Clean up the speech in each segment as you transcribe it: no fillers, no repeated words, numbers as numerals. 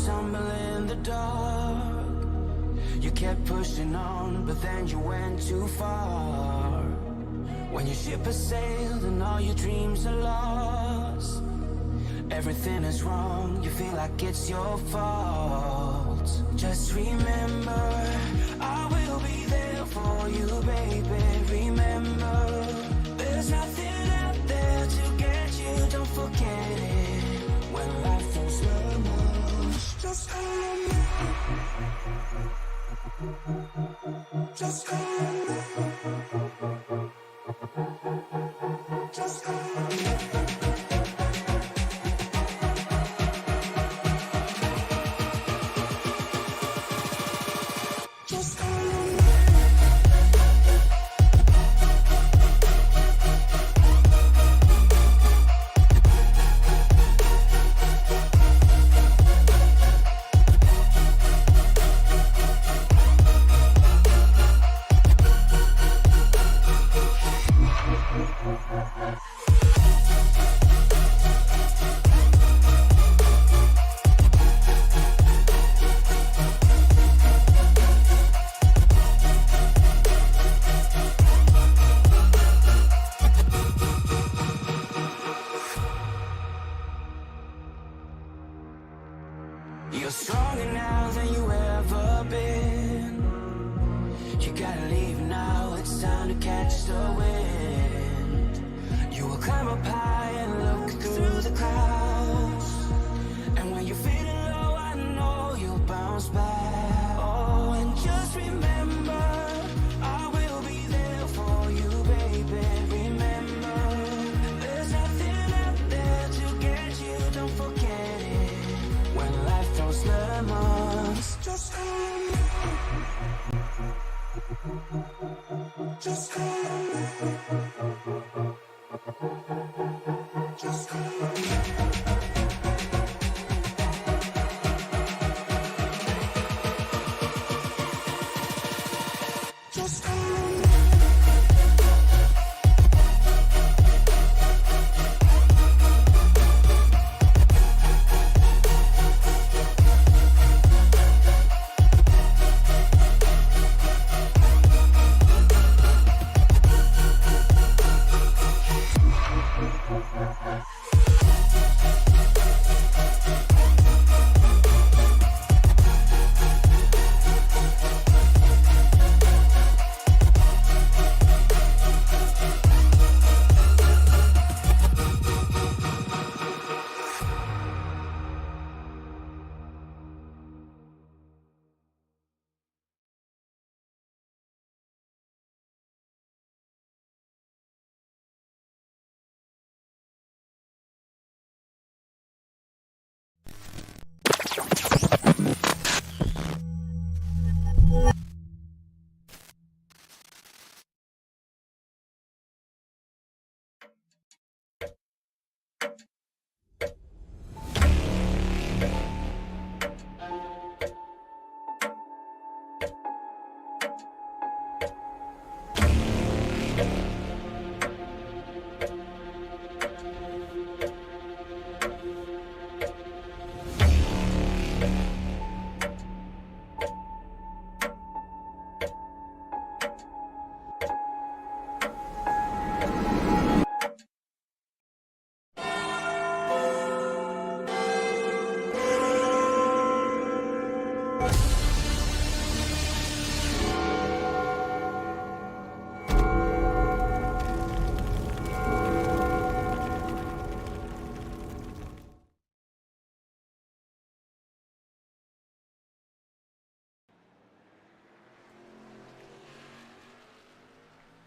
stumble in the dark. You kept pushing on, but then you went too far. When your ship has sailed and all your dreams are lost, everything is wrong, you feel like it's your fault. Just remember, I will be there for you, baby. Remember, there's nothing out there to get you, don't forget it. When life feels slow-mo, just hold me. Just hold me. Just hold me.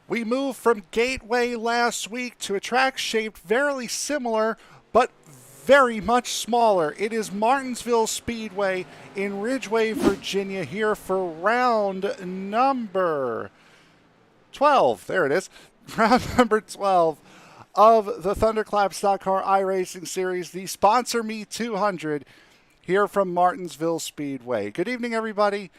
We moved from Gateway last week to a track shaped very similar, but very much smaller. It is Martinsville Speedway in Ridgeway, Virginia, here for round number 12. There it is. Round number 12 of the ThunderClap Stock Car iRacing Series, the Sponsor Me 200, here from Martinsville Speedway. Good evening, everybody,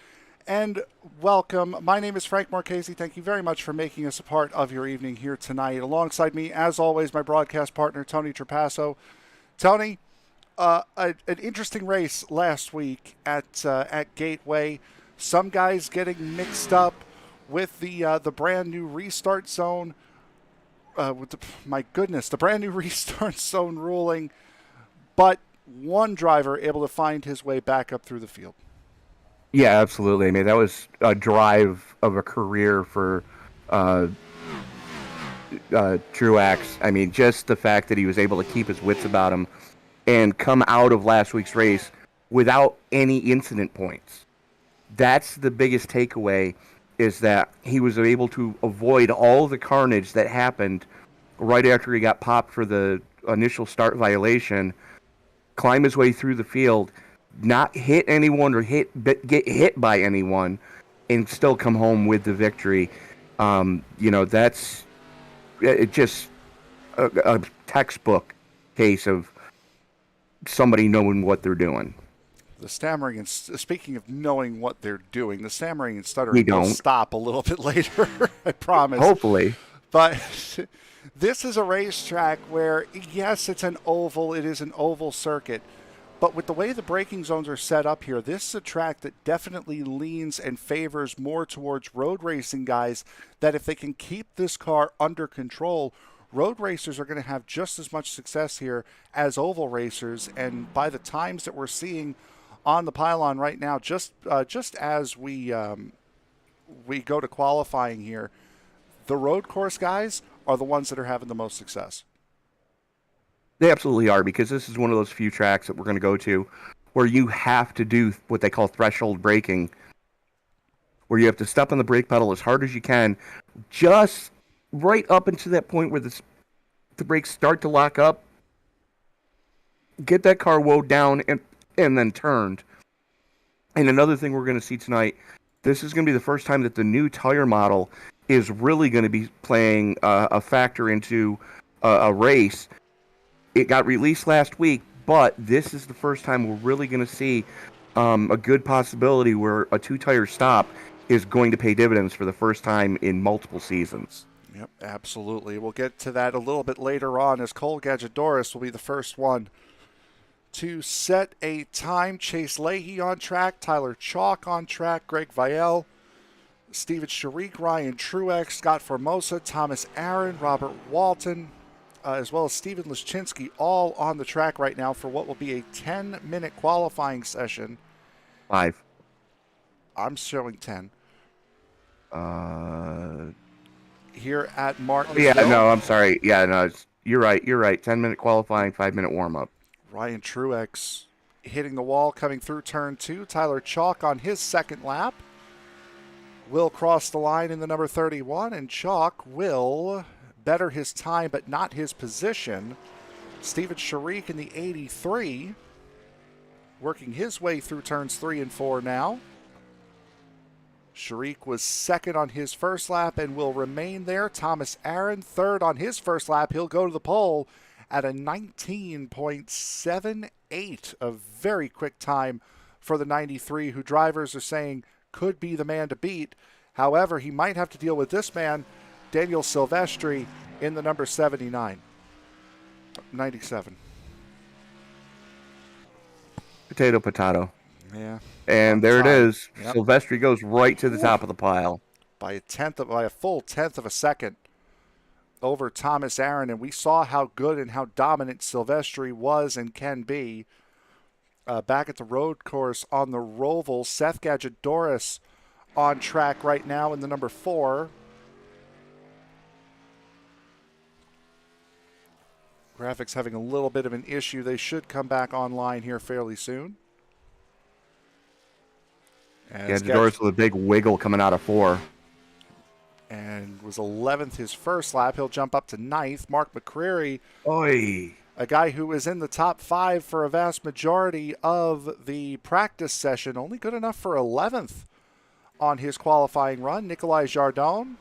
and welcome. My name is Frank Marchese. Thank you very much for making us a part of your evening here tonight. Alongside me, as always, my broadcast partner, Tony Trapasso. Tony, an interesting race last week at Gateway. Some guys getting mixed up with the brand new restart zone. The brand new restart zone ruling, but one driver able to find his way back up through the field. Yeah, absolutely. I mean, that was a drive of a career for Truax. I mean, just the fact that he was able to keep his wits about him and come out of last week's race without any incident points. That's the biggest takeaway, is that he was able to avoid all the carnage that happened right after he got popped for the initial start violation, climb his way through the field, not hit anyone or get hit by anyone, and still come home with the victory. That's just a textbook case of somebody knowing what they're doing. The stammering and speaking of knowing what they're doing, the stammering and stuttering will stop a little bit later, I promise. Hopefully. But this is a racetrack where, yes, it's an oval. It is an oval circuit. But with the way the braking zones are set up here, this is a track that definitely leans and favors more towards road racing guys, that if they can keep this car under control, road racers are going to have just as much success here as oval racers. And by the times that we're seeing on the pylon right now, just as we go to qualifying here, the road course guys are the ones that are having the most success. They absolutely are, because this is one of those few tracks that we're going to go to where you have to do what they call threshold braking, where you have to step on the brake pedal as hard as you can, just right up into that point where the brakes start to lock up, get that car wound down, and then turned. And another thing we're going to see tonight, this is going to be the first time that the new tire model is really going to be playing a factor into a race. It got released last week, but this is the first time we're really going to see a good possibility where a two-tire stop is going to pay dividends for the first time in multiple seasons. Yep, absolutely. We'll get to that a little bit later on, as Cole Gadgedoris will be the first one to set a time. Chase Leahy on track, Tyler Chalk on track, Greg Vielle, Steven Sharik, Ryan Truex, Scott Formosa, Thomas Aaron, Robert Walton, as well as Steven Lischinski, all on the track right now for what will be a 10-minute qualifying session. 5. I'm showing 10. Here at Martinsville. Yeah, no, I'm sorry. Yeah, no, you're right. 10-minute qualifying, 5-minute warm-up. Ryan Truex hitting the wall coming through turn 2. Tyler Chalk on his second lap will cross the line in the number 31, and Chalk will better his time but not his position. Steven Sharik in the 83, working his way through turns 3 and 4 now. Sharik was second on his first lap and will remain there. Thomas Aaron third on his first lap. He'll go to the pole at a 19.78, a very quick time for the 93, who drivers are saying could be the man to beat. However, he might have to deal with this man, Daniel Silvestri, in the number 97. Potato. Yeah. And there it is. Yep. Silvestri goes right to the top of the pile. By a full tenth of a second over Thomas Aaron. And we saw how good and how dominant Silvestri was and can be. Back at the road course on the Roval, Seth Gadgedoris on track right now in the number 4. Graphics having a little bit of an issue. They should come back online here fairly soon. Gadgedoris with a big wiggle coming out of 4. and was 11th his first lap. He'll jump up to 9th. Mark McCrary, Oi. a guy who was in the top 5 for a vast majority of the practice session, only good enough for 11th on his qualifying run. Nikolai Jardon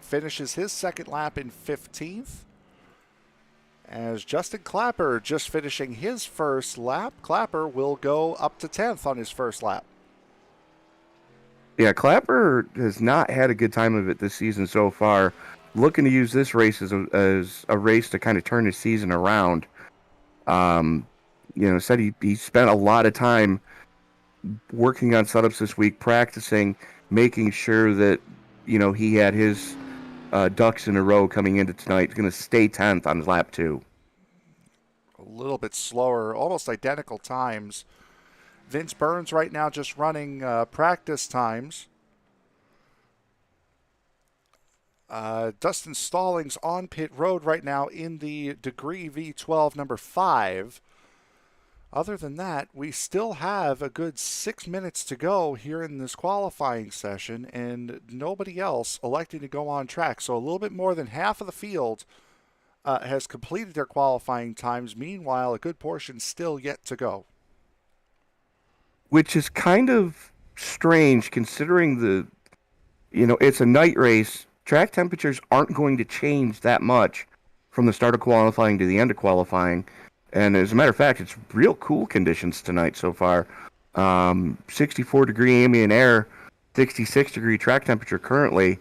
finishes his second lap in 15th. As Justin Clapper just finishing his first lap, Clapper will go up to 10th on his first lap. Yeah, Clapper has not had a good time of it this season so far. Looking to use this race as a race to kind of turn his season around. Said he spent a lot of time working on setups this week, practicing, making sure that, he had his ducks in a row coming into tonight. He's going to stay 10th on his lap 2. A little bit slower, almost identical times. Vince Burns right now just running practice times. Dustin Stallings on pit road right now in the Degree V12 number 5. Other than that, we still have a good 6 minutes to go here in this qualifying session, and nobody else electing to go on track. So a little bit more than half of the field has completed their qualifying times. Meanwhile, a good portion still yet to go. Which is kind of strange considering it's a night race. Track temperatures aren't going to change that much from the start of qualifying to the end of qualifying. And as a matter of fact, it's real cool conditions tonight so far. 64-degree ambient air, 66-degree track temperature currently.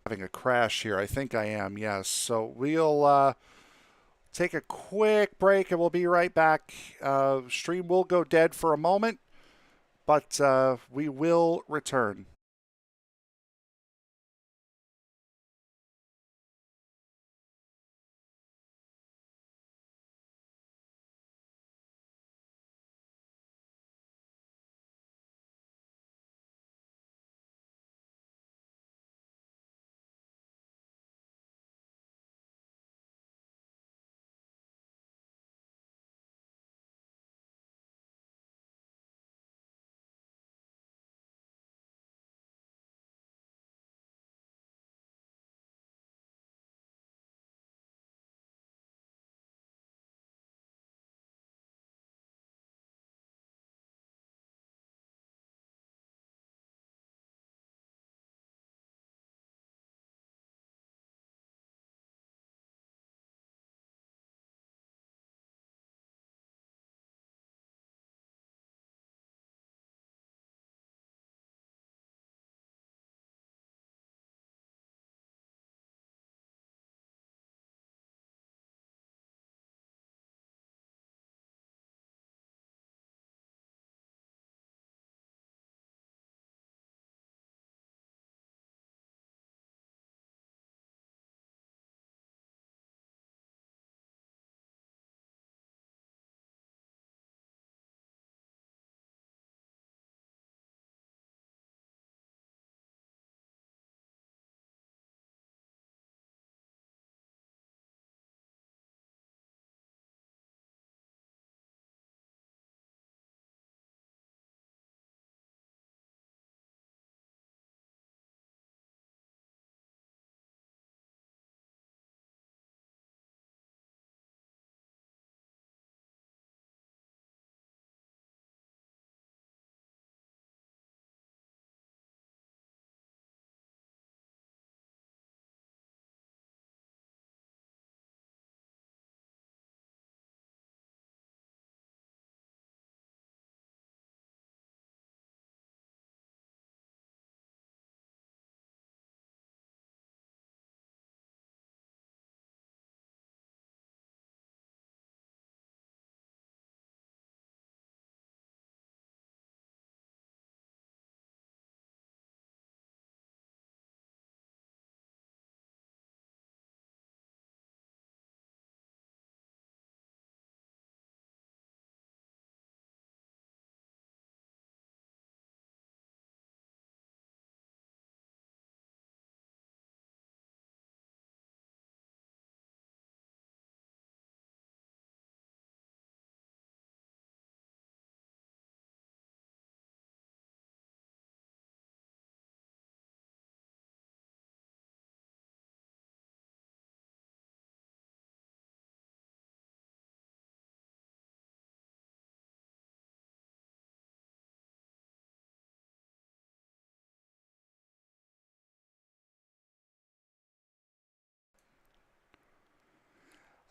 Having a crash here. I think I am, yes. So we'll take a quick break and we'll be right back. Stream will go dead for a moment, but we will return.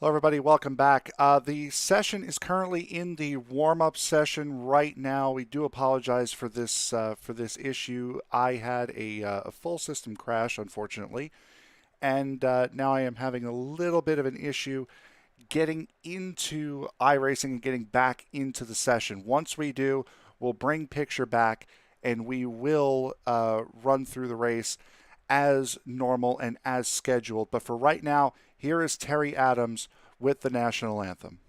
Hello, everybody. Welcome back. The session is currently in the warm-up session right now. We do apologize for this issue. I had a full system crash, unfortunately, and now I am having a little bit of an issue getting into iRacing and getting back into the session. Once we do, we'll bring picture back and we will run through the race as normal and as scheduled. But for right now, here is Terry Adams with the national anthem.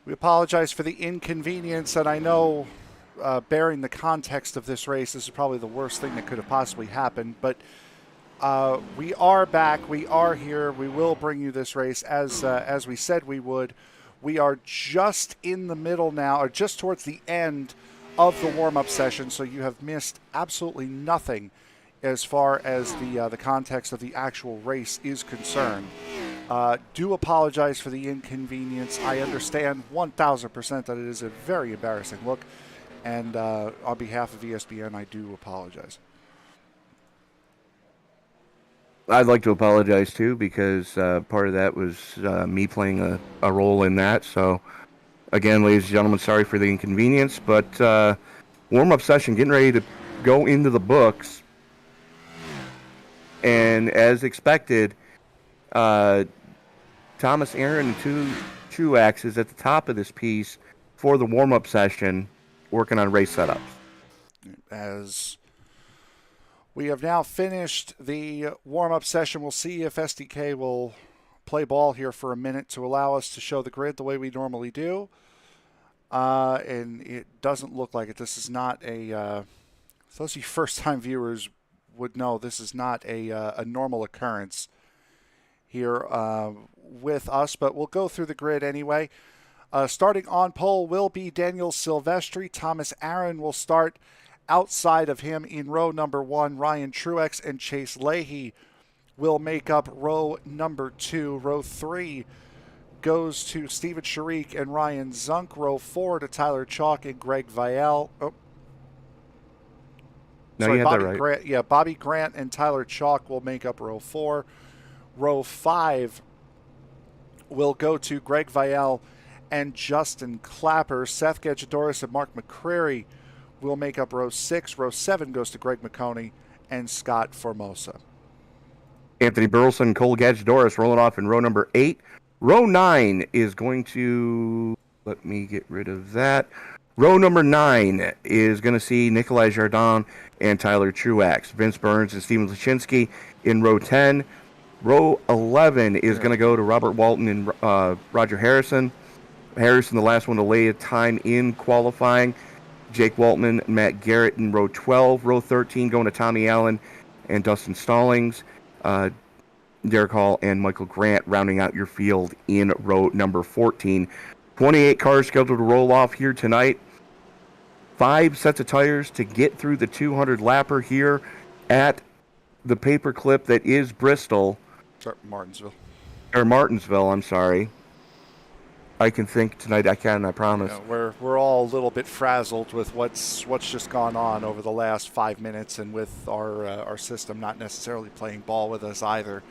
We apologize for the inconvenience, and I know bearing the context of this race, this is probably the worst thing that could have possibly happened, but we are back, we are here, we will bring you this race as we said we would. We are just in the middle now, or just towards the end of the warm-up session, so you have missed absolutely nothing as far as the context of the actual race is concerned. Do apologize for the inconvenience. I understand 1,000% that it is a very embarrassing look, and on behalf of ESBN, I do apologize. I'd like to apologize too, because part of that was me playing a role in that. So, again, ladies and gentlemen, sorry for the inconvenience, but warm-up session getting ready to go into the books. And as expected, Thomas Aaron and Truax is at the top of this piece for the warm-up session, working on race setups. As we have now finished the warm-up session, we'll see if SDK will play ball here for a minute to allow us to show the grid the way we normally do. And it doesn't look like it. This is not a... those of you first-time viewers would know this is not a normal occurrence here with us, but we'll go through the grid anyway. Starting on pole will be Daniel Silvestri. Thomas Aaron will start outside of him in row number 1. Ryan Truex and Chase Leahy will make up row number 2. Row 3 goes to Steven Sharik and Ryan Zunk. Row 4 to Tyler Chalk and Greg Vial. Oh. No, Sorry, you had Bobby that right. Grant, yeah, Bobby Grant and Tyler Chalk will make up row 4. Row 5 will go to Greg Vial and Justin Clapper. Seth Gedgedoris and Mark McCrary will make up row 6. Row 7 goes to Greg McConey and Scott Formosa. Anthony Burleson, Cole Gadgedoris rolling off in row number 8. Row 9 is going to... Let me get rid of that. Row number 9 is going to see Nikolai Jardin and Tyler Truax. Vince Burns and Steven Lashinsky in row 10. Row 11 is going to go to Robert Walton and Roger Harrison. Harrison, the last one to lay a time in qualifying. Jake Waltman, Matt Garrett in row 12. Row 13 going to Tommy Allen and Dustin Stallings. Derek Hall and Michael Grant rounding out your field in row number 14. 28 cars scheduled to roll off here tonight. 5 sets of tires to get through the 200 lapper here at the paperclip that is Bristol. Sorry, Martinsville. Or Martinsville, I'm sorry. I can think tonight. I can, I promise. We're all a little bit frazzled with what's just gone on over the last 5 minutes, and with our system not necessarily playing ball with us either.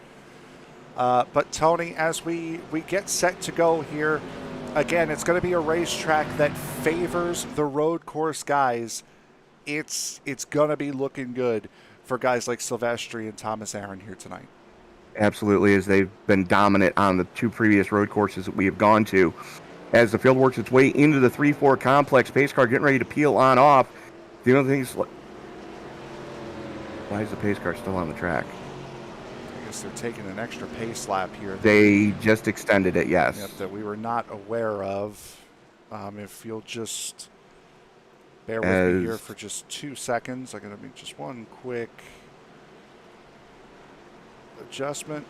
But Tony, as we get set to go here, again, it's going to be a racetrack that favors the road course guys. It's going to be looking good for guys like Silvestri and Thomas Aaron here tonight. Absolutely, as they've been dominant on the 2 previous road courses that we have gone to. As the field works its way into the 3-4 complex, pace car getting ready to peel on off. The only thing is, why is the pace car still on the track? I guess they're taking an extra pace lap here. They just extended it, yes. Yep, that we were not aware of. If you'll just bear with me here for just 2 seconds. I'm going to make just one quick adjustment.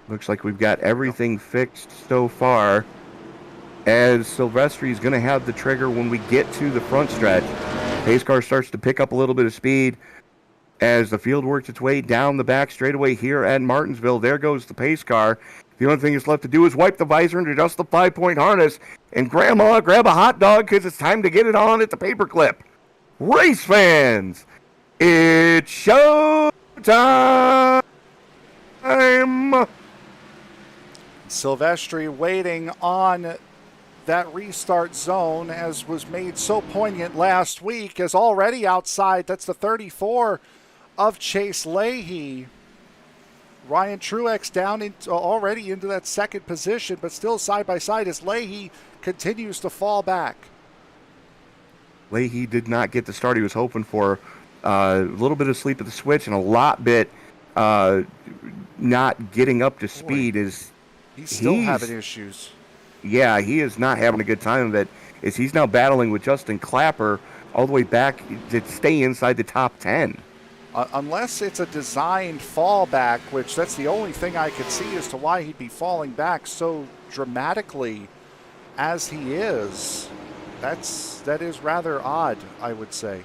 Looks like we've got everything fixed so far, as Silvestri is going to have the trigger when we get to the front stretch. Pace car starts to pick up a little bit of speed as the field works its way down the back straightaway here at Martinsville. There goes the pace car. The only thing that's left to do is wipe the visor and adjust the 5-point harness. And Grandma, grab a hot dog because it's time to get it on at the paperclip. Race fans, it's show time! Silvestri waiting on that restart zone, as was made so poignant last week, as already outside, that's the 34 of Chase Leahy. Ryan Truex down already into that second position, but still side by side as Leahy continues to fall back. Leahy did not get the start he was hoping for. A little bit of sleep at the switch and a lot bit not getting up to speed. He's still having issues. Yeah, he is not having a good time of it. He's now battling with Justin Clapper all the way back to stay inside the top 10. Unless it's a designed fallback, which that's the only thing I could see as to why he'd be falling back so dramatically as he is. That is rather odd, I would say.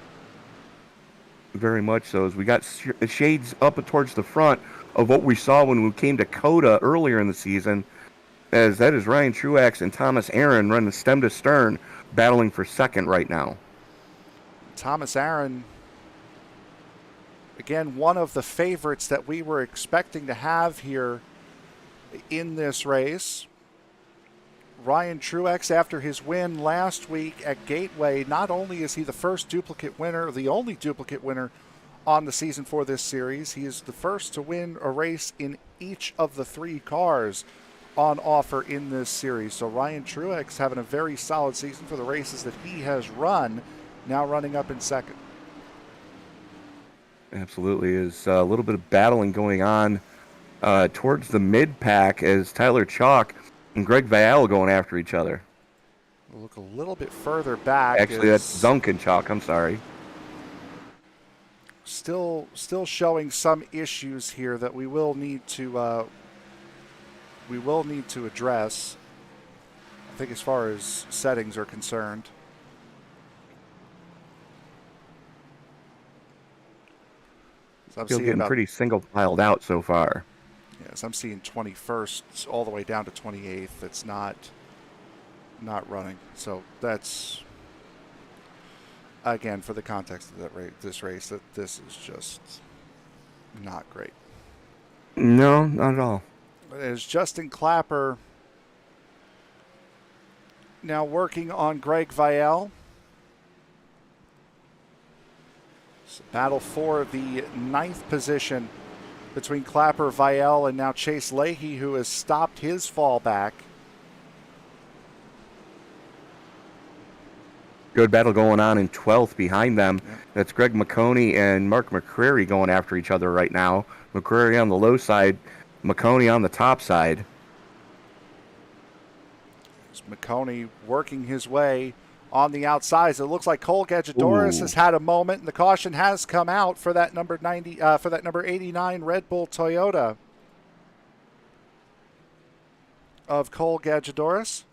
Very much so. As we got shades up towards the front of what we saw when we came to Coda earlier in the season, as that is Ryan Truax and Thomas Aaron running stem to stern, battling for second right now. Thomas Aaron, again, one of the favorites that we were expecting to have here in this race. Ryan Truex, after his win last week at Gateway, not only is he the first duplicate winner, the only duplicate winner on the season for this series, he is the first to win a race in each of the 3 cars on offer in this series. So Ryan Truex having a very solid season for the races that he has run, now running up in second. Absolutely. Is a little bit of battling going on towards the mid-pack as Tyler Chalk and Greg Vial going after each other. We'll look a little bit further back. Actually, that's Zunkin Chalk. I'm sorry. Still showing some issues here that we will need to address. I think as far as settings are concerned. So I'm still getting pretty single-filed out so far. Yes, I'm seeing 21st all the way down to 28th. That's not running. So that's, again, for the context of this race, that this is just not great. No, not at all. As Justin Clapper now working on Greg Vial. So battle for the 9th position between Clapper, Vial, and now Chase Leahy, who has stopped his fallback. Good battle going on in 12th behind them. Yep. That's Greg McConey and Mark McCrary going after each other right now. McCrary on the low side, McConey on the top side. It's McConey working his way on the outsides. It looks like Cole Gadgedoris has had a moment, and the caution has come out for that number 89 Red Bull Toyota of Cole Gadgedoris.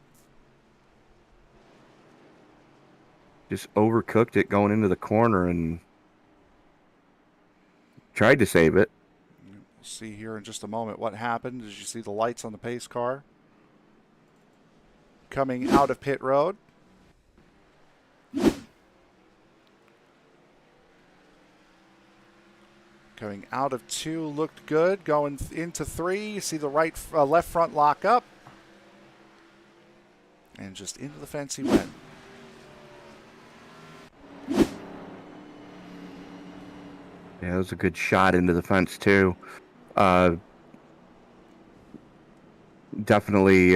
Just overcooked it going into the corner and tried to save it. We'll see here in just a moment what happened. As you see the lights on the pace car coming out of pit road. Coming out of 2 looked good. Going into 3, you see the left front lock up. And just into the fence he went. Yeah, it was a good shot into the fence, too. Definitely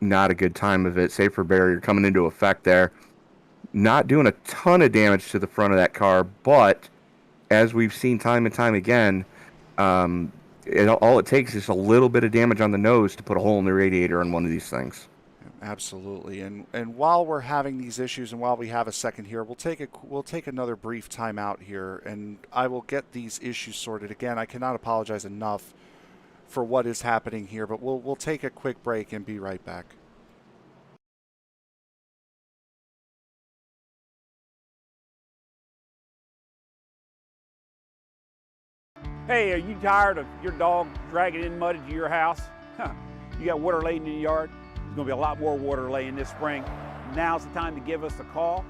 not a good time of it. Safer barrier coming into effect there. Not doing a ton of damage to the front of that car, but as we've seen time and time again, all it takes is a little bit of damage on the nose to put a hole in the radiator on one of these things. Absolutely, and while we're having these issues, and while we have a second here, we'll take another brief timeout here, and I will get these issues sorted. Again, I cannot apologize enough for what is happening here, but we'll take a quick break and be right back. Hey, are you tired of your dog dragging in mud into your house? You got water laying in your yard? There's going to be a lot more water laying this spring. Now's the time to give us a call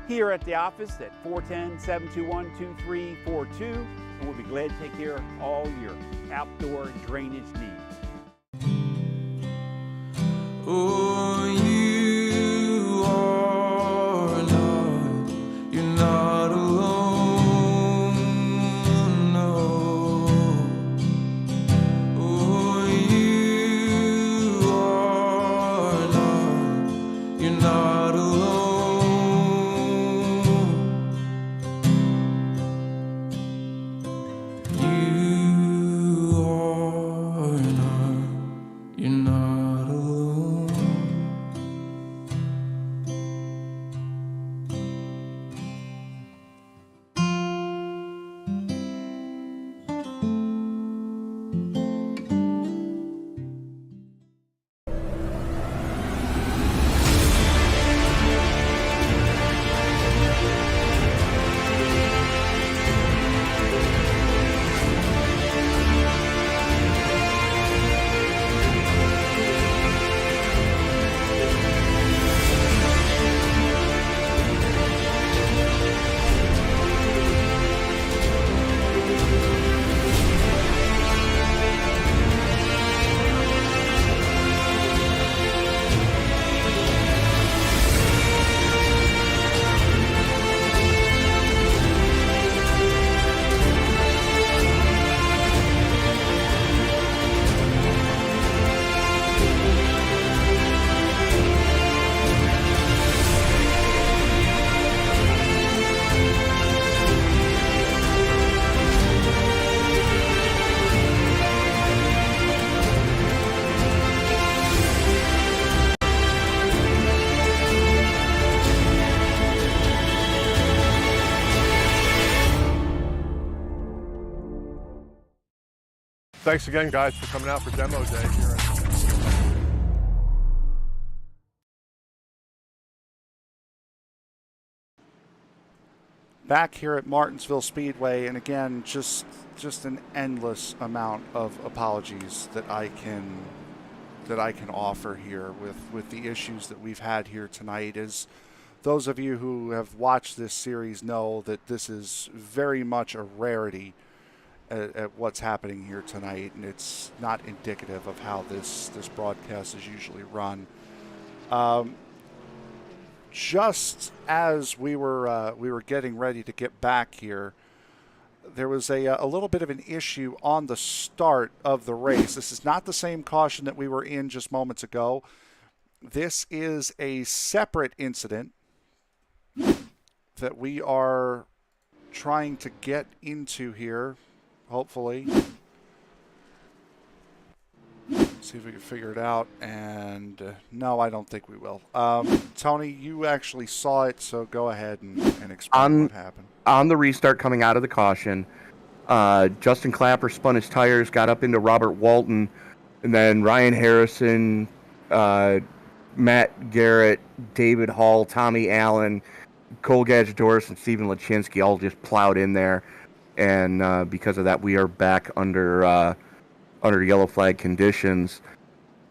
here at the office at 410-721-2342, and we'll be glad to take care of all your outdoor drainage needs. Oh, you are not, you're not alone, no. Oh, you are not, you're not alone. You are not, you're not alone. Thanks again, guys, for coming out for demo day here. Back here at Martinsville Speedway, and again, just an endless amount of apologies that I can offer here with the issues that we've had here tonight. As those of you who have watched this series know, that this is very much a rarity at what's happening here tonight, and it's not indicative of how this broadcast is usually run. Just as we were getting ready to get back here, there was a little bit of an issue on the start of the race. This is not the same caution that we were in just moments ago. This is a separate incident that we are trying to get into here, hopefully. See if we can figure it out. And no, I don't think we will. Tony, you actually saw it, so go ahead and explain what happened. On the restart coming out of the caution, Justin Clapper spun his tires, got up into Robert Walton, and then Ryan Harrison, Matt Garrett, David Hall, Tommy Allen, Cole Gadgedoris, and Steven Lachinsky all just plowed in there. And because of that, we are back under yellow flag conditions,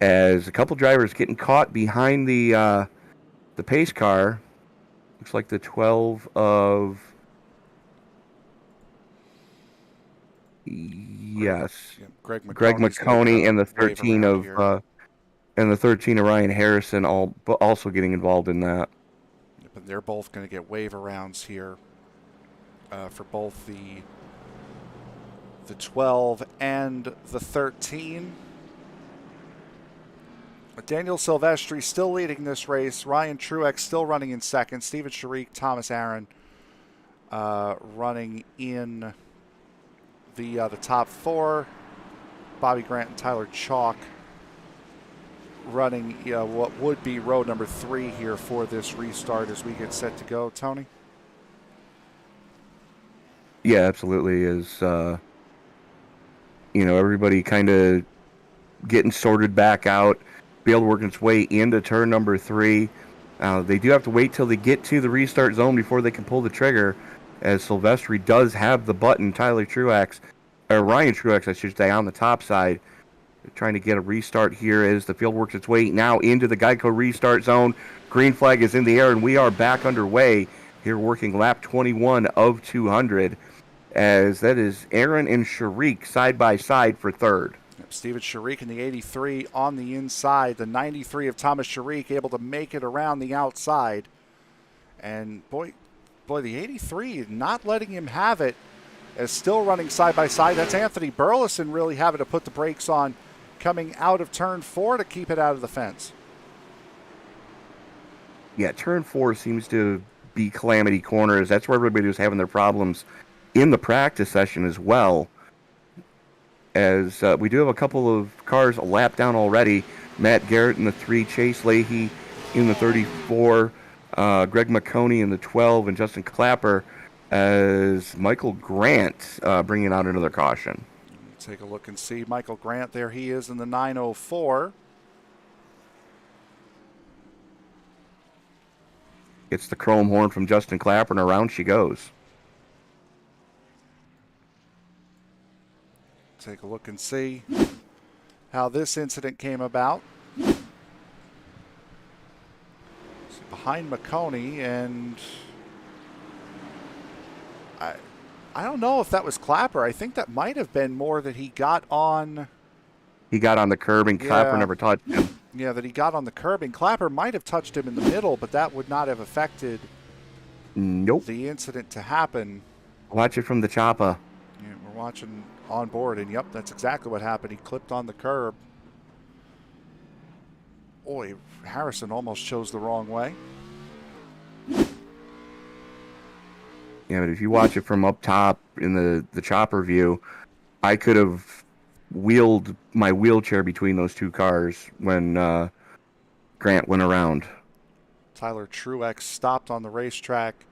as a couple drivers getting caught behind the pace car. Looks like the 12 of Greg McConey and the 13 of Ryan Harrison also getting involved in that. But they're both going to get wave arounds here for both the 12 and the 13. Daniel Silvestri still leading this race. Ryan Truex still running in second. Steven Sharik, Thomas Aaron running in the top four. Bobby Grant and Tyler Chalk running what would be row number 3 here for this restart as we get set to go. Tony? Yeah, absolutely. Everybody kind of getting sorted back out, be able to work its way into turn number 3. They do have to wait till they get to the restart zone before they can pull the trigger, as Silvestri does have the button. Ryan Truex, I should say, on the top side. They're trying to get a restart here as the field works its way now into the Geico restart zone. Green flag is in the air, and we are back underway here, working lap 21 of 200. As that is Aaron and Sharik side by side for third. Steven Sharik in the 83 on the inside. The 93 of Thomas Sharik able to make it around the outside. And boy, the 83 not letting him have it, as still running side by side. That's Anthony Burleson really having to put the brakes on coming out of turn 4 to keep it out of the fence. Yeah, turn 4 seems to be calamity corners. That's where everybody was having their problems in the practice session as well, as we do have a couple of cars a lap down already. Matt Garrett in the 3, Chase Leahy in the 34, Greg McConey in the 12, and Justin Clapper as Michael Grant bringing out another caution. Take a look and see Michael Grant. There he is in the 904. Gets the chrome horn from Justin Clapper, and around she goes. Take a look and see how this incident came about. Behind McConey, and I don't know if that was Clapper. I think that might have been more that he got on. He got on the curb, and Clapper never touched him. Yeah, that he got on the curb, and Clapper might have touched him in the middle, but that would not have affected the incident to happen. Watch it from the chopper. Yeah, we're watching on board, and yep, that's exactly what happened. He clipped on the curb. Boy, Harrison almost chose the wrong way. Yeah, but if you watch it from up top in the chopper view, I could have wheeled my wheelchair between those two cars when Grant went around. Tyler Truex stopped on the racetrack,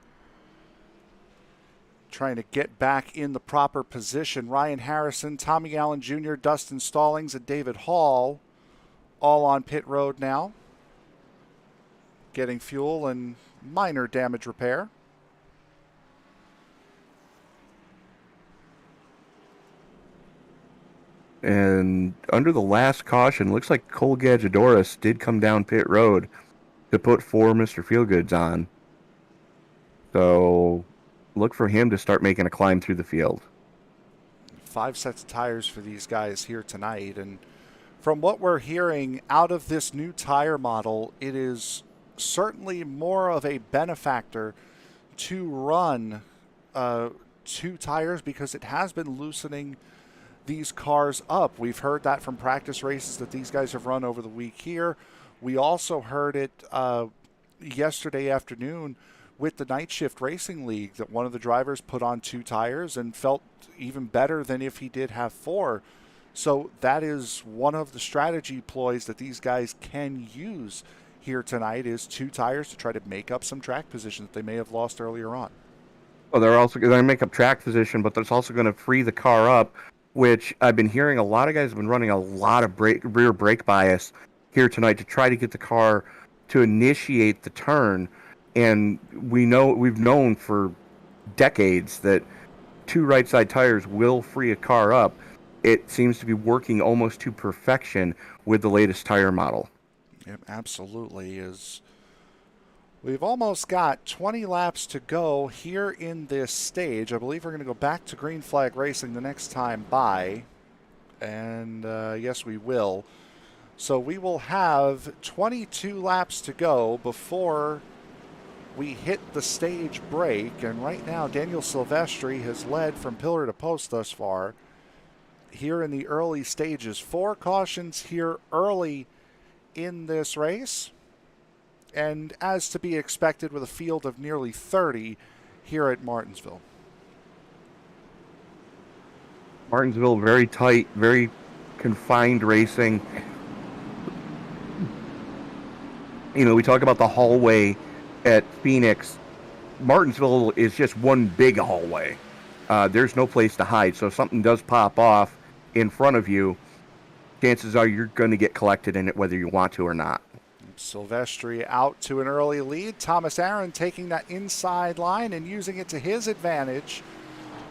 trying to get back in the proper position. Ryan Harrison, Tommy Allen Jr., Dustin Stallings, and David Hall all on pit road now, getting fuel and minor damage repair. And under the last caution, looks like Cole Gadgedoris did come down pit road to put 4 Mr. Feelgoods on. So look for him to start making a climb through the field. 5 sets of tires for these guys here tonight. And from what we're hearing out of this new tire model, it is certainly more of a benefactor to run 2 tires, because it has been loosening these cars up. We've heard that from practice races that these guys have run over the week here. We also heard it yesterday afternoon with the Night Shift Racing League that one of the drivers put on 2 tires and felt even better than if he did have 4. So that is one of the strategy ploys that these guys can use here tonight, is 2 tires to try to make up some track position that they may have lost earlier on. Well, they're also going to make up track position, but that's also going to free the car up, which I've been hearing a lot of guys have been running a lot of rear brake bias here tonight to try to get the car to initiate the turn. And we've known for decades that 2 right side tires will free a car up. It seems to be working almost to perfection with the latest tire model. It absolutely is. We've almost got 20 laps to go here in this stage. I believe we're going to go back to green flag racing the next time by. And yes, we will. So we will have 22 laps to go before we hit the stage break. And right now, Daniel Silvestri has led from pillar to post thus far here in the early stages. 4 cautions here early in this race. And as to be expected with a field of nearly 30 here at Martinsville. Martinsville, very tight, very confined racing. You know, we talk about the hallway at Phoenix. Martinsville is just one big hallway. There's no place to hide. So if something does pop off in front of you, chances are you're going to get collected in it whether you want to or not. Silvestri out to an early lead. Thomas Aaron taking that inside line and using it to his advantage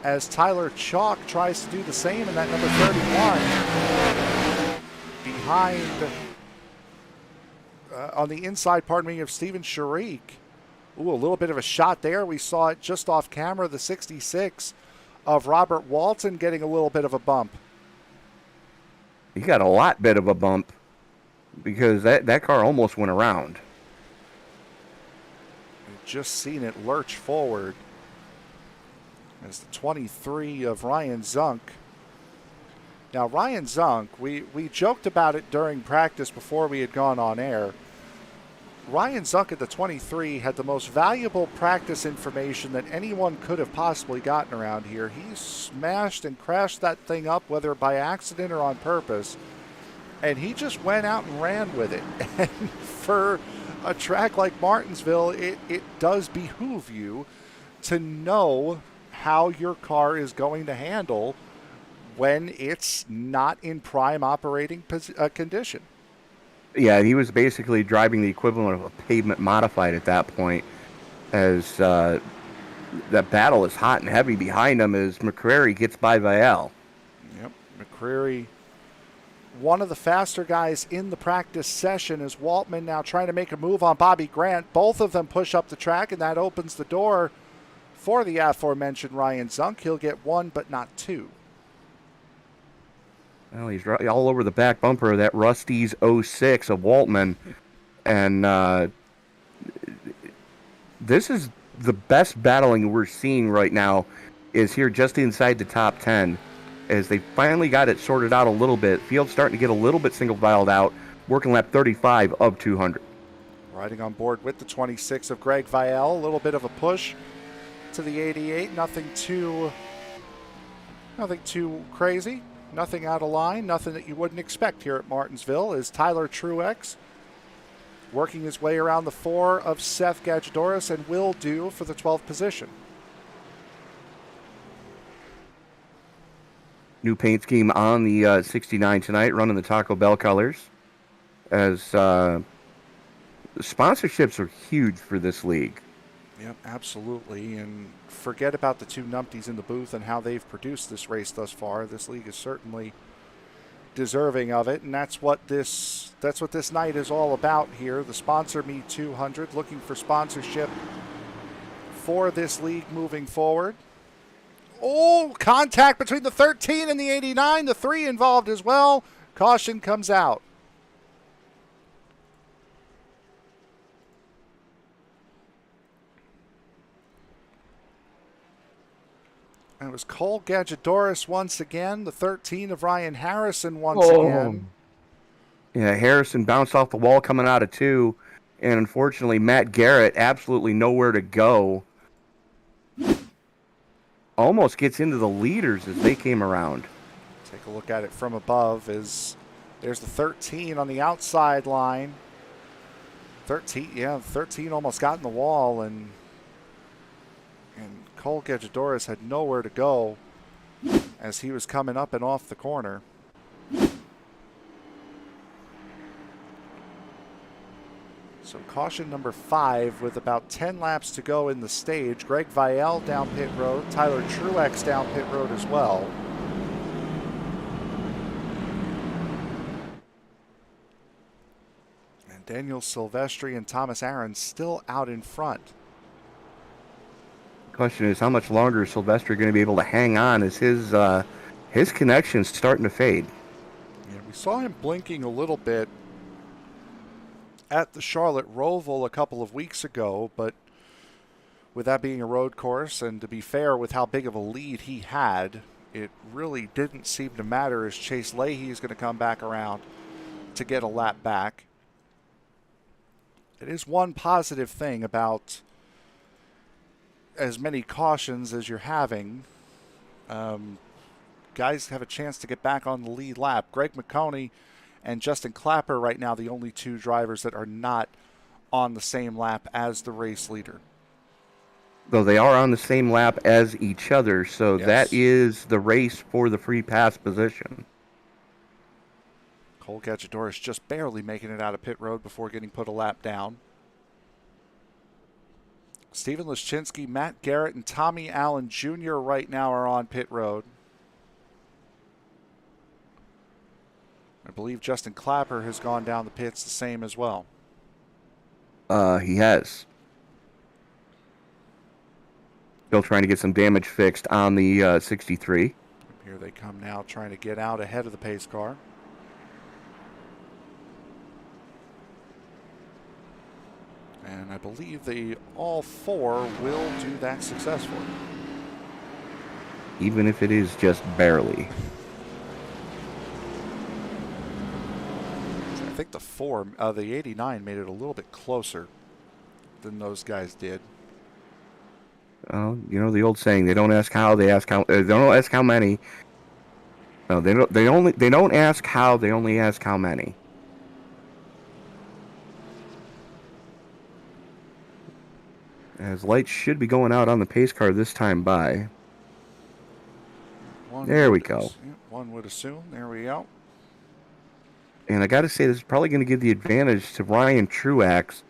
as Tyler Chalk tries to do the same in that number 31. Behind, on the inside, of Steven Sharik. Ooh, a little bit of a shot there. We saw it just off camera, the 66 of Robert Walton getting a little bit of a bump. He got a lot bit of a bump, because that car almost went around. We've just seen it lurch forward as the 23 of Ryan Zunk. Now, Ryan Zunk, we joked about it during practice before we had gone on air. Ryan Zunk at the 23 had the most valuable practice information that anyone could have possibly gotten around here. He smashed and crashed that thing up, whether by accident or on purpose. And he just went out and ran with it. And for a track like Martinsville, it does behoove you to know how your car is going to handle when it's not in prime operating condition. Yeah, he was basically driving the equivalent of a pavement modified at that point, as that battle is hot and heavy behind him as McCrary gets by Vial. Yep, McCrary, one of the faster guys in the practice session, is Waltman now trying to make a move on Bobby Grant. Both of them push up the track, and that opens the door for the aforementioned Ryan Zunk. He'll get 1, but not 2. Well, he's all over the back bumper of that Rusty's 06 of Waltman. And this is the best battling we're seeing right now, is here just inside the top 10. As they finally got it sorted out a little bit. Field's starting to get a little bit single-filed out, working lap 35 of 200. Riding on board with the 26 of Greg Vial. A little bit of a push to the 88. Nothing too crazy. Nothing out of line. Nothing that you wouldn't expect here at Martinsville, is Tyler Truex working his way around the 4 of Seth Gadjadoris and will do for the 12th position. New paint scheme on the 69 tonight, running the Taco Bell colors. As sponsorships are huge for this league. Yep, absolutely. And forget about the 2 numpties in the booth and how they've produced this race thus far. This league is certainly deserving of it, and that's what this night is all about here. The Sponsor Me 200, looking for sponsorship for this league moving forward. Oh, contact between the 13 and the 89. The 3 involved as well. Caution comes out. And it was Cole Gadjadoris once again. The 13 of Ryan Harrison once again. Yeah, Harrison bounced off the wall coming out of 2 And unfortunately, Matt Garrett, absolutely nowhere to go. Almost gets into the leaders as they came around. Take a look at it from above. There's the 13 on the outside line. 13 almost got in the wall, and Cole Gadjadoris had nowhere to go as he was coming up and off the corner. So caution number 5 with about 10 laps to go in the stage. Greg Vielle down pit road. Tyler Truex down pit road as well. And Daniel Silvestri and Thomas Aaron still out in front. Question is, how much longer is Silvestri going to be able to hang on as his connection's starting to fade? Yeah, we saw him blinking a little bit at the Charlotte Roval a couple of weeks ago, but with that being a road course, and to be fair with how big of a lead he had, it really didn't seem to matter as Chase Leahy is going to come back around to get a lap back. It is one positive thing about as many cautions as you're having. Guys have a chance to get back on the lead lap. Greg McConey and Justin Clapper right now, the only 2 drivers that are not on the same lap as the race leader. Though they are on the same lap as each other, so Yes. That is the race for the free pass position. Cole Gadjadoris just barely making it out of pit road before getting put a lap down. Steven Leszczynski, Matt Garrett, and Tommy Allen Jr. right now are on pit road. I believe Justin Clapper has gone down the pits the same as well. He has. Still trying to get some damage fixed on the 63. Here they come now, trying to get out ahead of the pace car. And I believe all 4 will do that successfully. Even if it is just barely. I think the 89 made it a little bit closer than those guys did. You know the old saying: they don't ask how, they ask how. They don't ask how many. No, they don't. They don't ask how. They only ask how many. As lights should be going out on the pace car this time by. There we go. One would assume. There we go. And I got to say, this is probably going to give the advantage to Ryan Truax,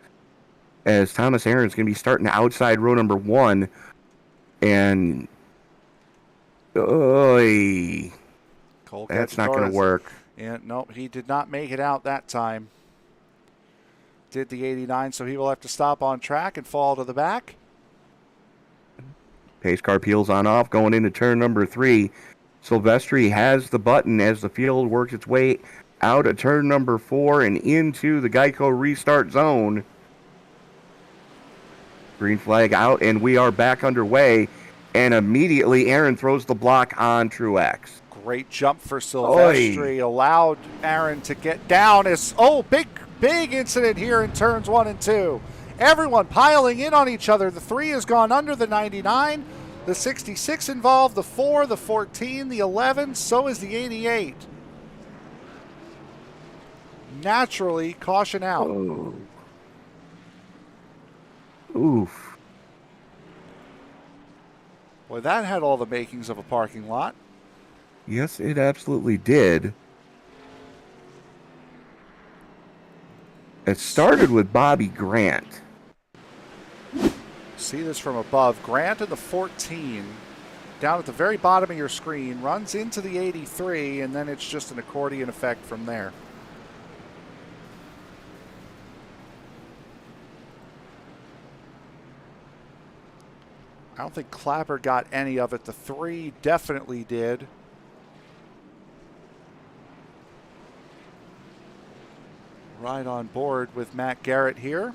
as Thomas Aaron's going to be starting outside row number 1. And that's not going to work. And no, he did not make it out that time. Did the 89, so he will have to stop on track and fall to the back. Pace car peels on off, going into turn number 3. Silvestri has the button as the field works its way out of turn number 4 and into the Geico restart zone. Green flag out, and we are back underway. And immediately, Aaron throws the block on Truax. Great jump for Silvestri. Allowed Aaron to get down. Big incident here in turns 1 and 2. Everyone piling in on each other. The 3 has gone under the 99. The 66 involved, the 4, the 14, the 11. So is the 88. Naturally, caution out. Oh. Oof. Boy, that had all the makings of a parking lot. Yes, it absolutely did. It started with Bobby Grant. See this from above. Grant in the 14, down at the very bottom of your screen, runs into the 83, and then it's just an accordion effect from there. I don't think Clapper got any of it. The 3 definitely did. Right on board with Matt Garrett here.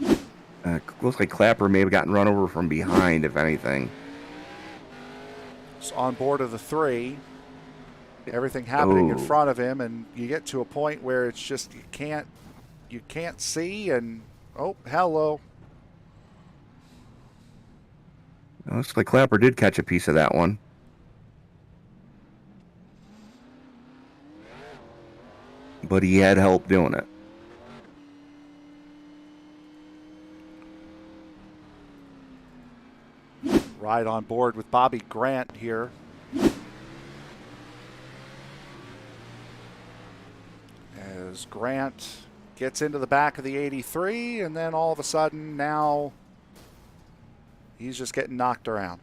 Looks like Clapper may have gotten run over from behind, if anything. It's on board of the 3. Everything happening in front of him, and you get to a point where it's just you can't see, and Oh, hello. Looks like Clapper did catch a piece of that one. But he had help doing it. Right on board with Bobby Grant here. As Grant gets into the back of the 83, and then all of a sudden now he's just getting knocked around.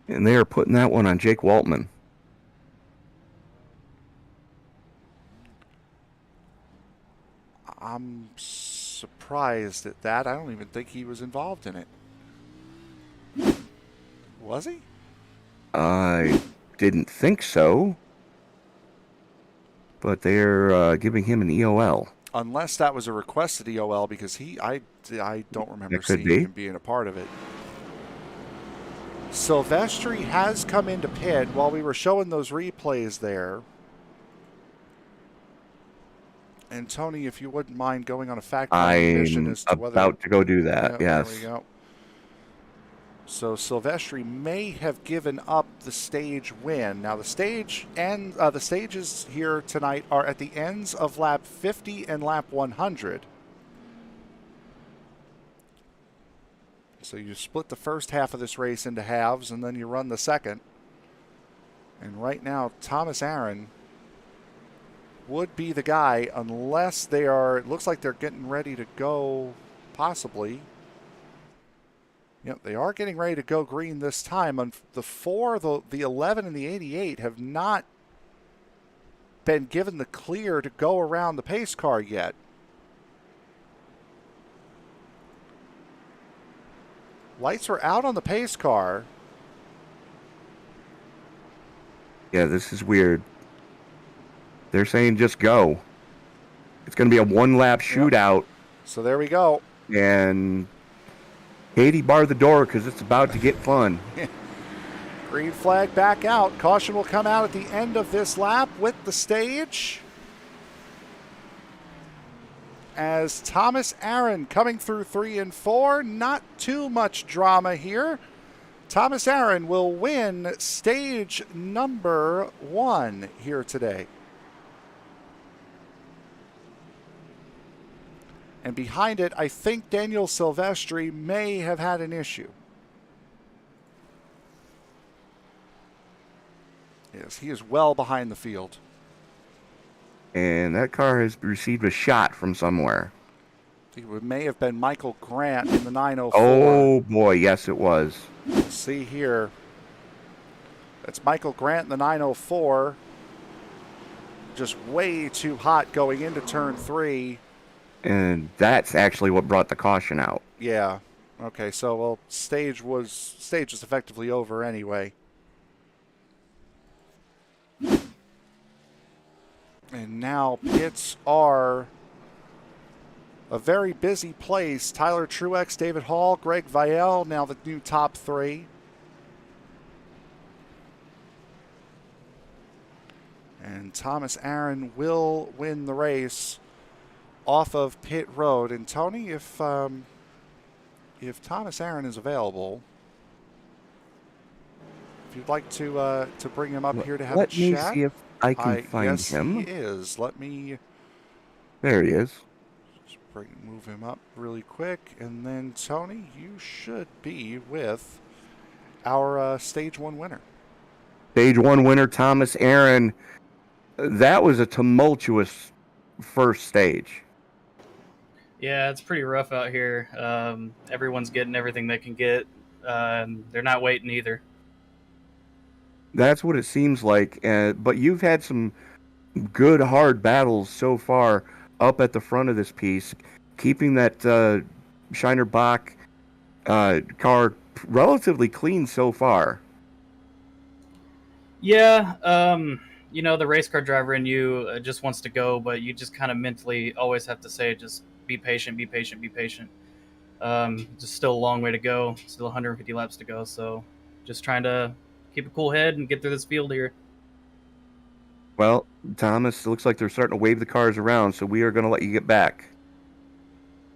And they are putting that one on Jake Waltman. I'm surprised at that. I don't even think he was involved in it. Was he? I didn't think so. But they're giving him an EOL. Unless that was a requested EOL, because I don't remember seeing him being a part of it. Silvestri has come into pit while we were showing those replays there. And Tony, if you wouldn't mind going on a fact-finding mission as to whether... I'm about to go do that, yes. There we go. So Silvestri may have given up the stage win. Now the stage and the stages here tonight are at the ends of lap 50 and lap 100. So you split the first half of this race into halves, and then you run the second. And right now, Thomas Aaron would be the guy, unless they are, it looks like they're getting ready to go, possibly. Yep, they are getting ready to go green this time. The 4, the 11, and the 88 have not been given the clear to go around the pace car yet. Lights are out on the pace car. Yeah, this is weird. They're saying just go. It's going to be a one-lap shootout. Yep. So there we go. And Katie barred the door because it's about to get fun. Green flag back out. Caution will come out at the end of this lap with the stage. As Thomas Aaron coming through 3 and 4. Not too much drama here. Thomas Aaron will win stage number 1 here today. And behind it, I think Daniel Silvestri may have had an issue. Yes, he is well behind the field. And that car has received a shot from somewhere. I think it may have been Michael Grant in the 904. Oh, boy, yes, it was. Let's see here. That's Michael Grant in the 904. Just way too hot going into turn 3. And that's actually what brought the caution out. Yeah. Okay, so, well, stage was effectively over anyway. And now pits are a very busy place. Tyler Truex, David Hall, Greg Vielle, now the new top 3. And Thomas Aaron will win the race off of pit road. And Tony, if Thomas Aaron is available, if you'd like to bring him up here to have a chat. Let me see if I can find yes, him. He is. Let me. There he is. Just move him up really quick, and then Tony, you should be with our stage 1 winner. Stage 1 winner Thomas Aaron. That was a tumultuous first stage. Yeah, it's pretty rough out here. Everyone's getting everything they can get. They're not waiting either. That's what it seems like. But you've had some good, hard battles so far up at the front of this piece, keeping that Shiner Bach car relatively clean so far. Yeah, the race car driver in you just wants to go, but you just kind of mentally always have to say, just be patient, be patient, be patient. Just still a long way to go, still 150 laps to go, so just trying to keep a cool head and get through this field here. Well, Thomas, it looks like they're starting to wave the cars around, so we are going to let you get back.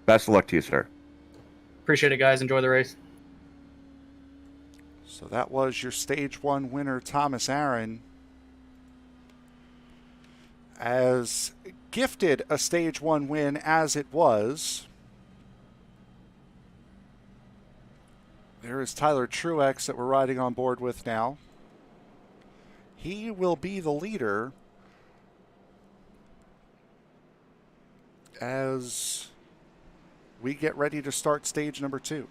Best of luck to you, sir. Appreciate it, guys. Enjoy the race. So that was your Stage 1 winner, Thomas Aaron. As gifted a Stage 1 win as it was, there is Tyler Truex that we're riding on board with now. He will be the leader as we get ready to start stage number 2.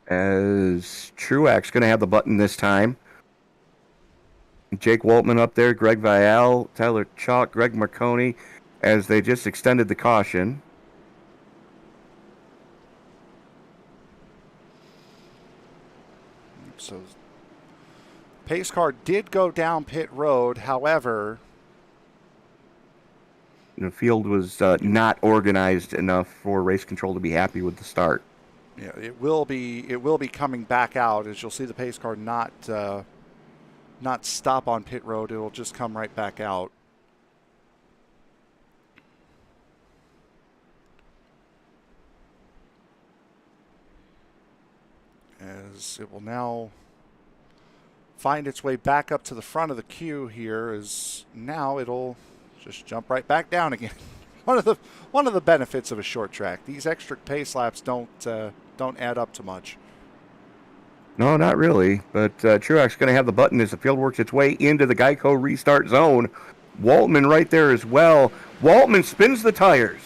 As Truax going to have the button this time. Jake Waltman up there, Greg Vial, Tyler Chalk, Greg Marconi, as they just extended the caution. So pace car did go down pit road. However, The field was not organized enough for race control to be happy with the start. yeah, it will be coming back out, as you'll see the pace car not stop on pit road. It'll just come right back out. As it will now find its way back up to the front of the queue here, as now it'll just jump right back down again. One of the benefits of a short track. These extra pace laps don't add up to much. No, not really. But Truax going to have the button as the field works its way into the Geico restart zone. Waltman right there as well. Waltman spins the tires.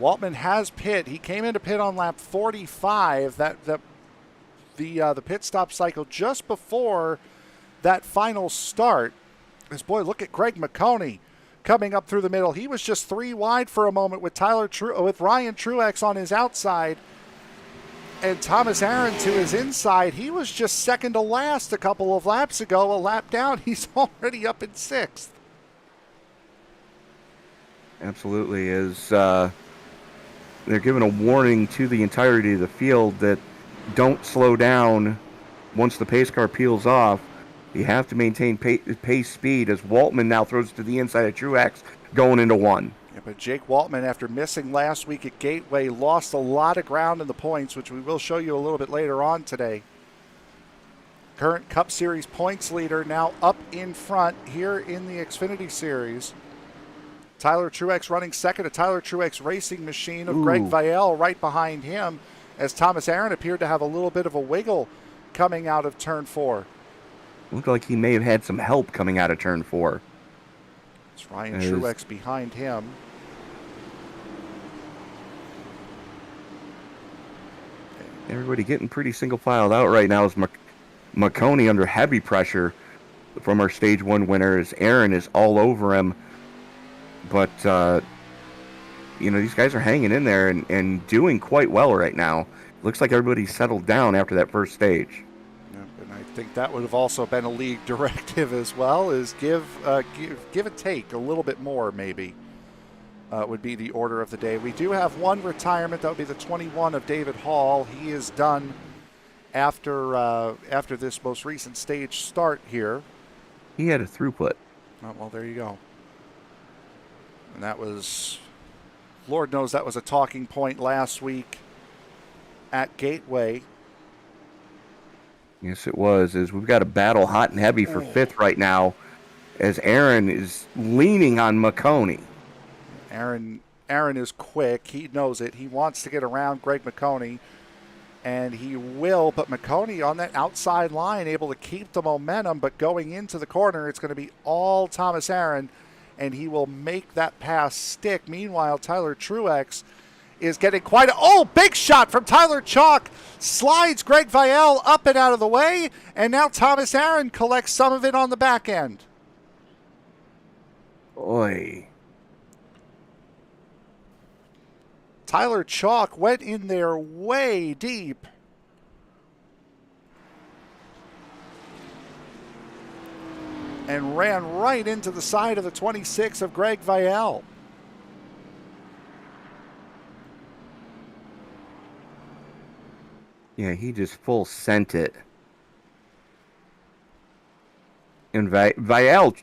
Waltman has pit. He came into pit on lap 45. The pit stop cycle just before that final start. As boy, look at Greg McConey coming up through the middle. He was just 3 wide for a moment with with Ryan Truex on his outside, and Thomas Aaron to his inside. He was just second to last a couple of laps ago. A lap down, he's already up in 6th. Absolutely, as they're giving a warning to the entirety of the field that don't slow down once the pace car peels off. You have to maintain pace speed, as Waltman now throws to the inside of Truax going into 1. Yeah, but Jake Waltman, after missing last week at Gateway, lost a lot of ground in the points, which we will show you a little bit later on today. Current Cup Series points leader now up in front here in the Xfinity Series. Tyler Truex running second, a Tyler Truex racing machine of Greg Vial right behind him, as Thomas Aaron appeared to have a little bit of a wiggle coming out of turn 4. Looked like he may have had some help coming out of turn 4. It's Ryan Truex behind him. Everybody getting pretty single filed out right now as McConey under heavy pressure from our stage 1 winner, as Aaron is all over him. But, these guys are hanging in there and doing quite well right now. Looks like everybody's settled down after that first stage. And I think that would have also been a league directive as well, is give and take a little bit more, maybe, would be the order of the day. We do have one retirement. That would be the 21 of David Hall. He is done after this most recent stage start here. He had a throughput. Oh, well, there you go. And that was, Lord knows, that was a talking point last week at Gateway. Yes, it was. As we've got a battle hot and heavy for 5th right now, as Aaron is leaning on McConey. Aaron is quick. He knows it. He wants to get around Greg McConey, and he will. But McConey on that outside line, able to keep the momentum, but going into the corner, it's going to be all Thomas Aaron, and he will make that pass stick. Meanwhile, Tyler Truex is getting quite big shot from Tyler Chalk. Slides Greg Vial up and out of the way, and now Thomas Aaron collects some of it on the back end. Boy. Tyler Chalk went in there way deep. And ran right into the side of the 26 of Greg Vial. Yeah, he just full sent it. And Vial,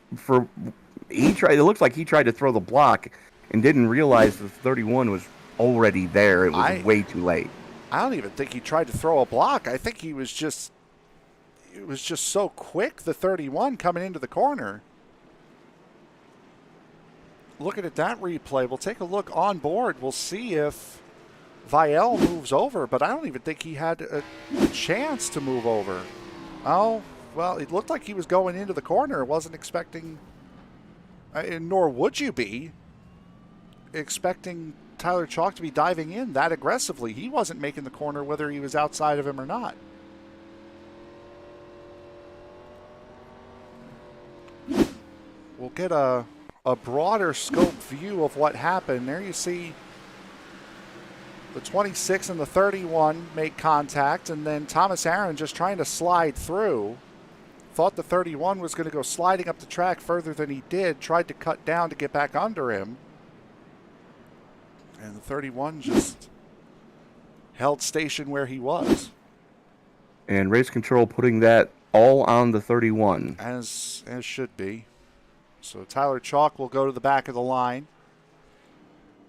it looks like he tried to throw the block and didn't realize the 31 was already there. It was way too late. I don't even think he tried to throw a block. I think it was just so quick, the 31 coming into the corner. Looking at that replay, we'll take a look on board. We'll see if Vial moves over, but I don't even think he had a chance to move over. Oh, well, it looked like he was going into the corner. Wasn't expecting, nor would you be, expecting Tyler Chalk to be diving in that aggressively. He wasn't making the corner whether he was outside of him or not. We'll get a broader scope view of what happened. There you see the 26 and the 31 make contact, and then Thomas Aaron just trying to slide through. Thought the 31 was going to go sliding up the track further than he did, tried to cut down to get back under him. And the 31 just held station where he was. And race control putting that all on the 31. As should be. So Tyler Chalk will go to the back of the line.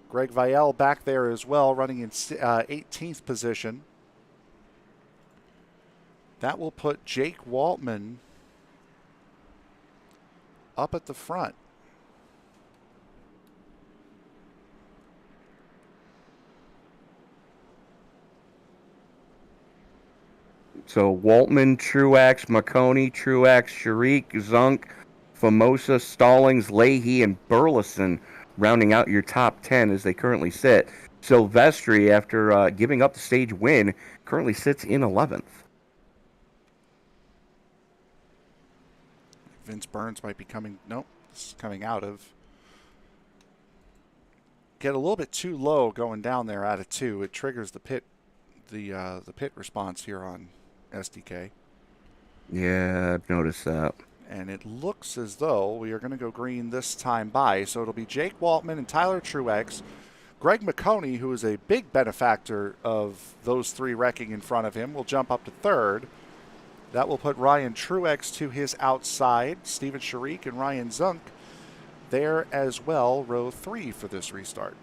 Greg Vial back there as well, running in 18th position. That will put Jake Waltman up at the front. So Waltman, Truax, McConey, Truax, Sharik, Zunk, Famosa, Stallings, Leahy, and Burleson rounding out your top 10 as they currently sit. Silvestri, after giving up the stage win, currently sits in 11th. Vince Burns might be coming. Nope, this is coming out of. Get a little bit too low going down there out of 2. It triggers the pit response here on SDK. Yeah, I've noticed that. And it looks as though we are going to go green this time by. So it'll be Jake Waltman and Tyler Truex. Greg McConey, who is a big benefactor of those 3 wrecking in front of him, will jump up to 3rd. That will put Ryan Truex to his outside. Steven Sharik and Ryan Zunk there as well, row 3 for this restart.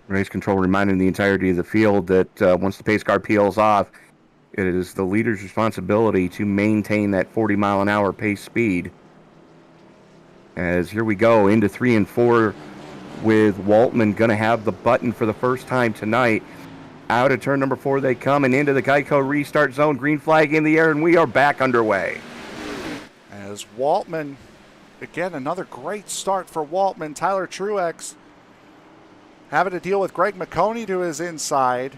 Race control reminding the entirety of the field that once the pace car peels off, it is the leader's responsibility to maintain that 40-mile-an-hour pace speed. As here we go into 3 and 4 with Waltman going to have the button for the first time tonight. Out of turn number 4 they come and into the Geico restart zone. Green flag in the air, and we are back underway. As Waltman, again, another great start for Waltman. Tyler Truex having to deal with Greg McConey to his inside.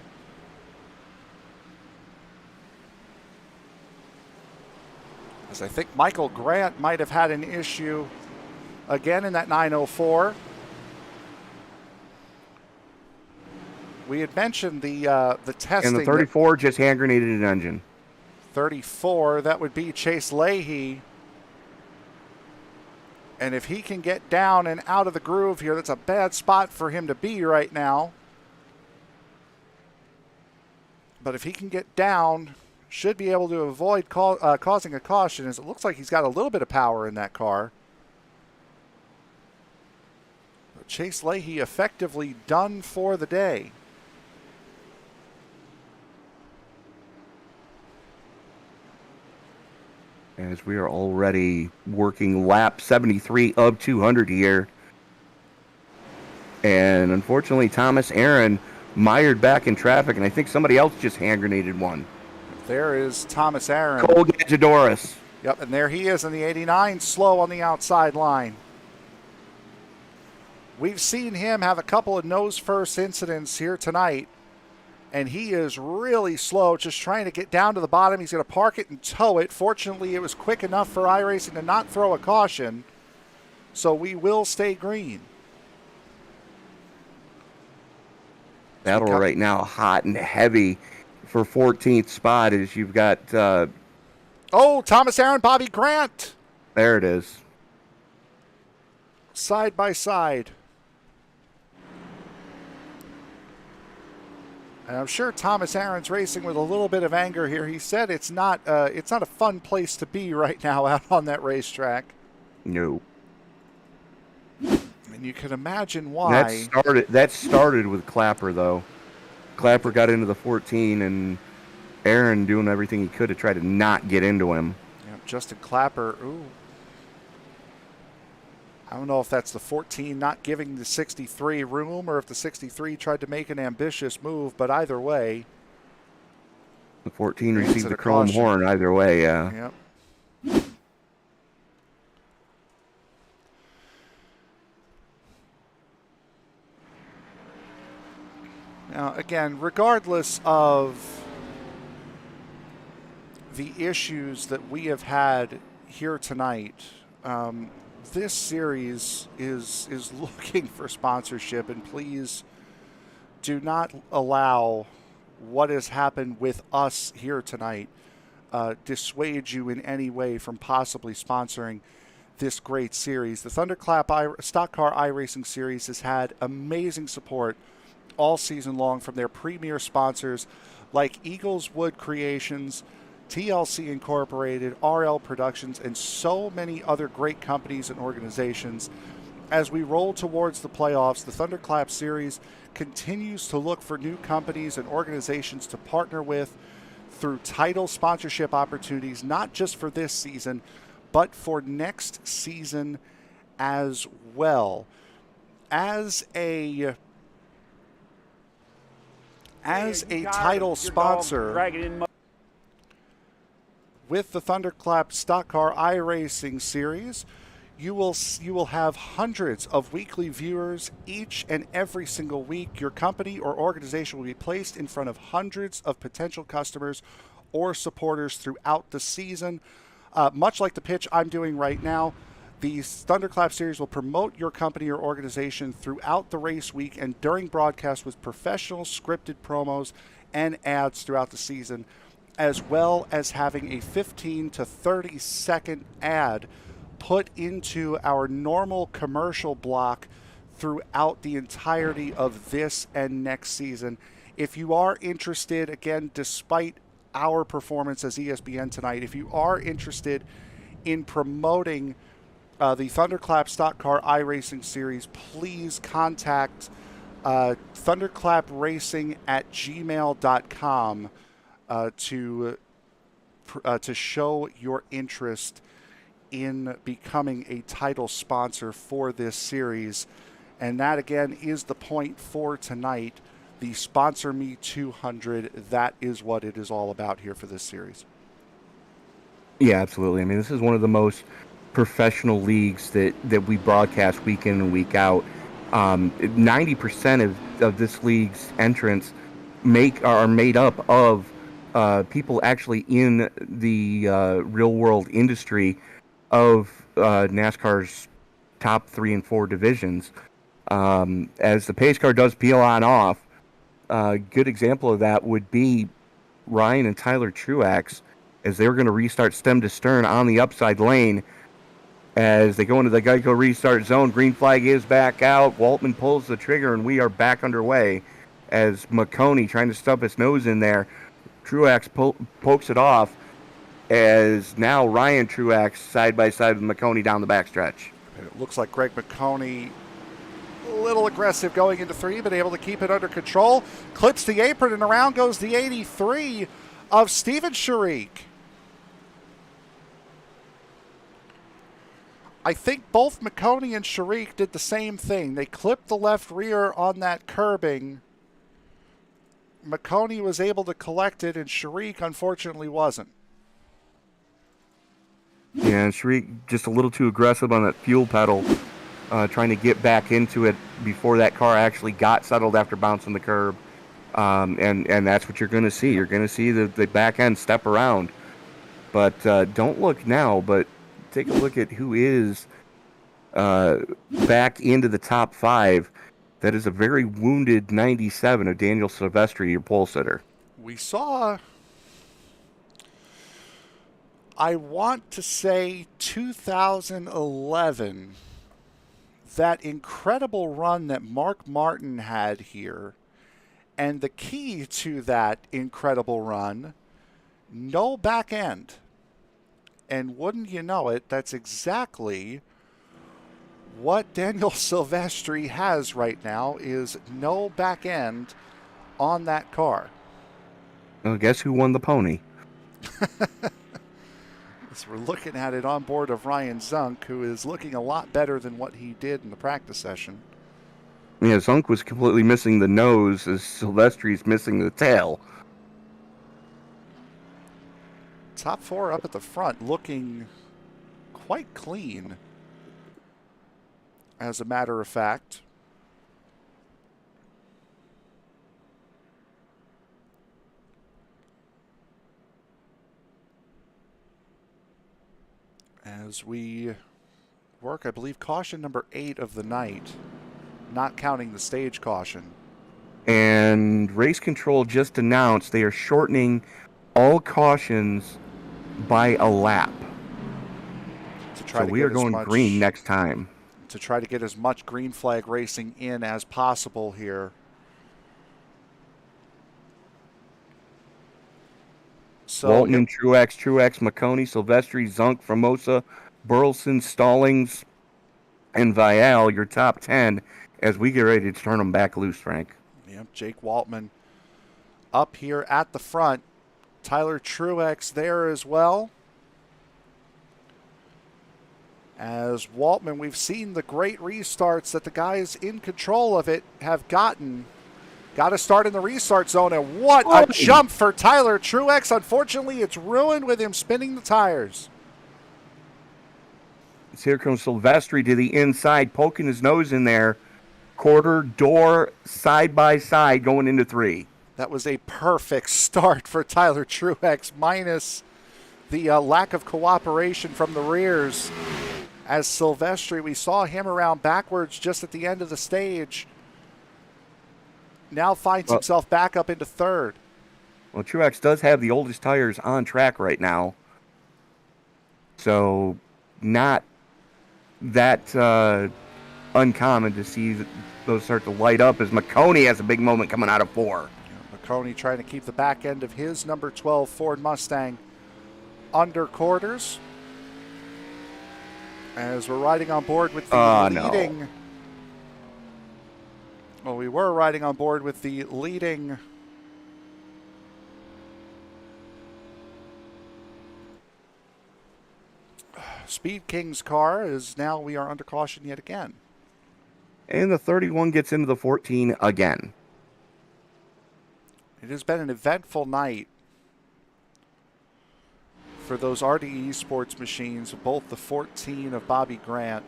As I think Michael Grant might have had an issue again in that 904. We had mentioned the testing. And the 34 just hand grenaded an engine. 34, that would be Chase Leahy. And if he can get down and out of the groove here, that's a bad spot for him to be right now. But if he can get down, should be able to avoid causing a caution, as it looks like he's got a little bit of power in that car. But Chase Leahy effectively done for the day. As we are already working lap 73 of 200 here. And unfortunately, Thomas Aaron mired back in traffic, and I think somebody else just hand grenaded one. There is Thomas Aaron. Cole Gadjadoris. Yep, and there he is in the 89, slow on the outside line. We've seen him have a couple of nose-first incidents here tonight, and he is really slow, just trying to get down to the bottom. He's going to park it and tow it. Fortunately, it was quick enough for iRacing to not throw a caution, so we will stay green. Battle right now hot and heavy for 14th spot as you've got... Thomas Aaron, Bobby Grant. There it is. Side by side. And I'm sure Thomas Aaron's racing with a little bit of anger here. He said it's not a fun place to be right now out on that racetrack. No. And you can imagine why. That started with Clapper, though. Clapper got into the 14, and Aaron doing everything he could to try to not get into him. Yeah, Justin Clapper, ooh. I don't know if that's the 14 not giving the 63 room or if the 63 tried to make an ambitious move, but either way. The 14 received the chrome horn either way, yeah. Yep. Now, again, regardless of the issues that we have had here tonight, this series is looking for sponsorship, and please do not allow what has happened with us here tonight dissuade you in any way from possibly sponsoring this great series. The ThunderClap Stock Car iRacing series has had amazing support all season long from their premier sponsors like Eagles Wood Creations, TLC Incorporated, RL Productions, and so many other great companies and organizations. As we roll towards the playoffs, the ThunderClap Series continues to look for new companies and organizations to partner with through title sponsorship opportunities, not just for this season, but for next season as well. As a title sponsor with the ThunderClap Stock Car iRacing series, you will have hundreds of weekly viewers each and every single week. Your company or organization will be placed in front of hundreds of potential customers or supporters throughout the season. Much like the pitch I'm doing right now, the ThunderClap series will promote your company or organization throughout the race week and during broadcast with professional scripted promos and ads throughout the season, as well as having a 15 to 30 second ad put into our normal commercial block throughout the entirety of this and next season. If you are interested, again, despite our performance as ESBN tonight, if you are interested in promoting the ThunderClap Stock Car iRacing series, please contact thunderclapracing@gmail.com to show your interest in becoming a title sponsor for this series. And that, again, is the point for tonight. The Sponsor Me 200, that is what it is all about here for this series. Yeah, absolutely. I mean, this is one of the most professional leagues that we broadcast week in and week out. 90% of this league's entrants are made up of people actually in the real-world industry of NASCAR's top 3 and 4 divisions. As the pace car does peel on off, a good example of that would be Ryan and Tyler Truax, as they were going to restart stem to stern on the upside lane. As they go into the Geico restart zone, green flag is back out. Waltman pulls the trigger, and we are back underway. As McConey trying to stuff his nose in there, Truax pokes it off. As now Ryan Truax side by side with McConey down the backstretch. It looks like Greg McConey a little aggressive going into 3, but able to keep it under control. Clips the apron, and around goes the 83 of Steven Sharik. I think both McConey and Sharik did the same thing. They clipped the left rear on that curbing. McConey was able to collect it, and Sharik unfortunately wasn't. Yeah, and Sharik just a little too aggressive on that fuel pedal, trying to get back into it before that car actually got settled after bouncing the curb. And that's what you're going to see. You're going to see the back end step around. But don't look now, but take a look at who is back into the top 5. That is a very wounded 97 of Daniel Silvestri, your pole sitter. We saw, I want to say 2011, that incredible run that Mark Martin had here And the key to that incredible run, no back end. And wouldn't you know it, that's exactly what Daniel Silvestri has right now, is no back end on that car. Well, guess who won the pony? As we're looking at it on board of Ryan Zunk, who is looking a lot better than what he did in the practice session. Yeah, Zunk was completely missing the nose as Silvestri's missing the tail. Top four up at the front looking quite clean, as a matter of fact. As we work, I believe, caution number 8 of the night, not counting the stage caution. And race control just announced they are shortening all cautions by a lap. So we are going green next time. To try to get as much green flag racing in as possible here. So Waltman, Truax, McConey, Silvestri, Zunk, Formosa, Burleson, Stallings, and Vial, your top 10, as we get ready to turn them back loose, Frank. Yep, Jake Waltman up here at the front. Tyler Truex there as well. As Waltman, we've seen the great restarts that the guys in control of it have gotten. Got to start in the restart zone, and what a jump for Tyler Truex. Unfortunately, it's ruined with him spinning the tires. Here comes Silvestri to the inside, poking his nose in there. Quarter, door, side by side, going into 3. That was a perfect start for Tyler Truex, minus the lack of cooperation from the rears. As Silvestri, we saw him around backwards just at the end of the stage. Now finds himself back up into 3rd. Well, Truax does have the oldest tires on track right now. So, not that uncommon to see those start to light up as McConey has a big moment coming out of 4. McConey trying to keep the back end of his number 12 Ford Mustang under quarters. As we're riding on board with the leading... No. Well, we were riding on board with the leading Speed Kings car, as now we are under caution yet again. And the 31 gets into the 14 again. It has been an eventful night for those RDE Sports machines, both the 14 of Bobby Grant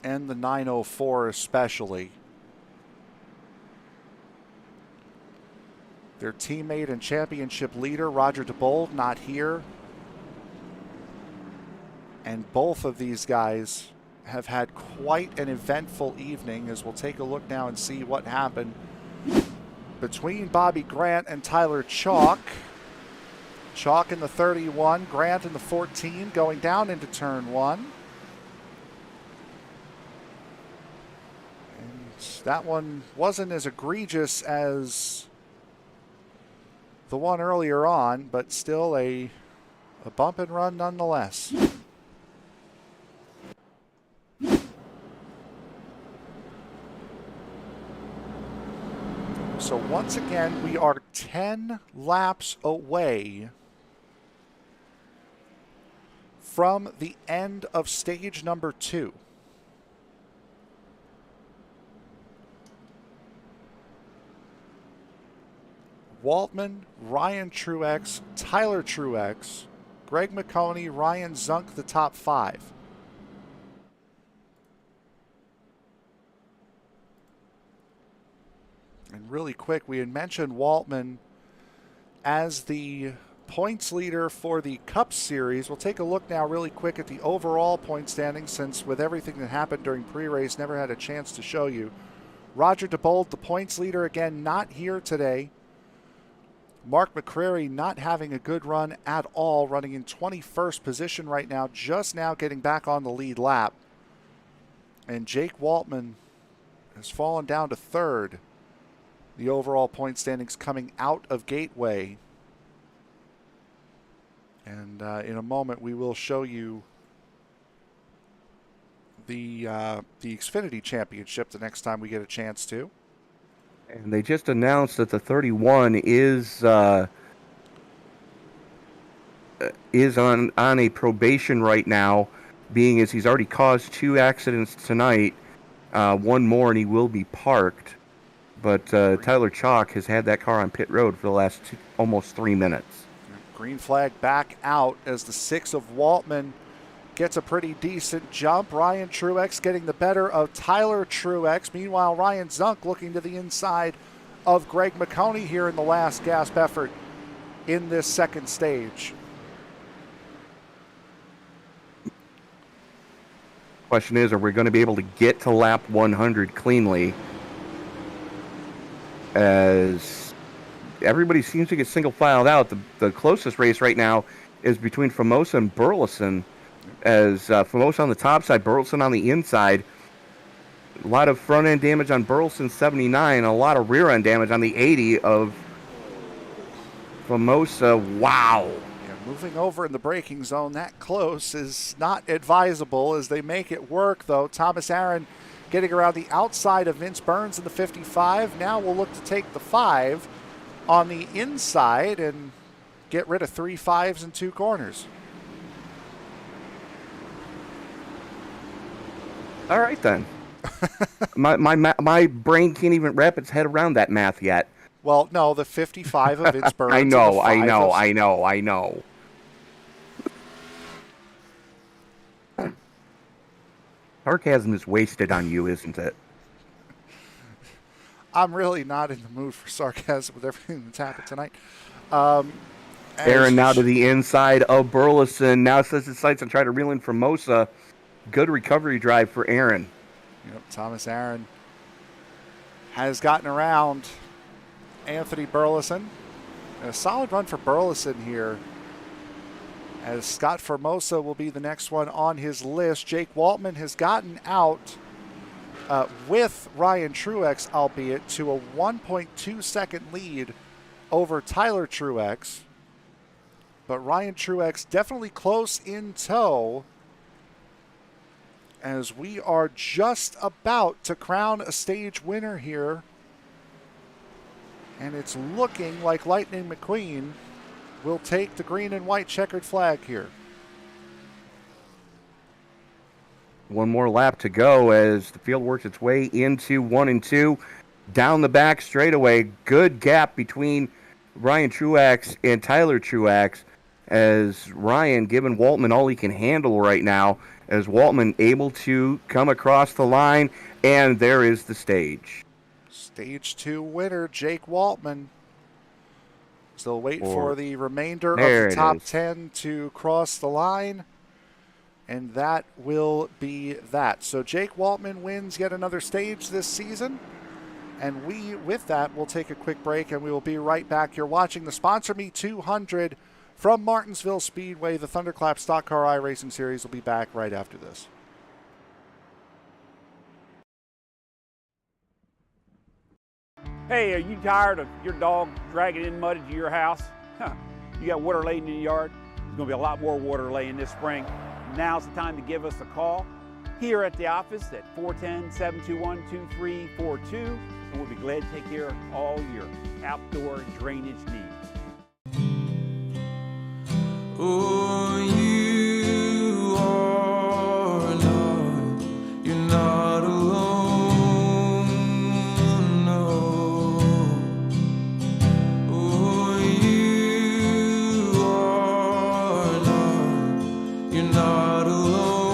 and the 904 especially. Their teammate and championship leader, Roger Diebold, not here. And both of these guys have had quite an eventful evening, as we'll take a look now and see what happened between Bobby Grant and Tyler Chalk. Chalk in the 31, Grant in the 14, going down into turn 1. That one wasn't as egregious as the one earlier on, but still a bump and run nonetheless. So once again, we are 10 laps away from the end of stage number 2. Waltman, Ryan Truex, Tyler Truex, Greg McConey, Ryan Zunk, the top 5. And really quick, we had mentioned Waltman as the points leader for the Cup Series. We'll take a look now really quick at the overall point standings, since with everything that happened during pre-race, never had a chance to show you. Roger Diebold, the points leader, again, not here today. Mark McCrary not having a good run at all, running in 21st position right now, just now getting back on the lead lap. And Jake Waltman has fallen down to third. The overall point standings coming out of Gateway. And in a moment, we will show you the Xfinity Championship the next time we get a chance to. And they just announced that the 31 is on a probation right now, being as he's already caused 2 accidents tonight, one more and he will be parked. But Tyler Chalk has had that car on pit road for the last almost 3 minutes. Green flag back out as the 6 of Waltman gets a pretty decent jump. Ryan Truex getting the better of Tyler Truex. Meanwhile, Ryan Zunk looking to the inside of Greg McConey here in the last gasp effort in this second stage. Question is, are we going to be able to get to lap 100 cleanly? As everybody seems to get single filed out. The closest race right now is between Formosa and Burleson, as Formosa on the top side, Burleson on the inside. A lot of front end damage on Burleson 79, a lot of rear end damage on the 80 of Formosa. Wow. Moving over in the braking zone that close is not advisable as they make it work, though. Thomas Aaron getting around the outside of Vince Burns in the 55. Now we'll look to take the 5 on the inside and get rid of 3 5s and 2 corners. All right, then. my brain can't even wrap its head around that math yet. Well, no, the 55 of Vince Burns. I know. Sarcasm is wasted on you, isn't it? I'm really not in the mood for sarcasm with everything that's happened tonight. Aaron now to the inside of Burleson. Now says his sights and try to reel in Formosa. Good recovery drive for Aaron. Yep, Thomas Aaron has gotten around Anthony Burleson. A solid run for Burleson here, as Scott Formosa will be the next one on his list. Jake Waltman has gotten out with Ryan Truex, albeit to a 1.2 second lead over Tyler Truex. But Ryan Truex definitely close in tow, as we are just about to crown a stage winner here. And it's looking like Lightning McQueen will take the green and white checkered flag here. One more lap to go as the field works its way into 1 and 2. Down the back straightaway. Good gap between Ryan Truax and Tyler Truax, as Ryan giving Waltman all he can handle right now, as Waltman able to come across the line, and there is the stage. Stage 2 winner, Jake Waltman. Still wait for the remainder of the top 10 to cross the line. And that will be that. So Jake Waltman wins yet another stage this season. And we, with that, will take a quick break and we will be right back. You're watching the Sponsor Me 200 from Martinsville Speedway. The ThunderClap Stock Car iRacing Series will be back right after this. Hey, are you tired of your dog dragging in mud into your house? You got water laying in your yard? There's going to be a lot more water laying this spring. Now's the time to give us a call here at the office at 410-721-2342, and we'll be glad to take care of all your outdoor drainage needs. Oh, you are not, you're not alone, no. Oh, you are not, you're not alone.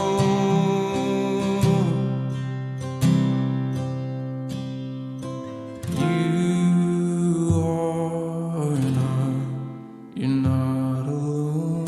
You are not, you're not alone.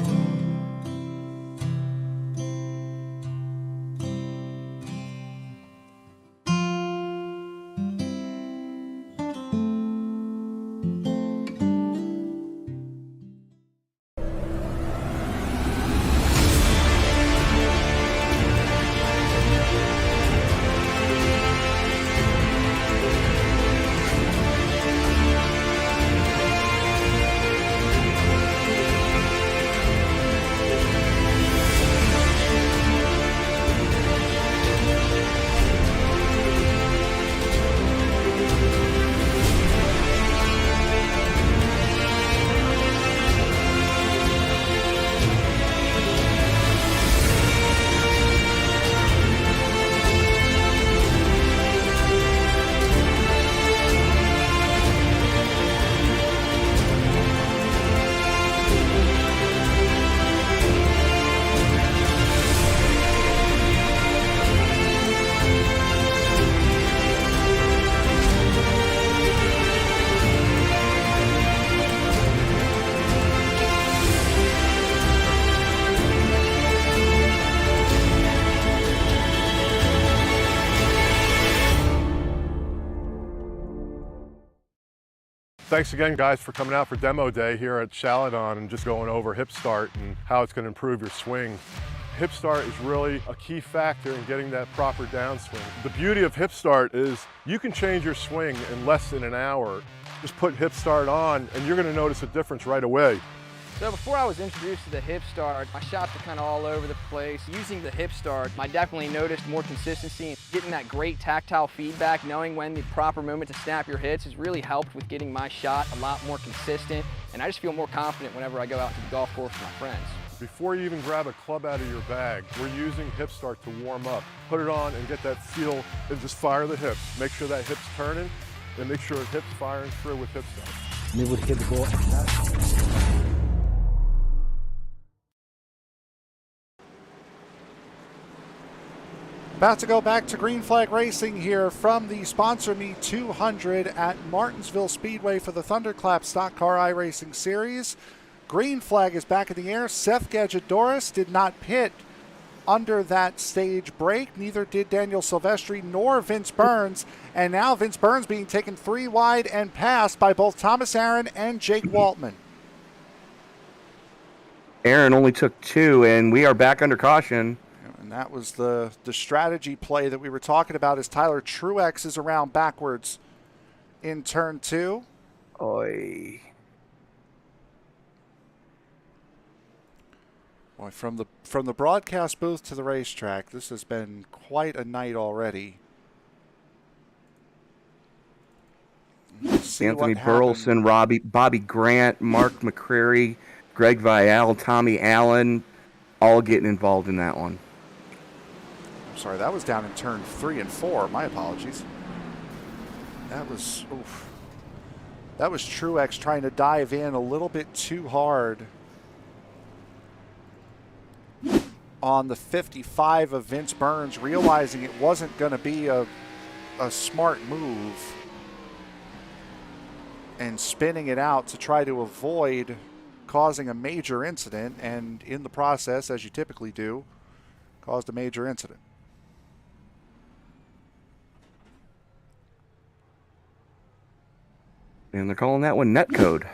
Thanks again, guys, for coming out for demo day here at Chaladon and just going over hip start and how it's going to improve your swing. Hip start is really a key factor in getting that proper downswing. The beauty of hip start is you can change your swing in less than an hour. Just put hip start on and you're going to notice a difference right away. So before I was introduced to the hip start, my shots were kind of all over the place. Using the hip start, I definitely noticed more consistency and getting that great tactile feedback, knowing when the proper moment to snap your hits has really helped with getting my shot a lot more consistent. And I just feel more confident whenever I go out to the golf course with my friends. Before you even grab a club out of your bag, we're using hip start to warm up. Put it on and get that feel and just fire the hips. Make sure that hip's turning and make sure the hip's firing through with hip start. Maybe we'll hit the ball like that. About to go back to Green Flag Racing here from the Sponsor Me 200 at Martinsville Speedway for the ThunderClap Stock Car iRacing Series. Green flag is back in the air. Seth Gadget-Doris did not pit under that stage break. Neither did Daniel Silvestri nor Vince Burns. And now Vince Burns being taken 3 wide and passed by both Thomas Aaron and Jake Waltman. Aaron only took 2, and we are back under caution. And that was the strategy play that we were talking about as Tyler Truex is around backwards in turn 2. Oy. Boy, from the broadcast booth to the racetrack, this has been quite a night already. Anthony Burleson, Bobby Grant, Mark McCrary, Greg Vial, Tommy Allen, all getting involved in that one. I'm sorry, that was down in turn 3 and 4. My apologies. That was Truex trying to dive in a little bit too hard on the 55 of Vince Burns, realizing it wasn't going to be a smart move and spinning it out to try to avoid causing a major incident, and in the process, as you typically do, caused a major incident. And they're calling that one net code.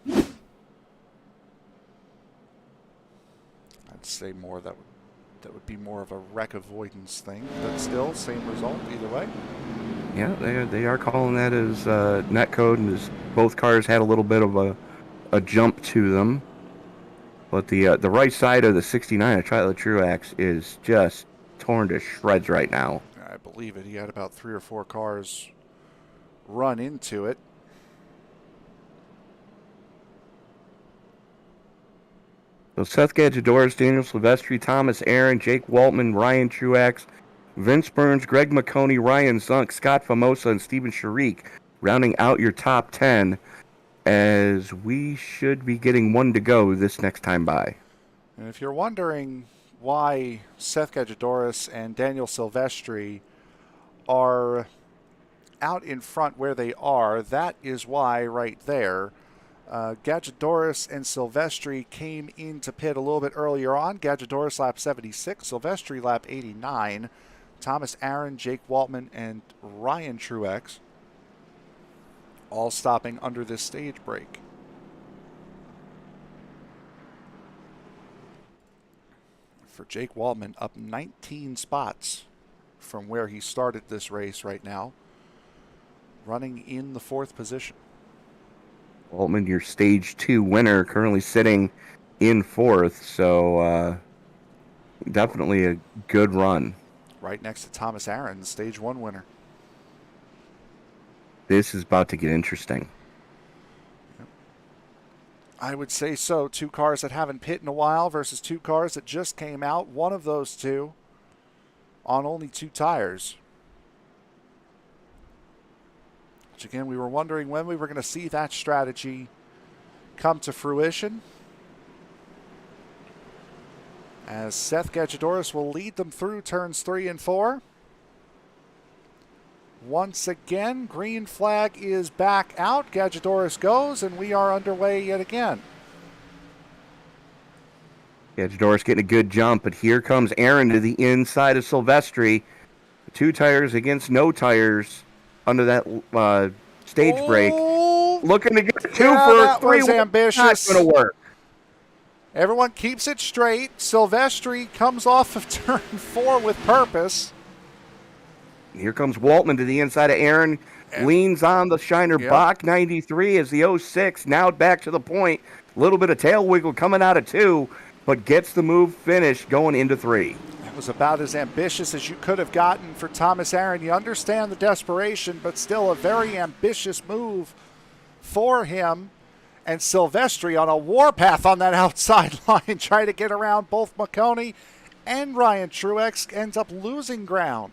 I'd say more that would be more of a wreck avoidance thing, but still same result either way. Yeah, they are calling that as net code, and as both cars had a little bit of a jump to them. But the right side of the 69 of Tyler Truax is just torn to shreds right now. I believe it. He had about 3 or 4 cars run into it. So Seth Gadget-Doris, Daniel Silvestri, Thomas Aaron, Jake Waltman, Ryan Truax, Vince Burns, Greg McConey, Ryan Zunk, Scott Famosa, and Steven Sharik rounding out your top 10, as we should be getting 1 to go this next time by. And if you're wondering why Seth Gadget-Doris and Daniel Silvestri are out in front where they are, that is why right there. Gadget-Doris and Silvestri came into pit a little bit earlier on. Gadget-Doris lap 76, Silvestri lap 89. Thomas Aaron, Jake Waltman, and Ryan Truex all stopping under this stage break. For Jake Waltman, up 19 spots from where he started this race right now, running in the 4th position. Waltman, your stage 2 winner, currently sitting in 4th, so definitely a good run. Right next to Thomas Aaron, stage 1 winner. This is about to get interesting. I would say so. 2 cars that haven't pit in a while versus 2 cars that just came out. One of those 2 on only 2 tires. Which again, we were wondering when we were going to see that strategy come to fruition, as Seth Gadget-Doris will lead them through turns 3 and 4. Once again, green flag is back out. Gadget-Doris goes, and we are underway yet again. Gadget-Doris getting a good jump, but here comes Aaron to the inside of Silvestri. 2 tires against no tires under that Stage break. Oh, Looking to get 2 yeah, for that 3. was ambitious. Not going to work. everyone keeps it straight. Silvestri comes off of turn 4 with purpose. Here comes Waltman to the inside of Aaron. Leans on the Shiner Bach 93 as the 06. Now back to the point. A little bit of tail wiggle coming out of 2, but gets the move finished going into 3. That was about as ambitious as you could have gotten for Thomas Aaron. You understand the desperation, but still a very ambitious move for him. And Silvestri on a warpath on that outside line, trying to get around both McConey and Ryan Truex, ends up losing ground.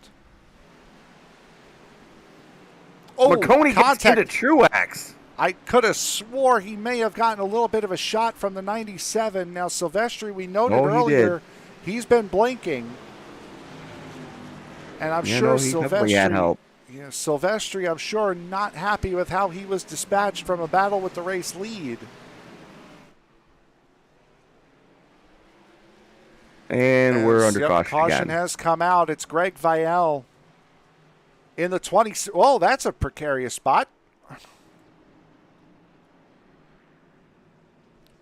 Oh, McConey gets into Truax. I could have swore he may have gotten a little bit of a shot from the 97. Now, Silvestri, we noted earlier, he's been blinking. And I'm sure he definitely had help. Yeah, Silvestri, I'm sure, not happy with how he was dispatched from a battle with the race lead. And we're under caution Caution again. has come out. It's Greg Vielle in the 20. Oh, that's a precarious spot.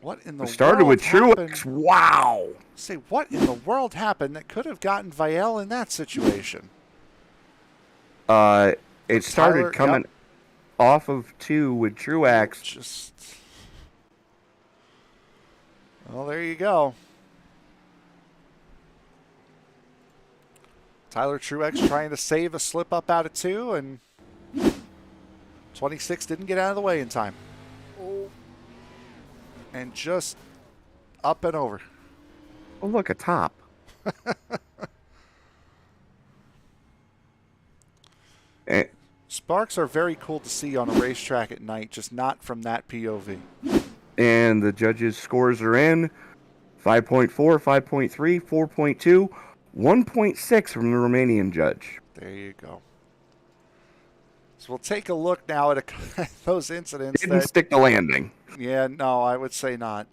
What in the world started with happened? Truex. Wow. Say, what in the world happened that could have gotten Vielle in that situation? It started coming off of 2 with Truax. Well, there you go. Tyler Truex trying to save a slip up out of 2, and 26 didn't get out of the way in time. And just up and over. Oh, look, a top. Sparks are very cool to see on a racetrack at night, just not from that POV. And the judges' scores are in. 5.4, 5.3, 4.2, 1.6 from the Romanian judge. There you go. So we'll take a look now at those incidents. Didn't stick the landing. Yeah, no, I would say not.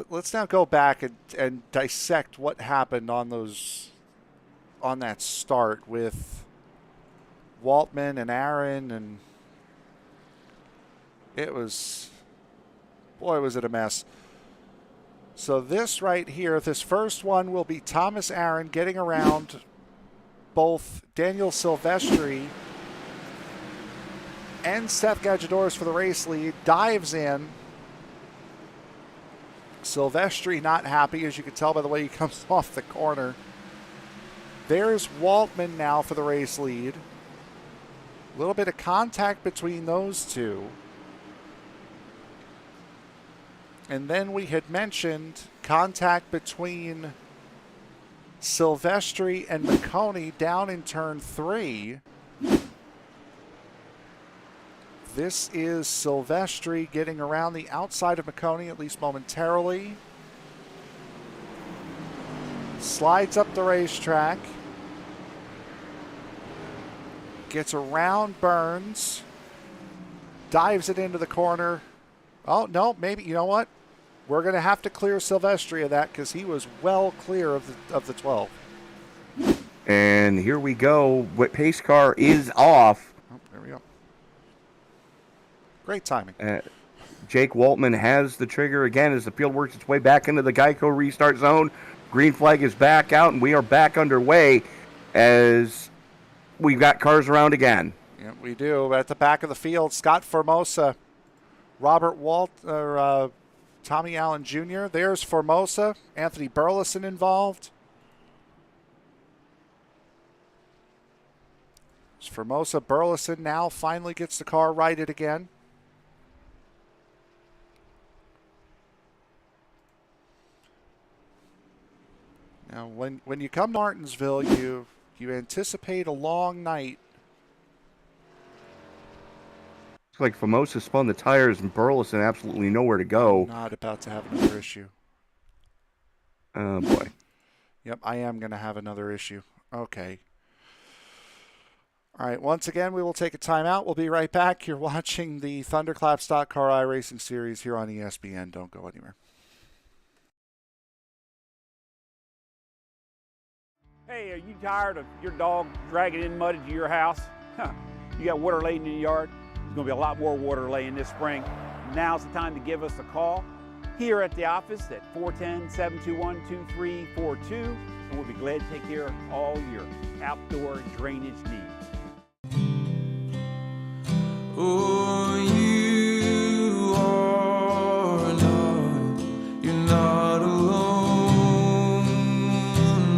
Let's now go back and dissect what happened on that start with Waltman and Aaron, and was it a mess. So this right here, this first one will be Thomas Aaron getting around both Daniel Silvestri and Seth Gadjadores for the race lead. Dives in. Silvestri not happy, as you can tell by the way he comes off the corner. There's Waltman now for the race lead. A little bit of contact between those two. And then we had mentioned contact between Silvestri and McConey down in turn 3. This is Silvestri getting around the outside of McConey, at least momentarily. Slides up the racetrack. Gets around Burns. Dives it into the corner. Oh, no, maybe, you know what? We're going to have to clear Silvestri of that because he was well clear of the 12. And here we go. Pace car is off. Oh, there we go. Great timing. Jake Waltman has the trigger again as the field works its way back into the Geico restart zone. Green flag is back out, and we are back underway as we've got cars around again. Yeah, we do. At the back of the field, Scott Formosa, Robert Tommy Allen Jr. There's Formosa. Anthony Burleson involved. Formosa. Burleson now finally gets the car righted again. Now, when you come to Martinsville, you anticipate a long night. Looks like Formosa spun the tires and Burleson absolutely nowhere to go. Not about to have another issue. Oh, boy. Yep, I am going to have another issue. Okay. All right, once again, we will take a timeout. We'll be right back. You're watching the ThunderClap Stock Car iRacing series here on ESPN. Don't go anywhere. Hey, are you tired of your dog dragging in mud into your house? You got water laying in the yard. There's going to be a lot more water laying this spring. Now's the time to give us a call here at the office at 410-721-2342, and we'll be glad to take care of all your outdoor drainage needs. Oh, you are not, you're not alone,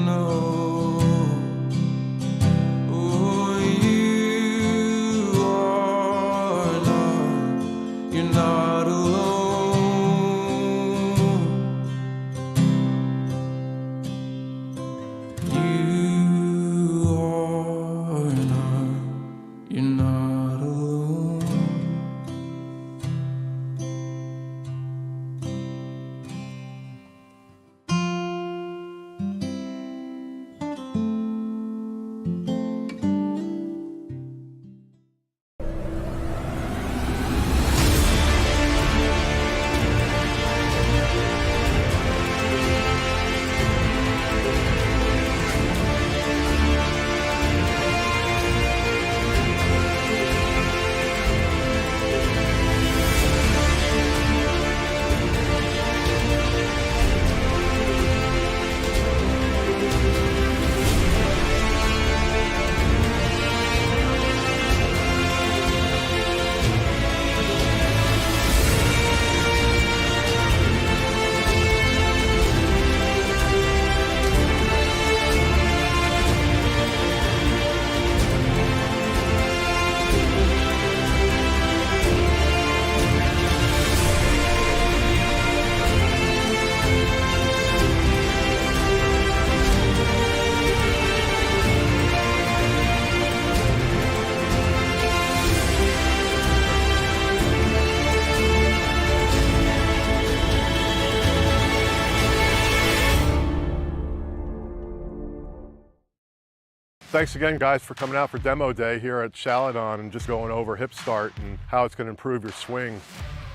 no. Oh, you are not, you're not alone. You are not, you're not alone. Thanks again, guys, for coming out for demo day here at Chaladon and just going over hip start and how it's going to improve your swing.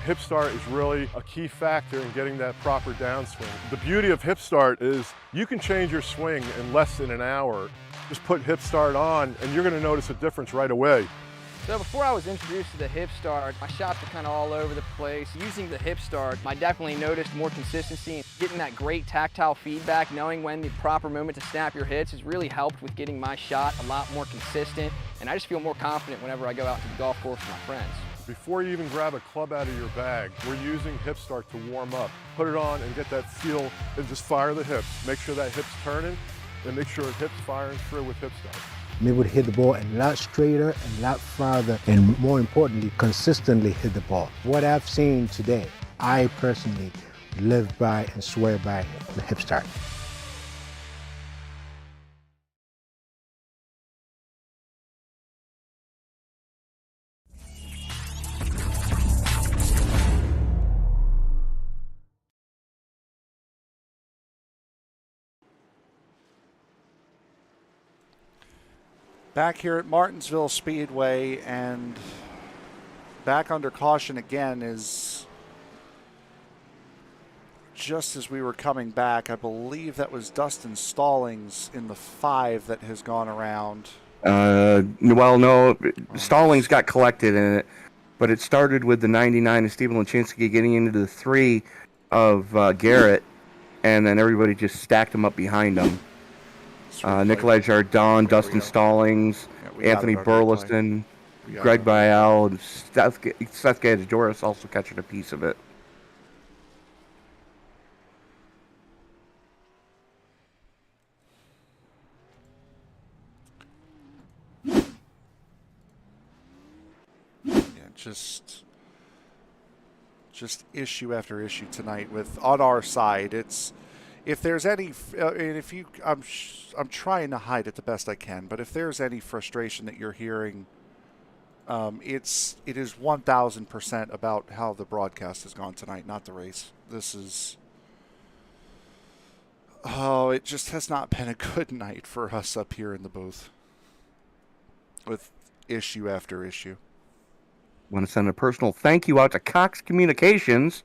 Hip start is really a key factor in getting that proper downswing. The beauty of hip start is you can change your swing in less than an hour. Just put hip start on and you're going to notice a difference right away. So before I was introduced to the hip start, my shots were kind of all over the place. Using the hip start, I definitely noticed more consistency and getting that great tactile feedback, knowing when the proper moment to snap your hits has really helped with getting my shot a lot more consistent. And I just feel more confident whenever I go out to the golf course with my friends. Before you even grab a club out of your bag, we're using hip start to warm up. Put it on and get that feel and just fire the hips. Make sure that hip's turning and make sure the hip's firing through with hip start. I'm able to hit the ball a lot straighter and a lot farther, and more importantly, consistently hit the ball. What I've seen today, I personally live by and swear by the hip start. Back here at Martinsville Speedway, and back under caution again is just as we were coming back. I believe that was Dustin Stallings in the 5 that has gone around. Well, no, Stallings got collected in it, but it started with the 99 of Stephen Lachinsky getting into the 3 of Garrett, and then everybody just stacked them up behind him. Nikolai Jardin, Dustin Stallings, Anthony Burleson, Greg Bial, and Seth Gaddoris also catching a piece of it. Yeah, just issue after issue tonight on our side. It's if there's any, and if you, I'm trying to hide it the best I can, but if there's any frustration that you're hearing, it is 1,000% about how the broadcast has gone tonight, not the race. This is, it just has not been a good night for us up here in the booth with issue after issue. I want to send a personal thank you out to Cox Communications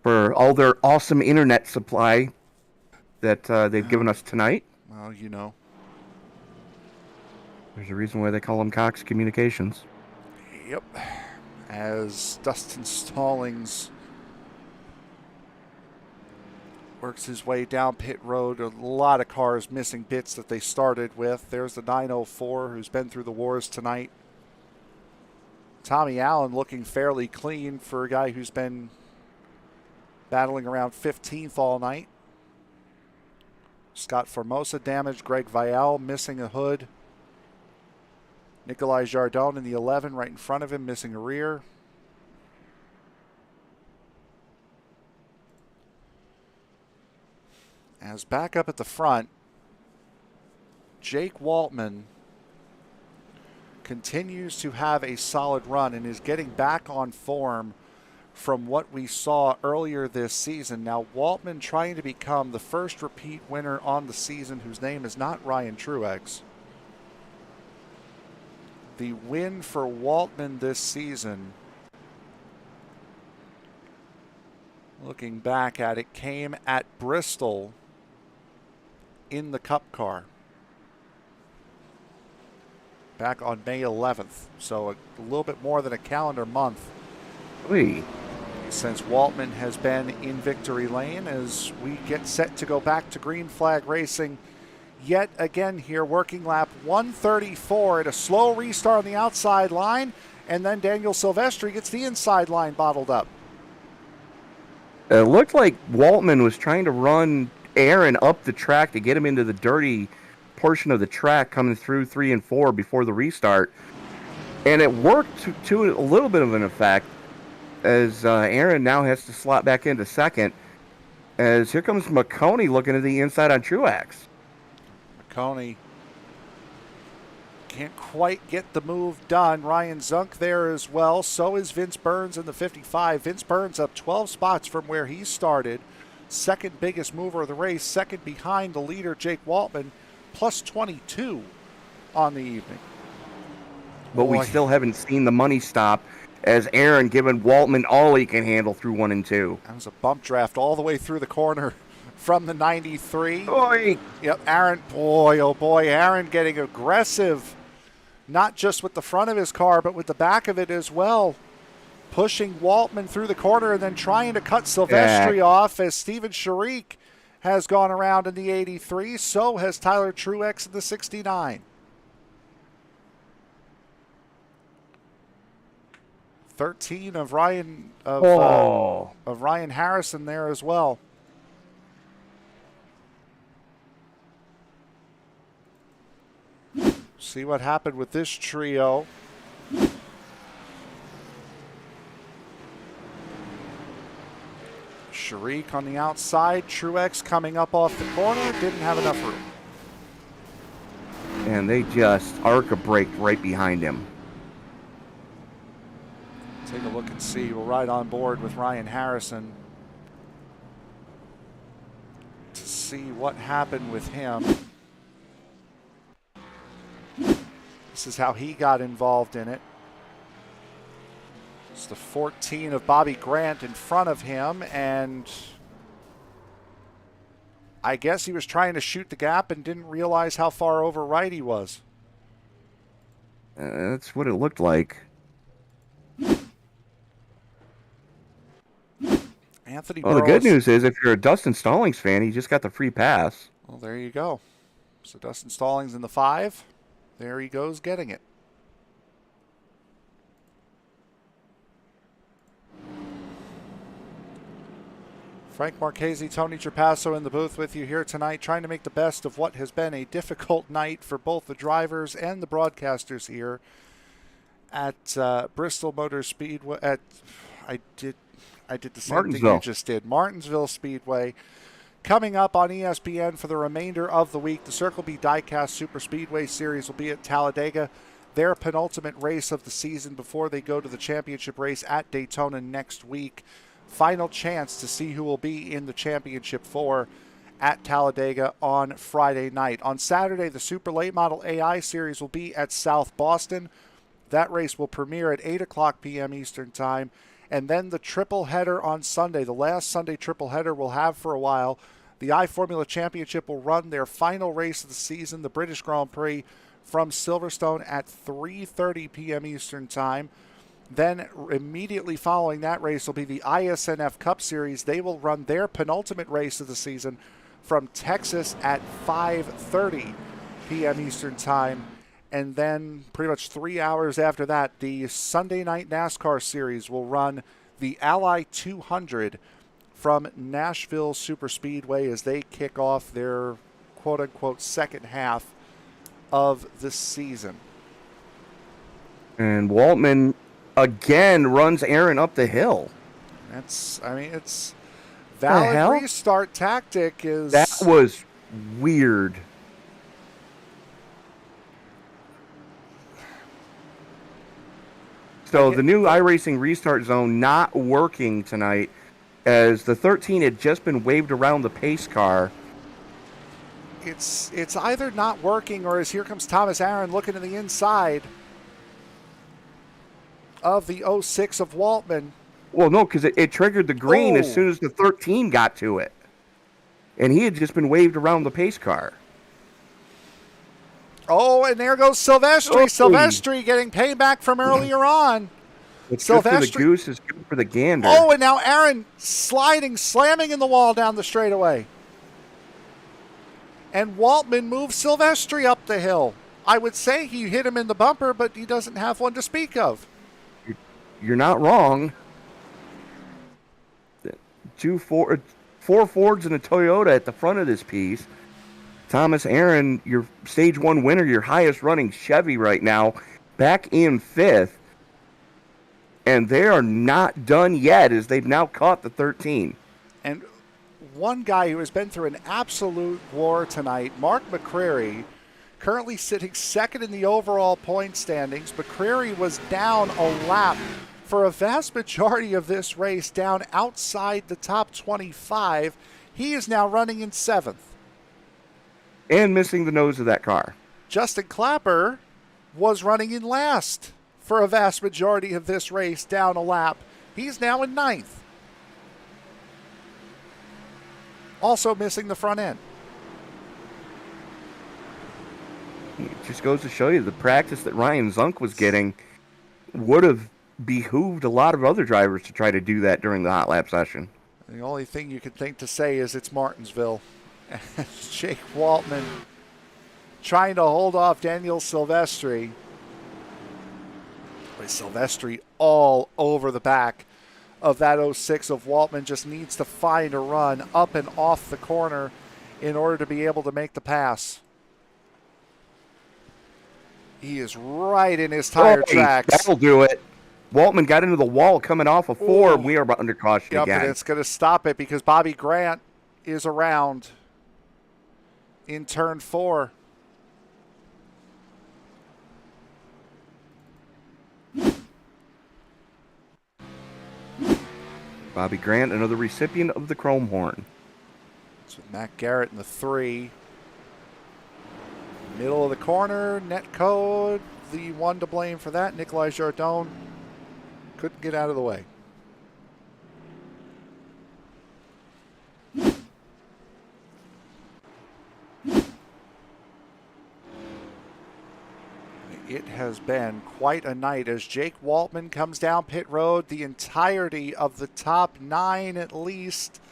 for all their awesome internet supply that they've given us tonight. Well, you know. There's a reason why they call them Cox Communications. Yep. As Dustin Stallings works his way down pit road, a lot of cars missing bits that they started with. There's the 904 who's been through the wars tonight. Tommy Allen looking fairly clean for a guy who's been battling around 15th all night. Scott Formosa damaged. Greg Vial missing a hood. Nikolai Jardon in the 11 right in front of him, missing a rear. As back up at the front, Jake Waltman continues to have a solid run and is getting back on form from what we saw earlier this season. Now, Waltman trying to become the first repeat winner on the season whose name is not Ryan Truex. The win for Waltman this season, looking back at it, came at Bristol in the Cup car back on May 11th. So a little bit more than a calendar month since Waltman has been in victory lane, as we get set to go back to green flag racing yet again here. Working lap 134 at a slow restart on the outside line, and then Daniel Silvestri gets the inside line bottled up. It looked like Waltman was trying to run Aaron up the track to get him into the dirty portion of the track coming through 3 and 4 before the restart. And it worked to a little bit of an effect, as Aaron now has to slot back into second, as here comes McConey looking at the inside on Truax. McConey can't quite get the move done. Ryan Zunk there as well. So is Vince Burns in the 55. Vince Burns up 12 spots from where he started. Second biggest mover of the race, second behind the leader, Jake Waltman, plus 22 on the evening. But we still haven't seen the money stop, as Aaron giving Waltman all he can handle through 1 and 2. That was a bump draft all the way through the corner from the 93. Oy. Yep, Aaron, boy, oh boy, Aaron getting aggressive, not just with the front of his car, but with the back of it as well. Pushing Waltman through the corner and then trying to cut Silvestri off, as Steven Sharik has gone around in the 83. So has Tyler Truex in the 69. 13 of Ryan Ryan Harrison there as well. See what happened with this trio. Sharik on the outside, Truex coming up off the corner, didn't have enough room. And they just arc a brake right behind him. Take a look and see. We'll ride on board with Ryan Harrison to see what happened with him. This is how he got involved in it. It's the 14 of Bobby Grant in front of him, and I guess he was trying to shoot the gap and didn't realize how far over right he was. That's what it looked like. Anthony Well, the good news is, if you're a Dustin Stallings fan, he just got the free pass. Well, there you go. So Dustin Stallings in the 5. There he goes getting it. Frank Marchese, Tony Trapasso in the booth with you here tonight, trying to make the best of what has been a difficult night for both the drivers and the broadcasters here at Bristol Motor Speedway. I did the same thing you just did. Martinsville Speedway. Coming up on ESPN for the remainder of the week, the Circle B Diecast Super Speedway Series will be at Talladega, their penultimate race of the season before they go to the championship race at Daytona next week. Final chance to see who will be in the championship 4 at Talladega on Friday night. On Saturday, the Super Late Model AI Series will be at South Boston. That race will premiere at 8 o'clock p.m. Eastern Time. And then the triple header on Sunday, the last Sunday triple header we'll have for a while. The iFormula Championship will run their final race of the season, the British Grand Prix, from Silverstone at 3:30 p.m. Eastern Time. Then immediately following that race will be the ISNF Cup Series. They will run their penultimate race of the season from Texas at 5:30 p.m. Eastern Time. And then pretty much 3 hours after that, the Sunday Night NASCAR Series will run the Ally 200 from Nashville Superspeedway as they kick off their quote-unquote second half of the season. And Waltman again runs Aaron up the hill. It's valid restart tactic is... That was weird. So the new iRacing restart zone not working tonight as the 13 had just been waved around the pace car. It's either not working or as here comes Thomas Aaron looking to the inside of the 06 of Waltman. Well, no, because it triggered the green as soon as the 13 got to it. And he had just been waved around the pace car. Oh, and there goes Silvestri. Silvestri getting payback from earlier on. It's good for the goose, is good for the gander. Oh, and now Aaron sliding, slamming in the wall down the straightaway. And Waltman moves Silvestri up the hill. I would say he hit him in the bumper, but he doesn't have one to speak of. You're not wrong. Four Fords and a Toyota at the front of this piece. Thomas Aaron, your Stage 1 winner, your highest running Chevy right now, back in 5th. And they are not done yet as they've now caught the 13. And one guy who has been through an absolute war tonight, Mark McCrary, currently sitting second in the overall point standings. McCrary was down a lap for a vast majority of this race, down outside the top 25. He is now running in 7th. And missing the nose of that car. Justin Clapper was running in last for a vast majority of this race, down a lap. He's now in 9th. Also missing the front end. It just goes to show you the practice that Ryan Zunk was getting would have behooved a lot of other drivers to try to do that during the hot lap session. The only thing you could think to say is it's Martinsville. Jake Waltman trying to hold off Daniel Silvestri. Silvestri all over the back of that 06 of Waltman, just needs to find a run up and off the corner in order to be able to make the pass. He is right in his tire tracks. That'll do it. Waltman got into the wall coming off of 4. We are under caution again. And it's going to stop it because Bobby Grant is around in turn 4. Bobby Grant, another recipient of the Chrome Horn. It's with Matt Garrett in the 3. Middle of the corner, net code. The one to blame for that, Nikolai Jardone, couldn't get out of the way. It has been quite a night as Jake Waltman comes down pit road. The entirety of the top 9 at least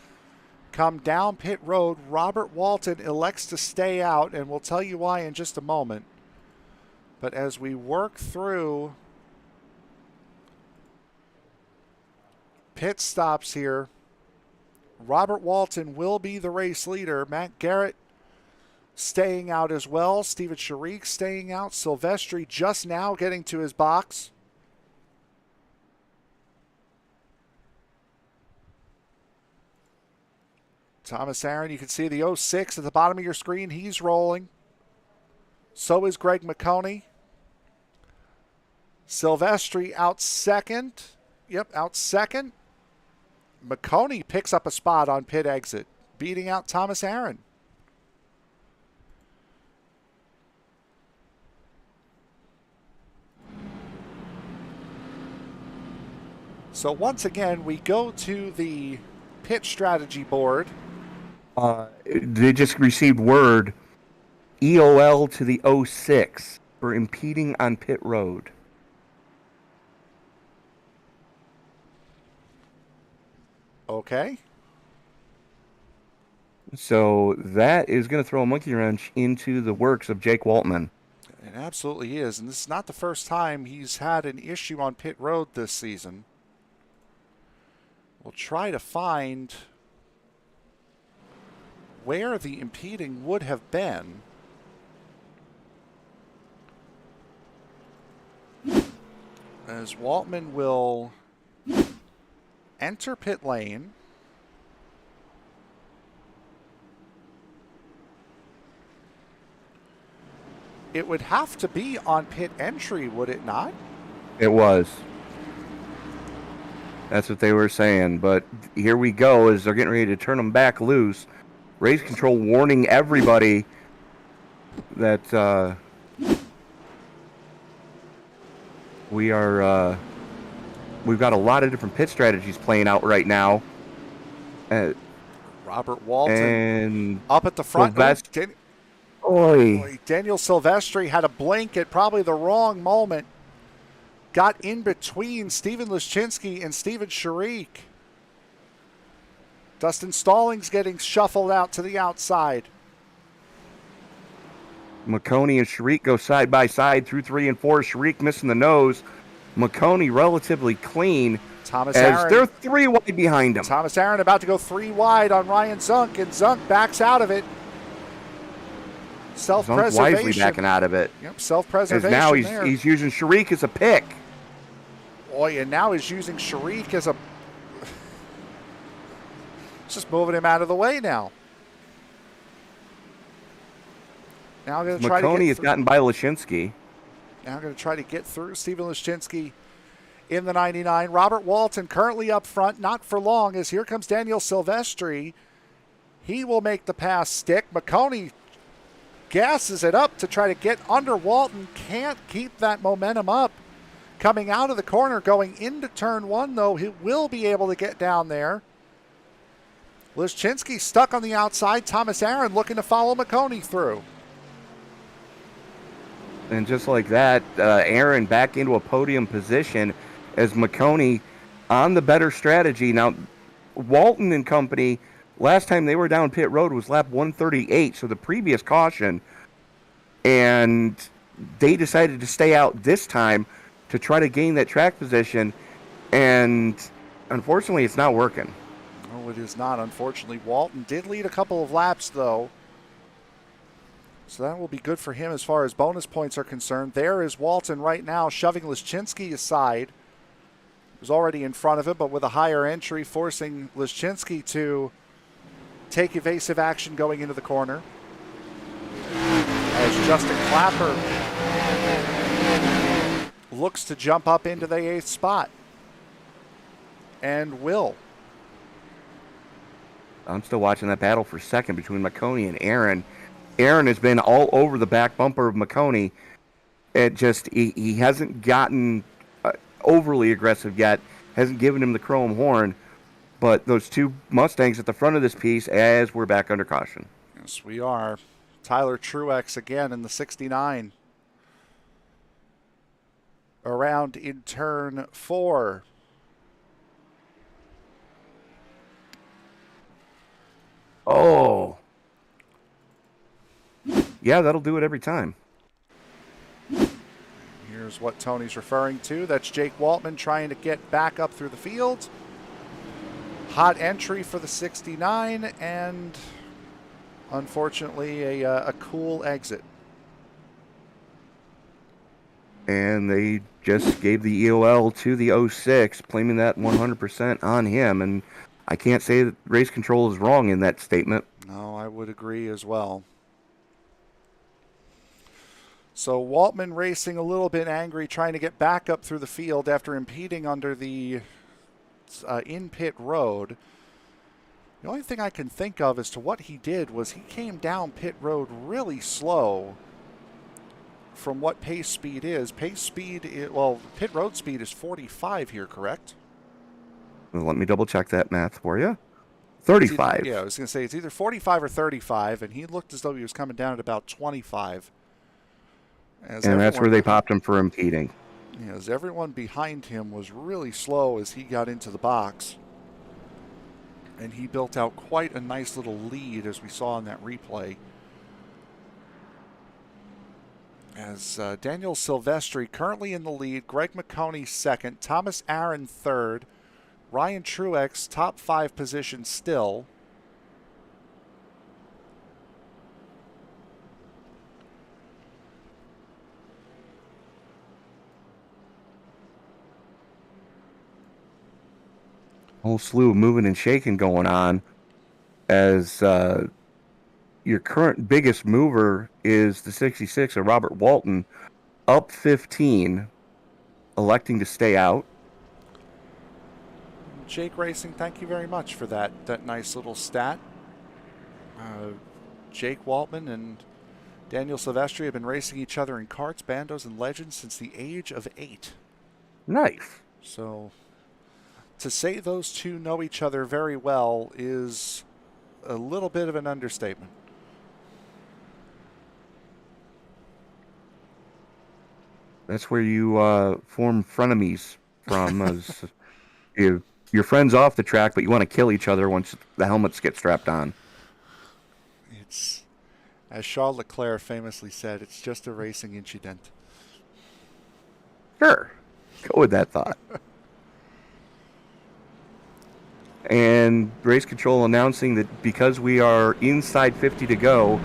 come down pit road. Robert Walton elects to stay out, and we'll tell you why in just a moment. But as we work through pit stops here, Robert Walton will be the race leader. Matt Garrett staying out as well. Steven Sharik staying out. Silvestri just now getting to his box. Thomas Aaron, you can see the 06 at the bottom of your screen. He's rolling. So is Greg McConey. Silvestri out second. Yep, out second. McConey picks up a spot on pit exit, beating out Thomas Aaron. So once again, we go to the pit strategy board. They just received word, EOL to the 06. for impeding on pit road. Okay. So that is going to throw a monkey wrench into the works of Jake Waltman. It absolutely is. And this is not the first time he's had an issue on pit road this season. We'll try to find where the impeding would have been. As Waltman will enter pit lane. It would have to be on pit entry, would it not? It was. That's what they were saying. But here we go as they're getting ready to turn them back loose. Race control warning everybody that we've got a lot of different pit strategies playing out right now. Robert Walton and up at the front. Daniel Silvestri had a blink at probably the wrong moment. Got in between Steven Leszczynski and Steven Sharik. Dustin Stallings getting shuffled out to the outside. McConey and Sharik go side by side through 3 and 4. Sharik missing the nose. McConey relatively clean. Thomas as Aaron, they're 3 wide behind him. Thomas Aaron about to go 3 wide on Ryan Zunk, and Zunk backs out of it. Self-preservation. Wisely backing out of it. Yep, self-preservation. Now there. he's using Sharik as a pick. Boy, and now he's using Sharik as a... just moving him out of the way now. Now I'm going to try to McConey has gotten by Leszczynski. Now I'm going to try to get through Steven Leszczynski in the 99. Robert Walton currently up front, not for long, as here comes Daniel Silvestri. He will make the pass stick. McConey gasses it up to try to get under Walton. Can't keep that momentum up. Coming out of the corner, going into turn 1, though, he will be able to get down there. Leszczynski stuck on the outside. Thomas Aaron looking to follow McConey through. And just like that, Aaron back into a podium position as McConey on the better strategy. Now, Walton and company, last time they were down pit road was lap 138, so the previous caution. And they decided to stay out this time to try to gain that track position. And unfortunately, it's not working. No, it is not, unfortunately. Walton did lead a couple of laps, though. So that will be good for him as far as bonus points are concerned. There is Walton right now shoving Leszczynski aside. He was already in front of him, but with a higher entry, forcing Leszczynski to take evasive action going into the corner. As Justin Clapper looks to jump up into the 8th spot. And will. I'm still watching that battle for second between McConey and Aaron. Aaron has been all over the back bumper of McConey. It just, he hasn't gotten overly aggressive yet, hasn't given him the chrome horn, but those 2 Mustangs at the front of this piece as we're back under caution. Yes, we are. Tyler Truex again in the 69. Around in turn 4. Oh. Yeah, that'll do it every time. Here's what Tony's referring to. That's Jake Waltman trying to get back up through the field. Hot entry for the 69, and unfortunately a cool exit. And they just gave the EOL to the 06, claiming that 100% on him. And I can't say that race control is wrong in that statement. No, I would agree as well. So Waltman racing a little bit angry, trying to get back up through the field after impeding under the in-pit road. The only thing I can think of as to what he did was he came down pit road really slow from what pace speed is. Pace speed, well, pit road speed is 45 here, correct? Well, let me double check that math for you. 35. Yeah, I was going to say it's either 45 or 35, and he looked as though he was coming down at about 25. And that's where they popped him for impeding. As everyone behind him was really slow as he got into the box. And he built out quite a nice little lead, as we saw in that replay. As Daniel Silvestri currently in the lead, Greg McConey second, Thomas Aaron third, Ryan Truex top 5 position still. Whole slew of moving and shaking going on, as your current biggest mover is the 66 of Robert Walton, up 15, electing to stay out. Jake Racing, thank you very much for that nice little stat. Jake Waltman and Daniel Silvestri have been racing each other in karts, bandos, and legends since the age of 8. Nice. So to say those two know each other very well is a little bit of an understatement. That's where you form frenemies from. As you're friends off the track, but you want to kill each other once the helmets get strapped on. It's, as Charles Leclerc famously said, it's just a racing incident. Sure. Go with that thought. And race control announcing that because we are inside 50 to go,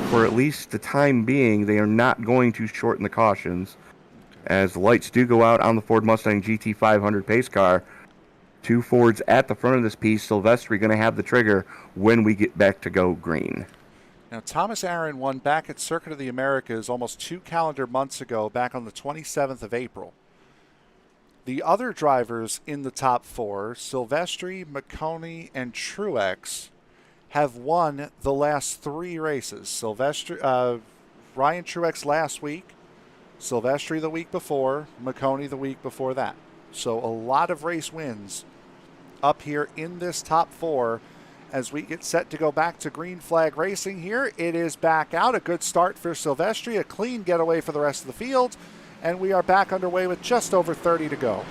for at least the time being, they are not going to shorten the cautions, as the lights do go out on the Ford Mustang GT500 pace car. 2 Fords at the front of this piece. Silvestri going to have the trigger when we get back to go green. Now, Thomas Aaron won back at Circuit of the Americas almost 2 calendar months ago, back on the 27th of April. The other drivers in the top 4, Silvestri, McConey, and Truex, have won the last 3 races. Ryan Truex last week, Silvestri the week before, McConey the week before that. So a lot of race wins up here in this top 4 as we get set to go back to green flag racing here. It is back out. A good start for Silvestri, a clean getaway for the rest of the field, and we are back underway with just over 30 to go.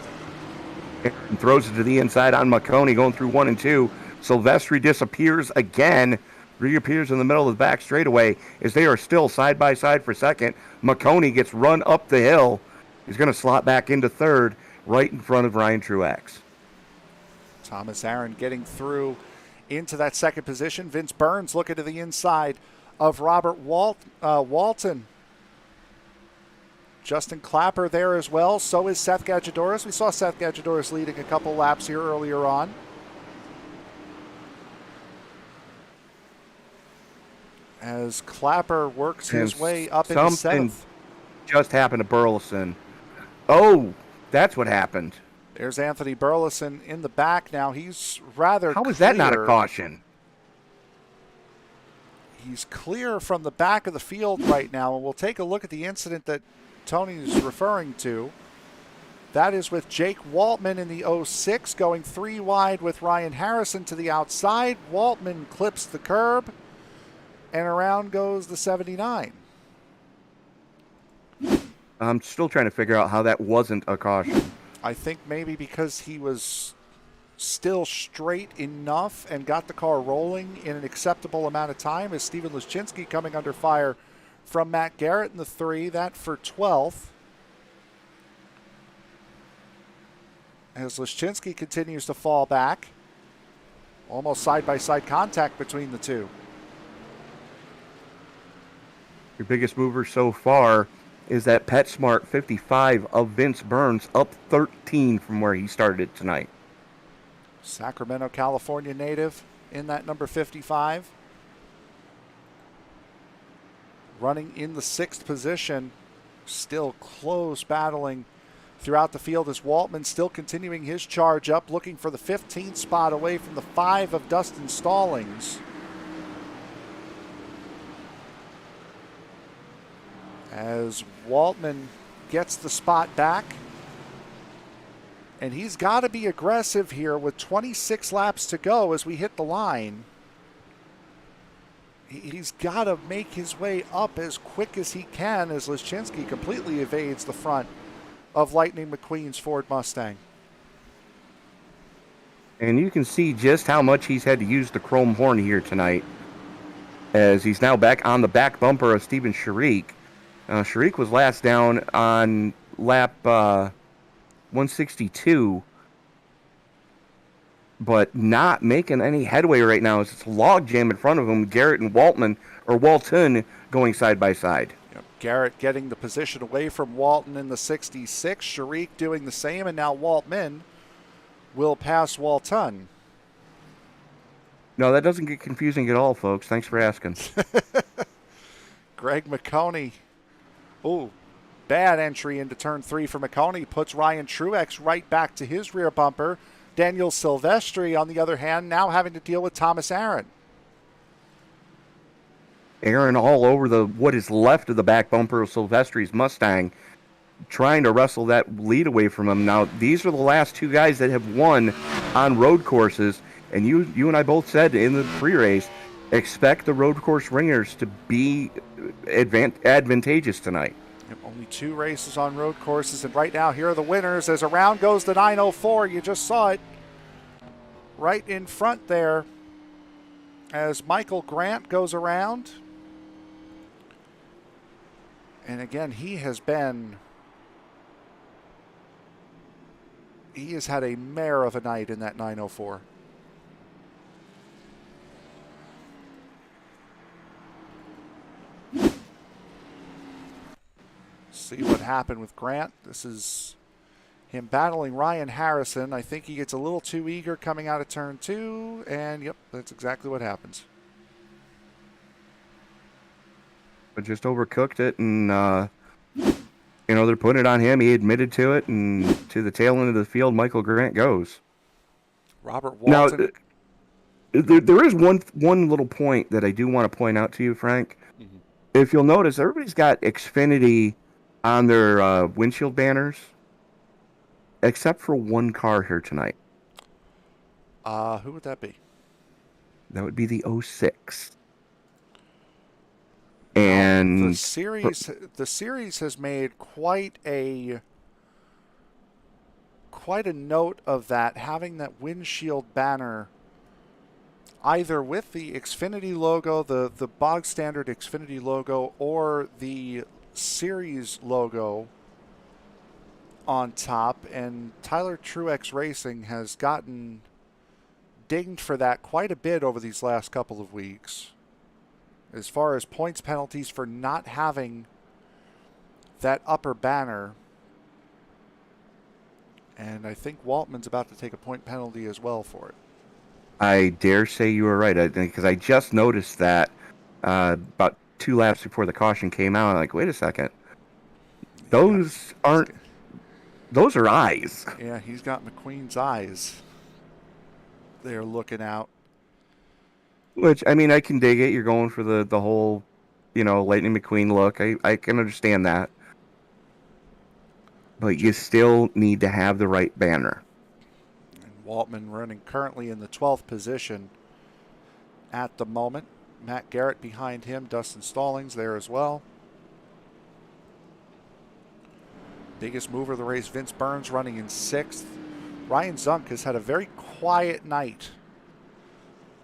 And throws it to the inside on McConey, going through 1 and 2. Silvestri disappears again, reappears in the middle of the back straightaway as they are still side by side for second. McConey gets run up the hill. He's going to slot back into third, right in front of Ryan Truax. Thomas Aaron getting through into that second position. Vince Burns looking to the inside of Robert Walton. Justin Clapper there as well. So is Seth Gadjadoris. We saw Seth Gadjadoris leading a couple laps here earlier on. As Clapper works his way up into 7th. Something just happened to Burleson. Oh, that's what happened. There's Anthony Burleson in the back now. He's rather How is that not a caution? He's clear from the back of the field right now, and we'll take a look at the incident that Tony's referring to. That is with Jake Waltman in the 06 going 3 wide with Ryan Harrison to the outside. Waltman clips the curb, and around goes the 79. I'm still trying to figure out how that wasn't a caution. I think maybe because he was still straight enough and got the car rolling in an acceptable amount of time, as Steven Leszczynski coming under fire from Matt Garrett in the 3, that for 12th. As Leszczynski continues to fall back. Almost side-by-side contact between the two. Your biggest mover so far is that PetSmart 55 of Vince Burns, up 13 from where he started tonight. Sacramento, California native in that number 55. Running in the 6th position. Still close battling throughout the field as Waltman still continuing his charge up, looking for the 15th spot away from the 5 of Dustin Stallings. As Waltman gets the spot back. And he's got to be aggressive here with 26 laps to go as we hit the line. He's got to make his way up as quick as he can as Liszczynski completely evades the front of Lightning McQueen's Ford Mustang. And you can see just how much he's had to use the chrome horn here tonight, as he's now back on the back bumper of Steven Sharik. Sharik was last down on lap 162, but not making any headway right now. It's a log jam in front of him. Garrett and Walton going side by side. Yep. Garrett getting the position away from Walton in the 66. Sharik doing the same, and now Waltman will pass Walton. No, that doesn't get confusing at all, folks. Thanks for asking. Greg McConey. Oh, bad entry into turn 3 for McConey. Puts Ryan Truex right back to his rear bumper. Daniel Silvestri, on the other hand, now having to deal with Thomas Aaron. Aaron all over what is left of the back bumper of Silvestri's Mustang, trying to wrestle that lead away from him. Now, these are the last two guys that have won on road courses, and you and I both said in the pre-race, expect the road course ringers to be advantageous tonight. Yep, only 2 races on road courses, and right now here are the winners as around goes the 904. You just saw it right in front there as Michael Grant goes around. And again, he has had a mare of a night in that 904. See what happened with Grant. This is him battling Ryan Harrison. I think he gets a little too eager coming out of turn 2, and yep, that's exactly what happens. But just overcooked it, and they're putting it on him. He admitted to it, and to the tail end of the field, Michael Grant goes. Robert Walton. Now, there is one little point that I do want to point out to you, Frank. Mm-hmm. If you'll notice, everybody's got Xfinity on their windshield banners, except for one car here tonight. Who would that be? That would be the 06. And the series has made quite a note of that, having that windshield banner either with the Xfinity logo, the bog standard Xfinity logo, or the series logo on top. And Tyler Truex Racing has gotten dinged for that quite a bit over these last couple of weeks, as far as points penalties for not having that upper banner. And I think Waltman's about to take a point penalty as well for it. I dare say you were right, because I just noticed that about 2 laps before the caution came out. I'm like, wait a second. Those are eyes. Yeah, he's got McQueen's eyes. They're looking out. Which, I mean, I can dig it. You're going for the whole, Lightning McQueen look. I can understand that. But you still need to have the right banner. And Waltman running currently in the 12th position at the moment. Matt Garrett behind him. Dustin Stallings there as well. Biggest mover of the race, Vince Burns, running in 6th. Ryan Zunk has had a very quiet night,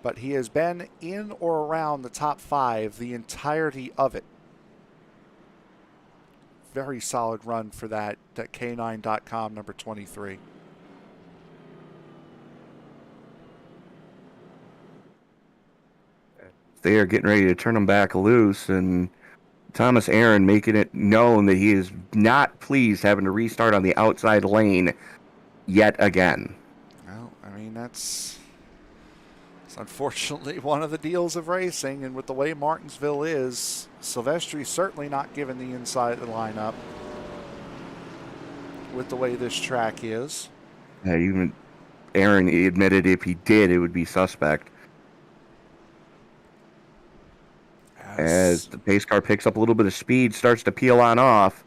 but he has been in or around the top 5 the entirety of it. Very solid run for that K9.com number 23. They are getting ready to turn them back loose, and Thomas Aaron making it known that he is not pleased having to restart on the outside lane yet again. Well, I mean, that's unfortunately one of the deals of racing, and with the way Martinsville is, Silvestri's certainly not given the inside of the lineup with the way this track is. Even Aaron admitted if he did, it would be suspect. As the pace car picks up a little bit of speed, starts to peel on off.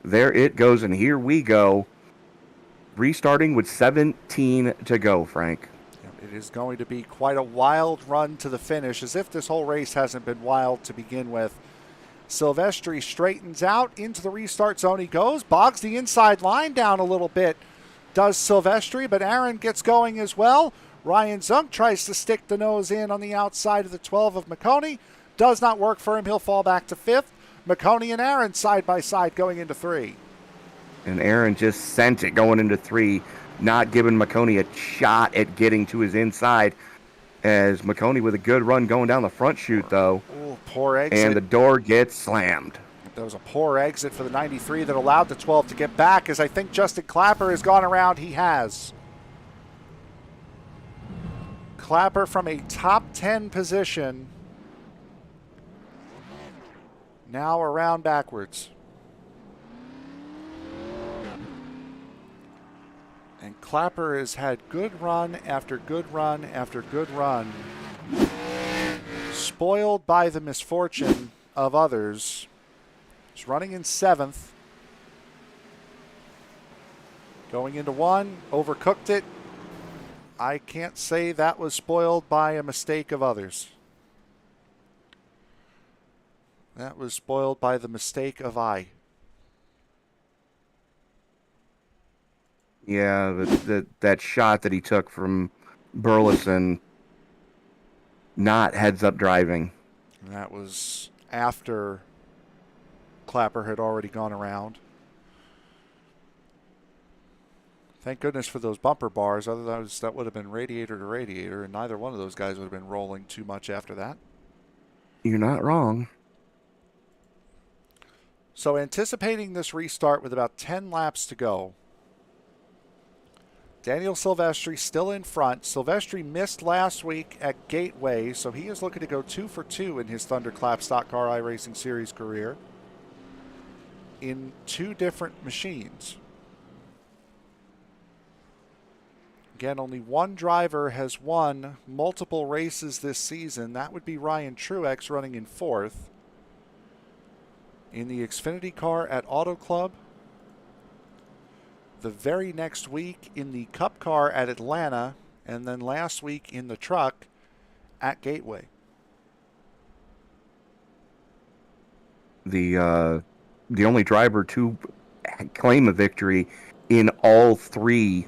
There it goes, and here we go. Restarting with 17 to go, Frank. It It is going to be quite a wild run to the finish, as if this whole race hasn't been wild to begin with. Silvestri straightens out into the restart zone. He goes, bogs the inside line down a little bit. Does Silvestri, but Aaron gets going as well. Ryan Zunk tries to stick the nose in on the outside of the 12 of McConey. Does not work for him. He'll fall back to 5th. McConey and Aaron side by side going into 3. And Aaron just sent it going into 3, not giving McConey a shot at getting to his inside. As McConey with a good run going down the front chute, though. Ooh, poor exit. And the door gets slammed. There was a poor exit for the 93 that allowed the 12 to get back, as I think Justin Clapper has gone around. He has. Clapper from a top 10 position, now around backwards. And Clapper has had good run after good run after good run, spoiled by the misfortune of others. He's running in 7th. Going into 1, overcooked it. I can't say that was spoiled by a mistake of others. That was spoiled by the mistake of I. Yeah, that shot that he took from Burleson, not heads-up driving. And that was after Clapper had already gone around. Thank goodness for those bumper bars. Otherwise, that would have been radiator to radiator, and neither one of those guys would have been rolling too much after that. You're not wrong. So anticipating this restart with about 10 laps to go, Daniel Silvestri still in front. Silvestri missed last week at Gateway, so he is looking to go 2 for 2 in his ThunderClap Stock Car iRacing Series career in 2 different machines. Again, only one driver has won multiple races this season. That would be Ryan Truex, running in 4th. In the Xfinity car at Auto Club. The very next week in the Cup car at Atlanta. And then last week in the truck at Gateway. The only driver to claim a victory in all 3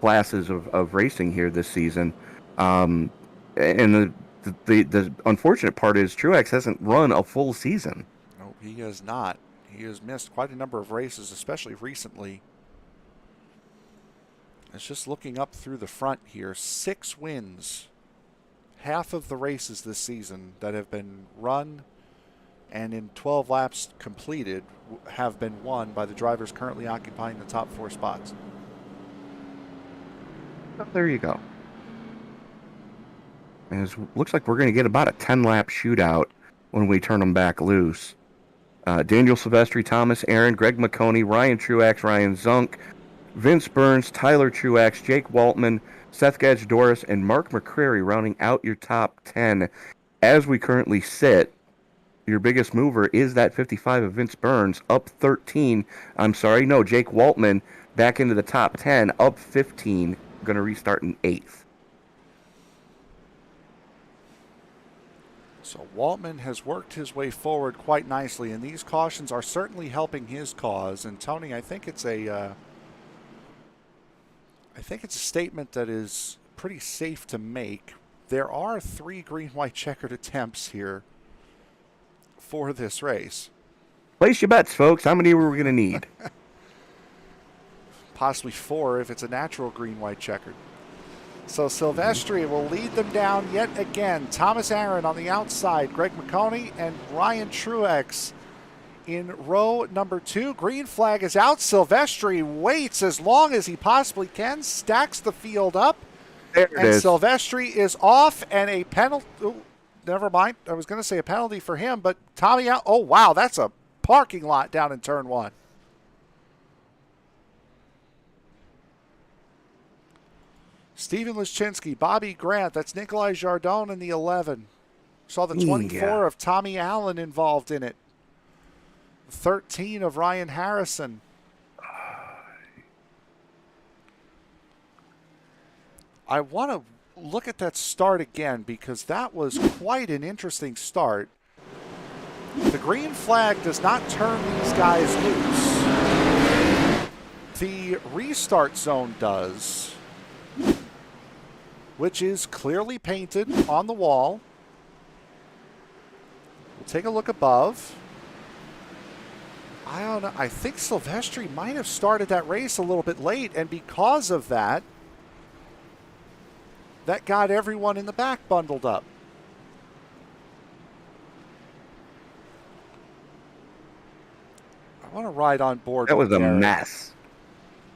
classes of racing here this season. And the unfortunate part is Truax hasn't run a full season. No, he has not. He has missed quite a number of races, especially recently. It's just looking up through the front here. 6 wins. Half of the races this season that have been run and in 12 laps completed have been won by the drivers currently occupying the top 4 spots. Oh, there you go. And it looks like we're going to get about a 10-lap shootout when we turn them back loose. Daniel Silvestri, Thomas Aaron, Greg McConey, Ryan Truax, Ryan Zunk, Vince Burns, Tyler Truax, Jake Waltman, Seth Gadge-Doris, and Mark McCrary rounding out your top 10. As we currently sit, your biggest mover is that 55 of Vince Burns, up 13. Jake Waltman back into the top 10, up 15, going to restart in 8th. So Waltman has worked his way forward quite nicely, and these cautions are certainly helping his cause. And Tony, I think it's a statement that is pretty safe to make. There are 3 green-white checkered attempts here for this race. Place your bets, folks. How many are we going to need? Possibly 4 if it's a natural green-white checkered. So Silvestri will lead them down yet again. Thomas Aaron on the outside, Greg McConey and Ryan Truex in row number 2. Green flag is out. Silvestri waits as long as he possibly can, stacks the field up, There it is. Silvestri is off, and a penalty. Never mind. I was going to say a penalty for him, but Tommy out. Oh, wow. That's a parking lot down in turn 1. Steven Lischinski, Bobby Grant. That's Nikolai Jardon in the 11. Saw the 24 of Tommy Allen involved in it. 13 of Ryan Harrison. I want to look at that start again, because that was quite an interesting start. The green flag does not turn these guys loose. The restart zone does, which is clearly painted on the wall. We'll take a look above. I don't know. I think Silvestri might have started that race a little bit late, and because of that, that got everyone in the back bundled up. I want to ride on board. That was with a Garrett. mess.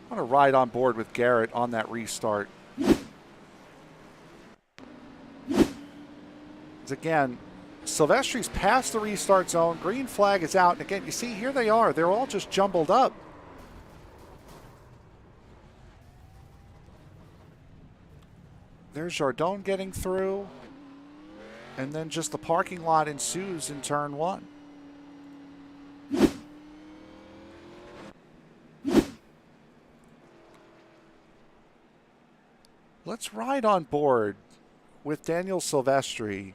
I want to ride on board with Garrett on that restart. Again, Silvestri's past the restart zone. Green flag is out. And again, you see, here they are. They're all just jumbled up. There's Jardone getting through. And then just the parking lot ensues in turn one. Let's ride on board with Daniel Silvestri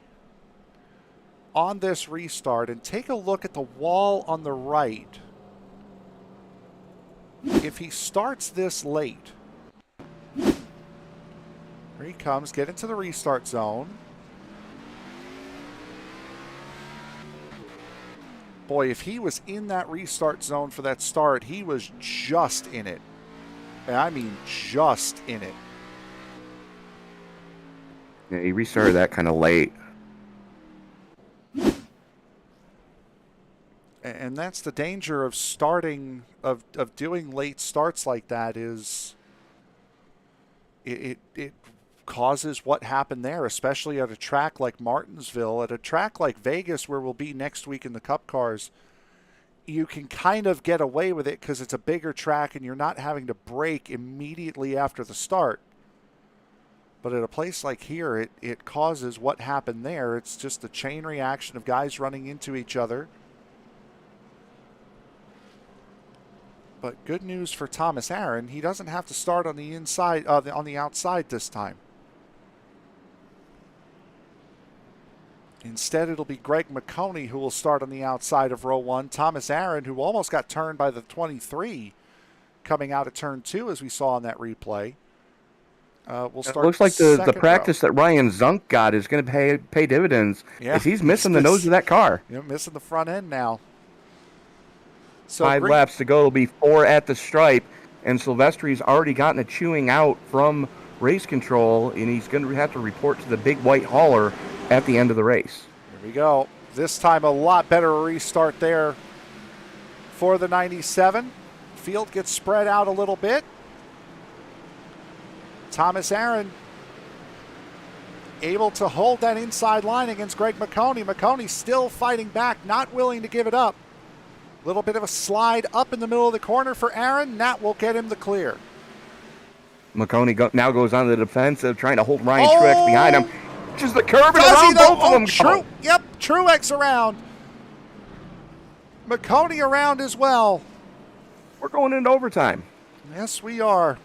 on this restart and take a look at the wall on the right. If he starts this late, here he comes, get into the restart zone. Boy, if he was in that restart zone for that start, he was just in it. And I mean just in it. Yeah, he restarted that kind of late. And that's the danger of starting, of doing late starts like that, is it causes what happened there, especially at a track like Martinsville. At a track like Vegas, where we'll be next week in the Cup cars, you can kind of get away with it because it's a bigger track and you're not having to brake immediately after the start. But at a place like here, it causes what happened there. It's just a chain reaction of guys running into each other. But good news for Thomas Aaron, he doesn't have to start on the inside, on the outside this time. Instead, it'll be Greg McConey who will start on the outside of row one. Thomas Aaron, who almost got turned by the 23 coming out of turn two, as we saw on that replay. We'll start. It looks like the practice that Ryan Zunk got is going to pay dividends. Yeah, as he's missing the nose of that car. You're missing the front end now. So 5 laps to go. It'll be 4 at the stripe, and Silvestri's already gotten a chewing out from race control, and he's going to have to report to the big white hauler at the end of the race. Here we go. This time a lot better restart there for the 97. Field gets spread out a little bit. Thomas Aaron able to hold that inside line against Greg McConey. McConey still fighting back, not willing to give it up. Little bit of a slide up in the middle of the corner for Aaron. That will get him the clear. McConey now goes on the defensive, trying to hold Ryan Truex behind him. Just the curb and around both of them. Yep, Truex around. McConey around as well. We're going into overtime. Yes, we are.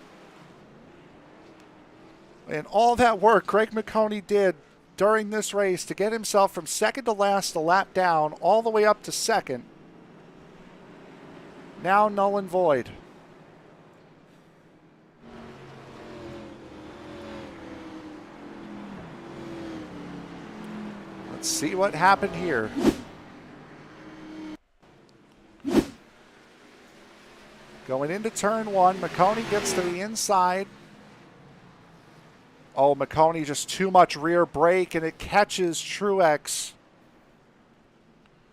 And all that work Greg McConey did during this race to get himself from second to last, a lap down, all the way up to second. Now null and void. Let's see what happened here. Going into turn one, McConey gets to the inside. Oh, McConey just too much rear brake, and it catches Truex.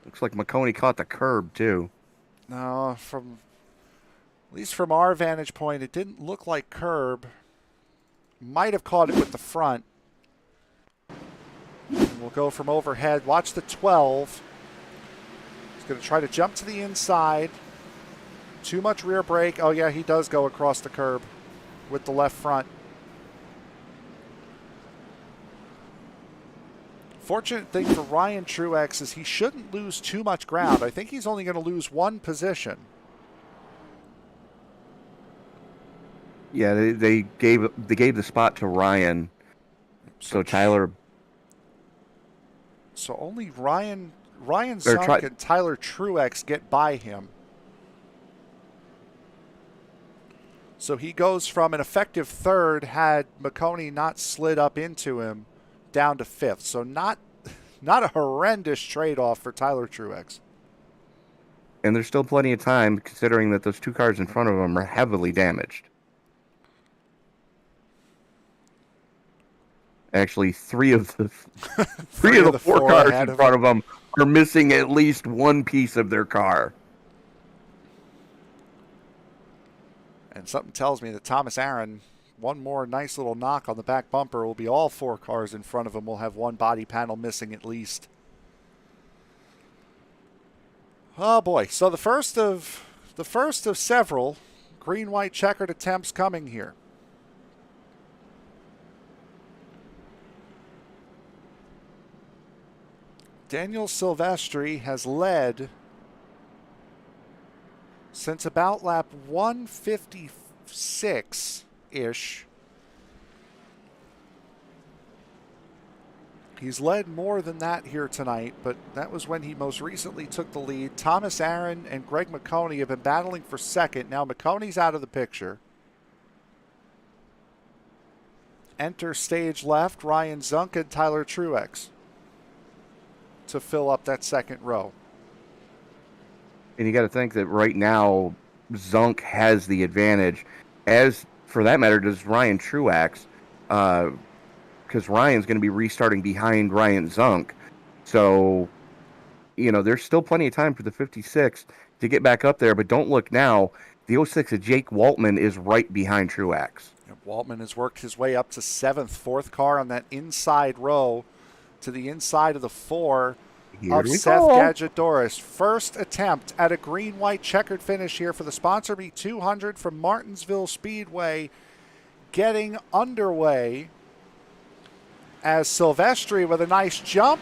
Looks like McConey caught the curb, too. No, at least from our vantage point, it didn't look like curb. Might have caught it with the front. And we'll go from overhead. Watch the 12. He's going to try to jump to the inside. Too much rear brake. Oh, yeah, he does go across the curb with the left front. Fortunate thing for Ryan Truex is he shouldn't lose too much ground. I think he's only going to lose one position. Yeah, they gave the spot to Ryan So Tyler. So only Ryan Or Zunk and Tyler Truex get by him. So he goes from an effective third, had McConey not slid up into him, down to fifth. So not a horrendous trade-off for Tyler Truex. And there's still plenty of time, considering that those two cars in front of him are heavily damaged. Actually, three of the four cars in front of them are missing at least one piece of their car. And something tells me that Thomas Aaron, one more nice little knock on the back bumper, will be all four cars in front of him will have one body panel missing at least. Oh boy! So the first of several green-white checkered attempts coming here. Daniel Silvestri has led since about lap 156-ish. He's led more than that here tonight, but that was when he most recently took the lead. Thomas Aaron and Greg McConey have been battling for second. Now McConey's out of the picture. Enter stage left, Ryan Zunk and Tyler Truex to fill up that second row. And you got to think that right now, Zunk has the advantage. As, for that matter, does Ryan Truax. Because Ryan's going to be restarting behind Ryan Zunk. So, there's still plenty of time for the 56 to get back up there. But don't look now. The 06 of Jake Waltman is right behind Truax. Waltman has worked his way up to seventh, fourth car on that inside row to the inside of the four of Seth Gadget-Doris. First attempt at a green-white checkered finish here for the Sponsor Me 200 from Martinsville Speedway getting underway as Silvestri with a nice jump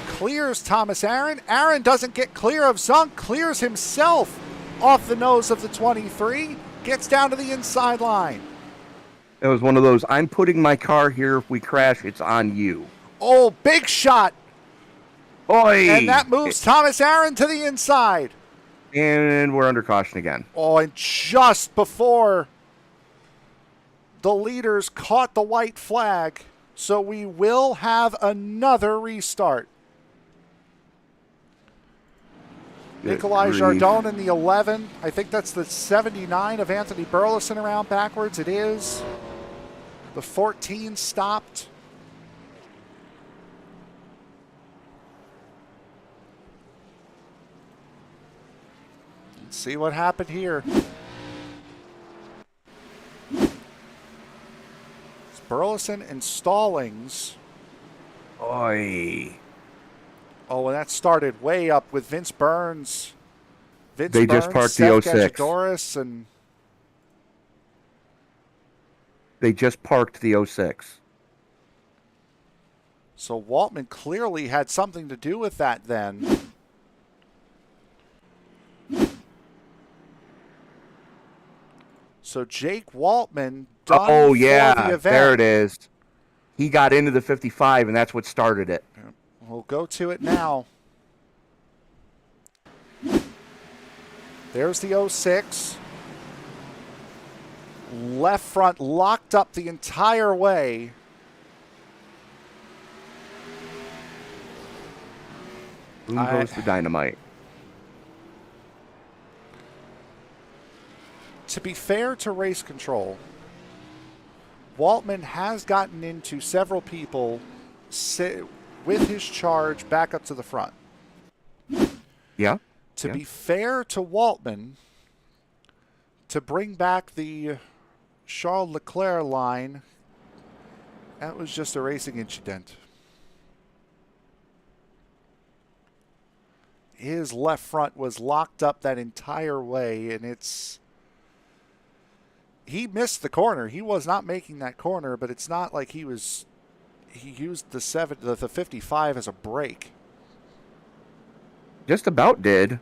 clears Thomas Aaron. Aaron doesn't get clear of Zunk, clears himself off the nose of the 23, gets down to the inside line. It was one of those, I'm putting my car here. If we crash, it's on you. Oh, big shot. Oy! And that moves Thomas Aaron to the inside. And we're under caution again. Oh, and just before the leaders caught the white flag, so we will have another restart. Nikolai Jardone in the 11. I think that's the 79 of Anthony Burleson around backwards. It is. The 14 stopped. Let's see what happened here. It's Burleson and Stallings. Oy. Oh, and that started way up with Vince Burns. They just parked the 06. Doris and they just parked the 06. So Waltman clearly had something to do with that then. So Jake Waltman done oh, for yeah, the event. There it is. He got into the 55, and that's what started it. We'll go to it now. There's the 06. Left front locked up the entire way. Boom goes the dynamite. To be fair to Race Control, Waltman has gotten into several people with his charge back up to the front. Yeah. To be fair to Waltman, to bring back the Charles Leclerc line, that was just a racing incident. His left front was locked up that entire way, and he missed the corner. He was not making that corner, but it's not like he used the 55 as a brake. Just about did.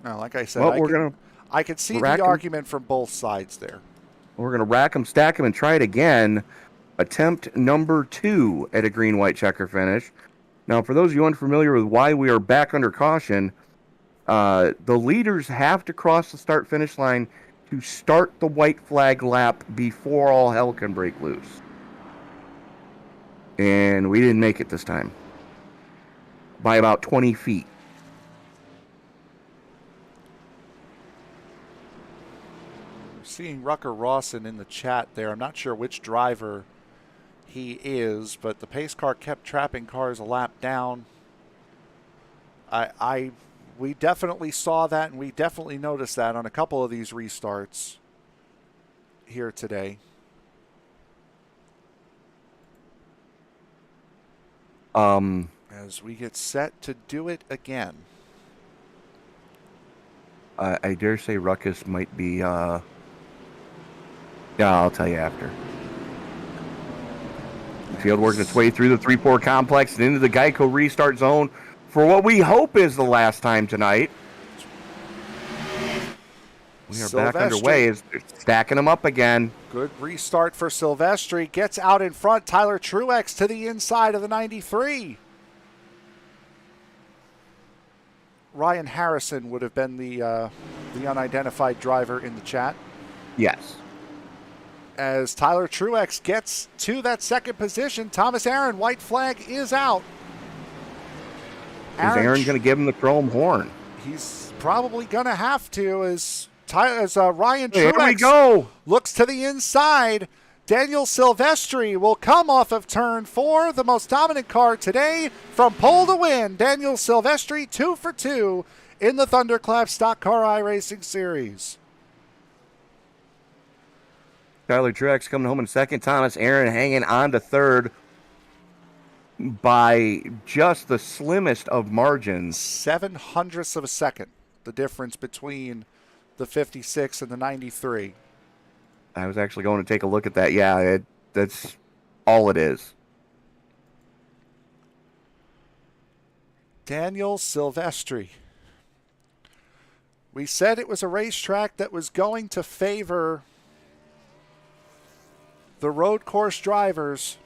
No, like I said, Well, I could see the argument from both sides there. We're going to rack them, stack them, and try it again. Attempt number 2 at a green-white checker finish. Now, for those of you unfamiliar with why we are back under caution, the leaders have to cross the start-finish line to start the white flag lap before all hell can break loose. And we didn't make it this time. By about 20 feet. Seeing Rucker Rawson in the chat there. I'm not sure which driver he is, but the pace car kept trapping cars a lap down. We definitely saw that, and we definitely noticed that on a couple of these restarts here today. As we get set to do it again. I dare say Ruckus might be... Yeah, I'll tell you after. The field working its way through the 3-4 complex and into the Geico restart zone for what we hope is the last time tonight. We are back underway as they're stacking them up again. Good restart for Silvestri. Gets out in front. Tyler Truex to the inside of the 93. Ryan Harrison would have been the unidentified driver in the chat. Yes. As Tyler Truex gets to that second position, Thomas Aaron, white flag is out. Is Aaron going to give him the chrome horn? He's probably going to have to as Ryan Here we Truex go. looks to the inside. Daniel Silvestri will come off of turn 4, the most dominant car today from pole to win. Daniel Silvestri 2 for 2 in the ThunderClap Stock Car iRacing Series. Tyler Truex coming home in second. Thomas Aaron hanging on to third by just the slimmest of margins. 0.07 of a second, the difference between the 56 and the 93. I was actually going to take a look at that. Yeah, that's all it is. Daniel Silvestri. We said it was a racetrack that was going to favor the road course drivers.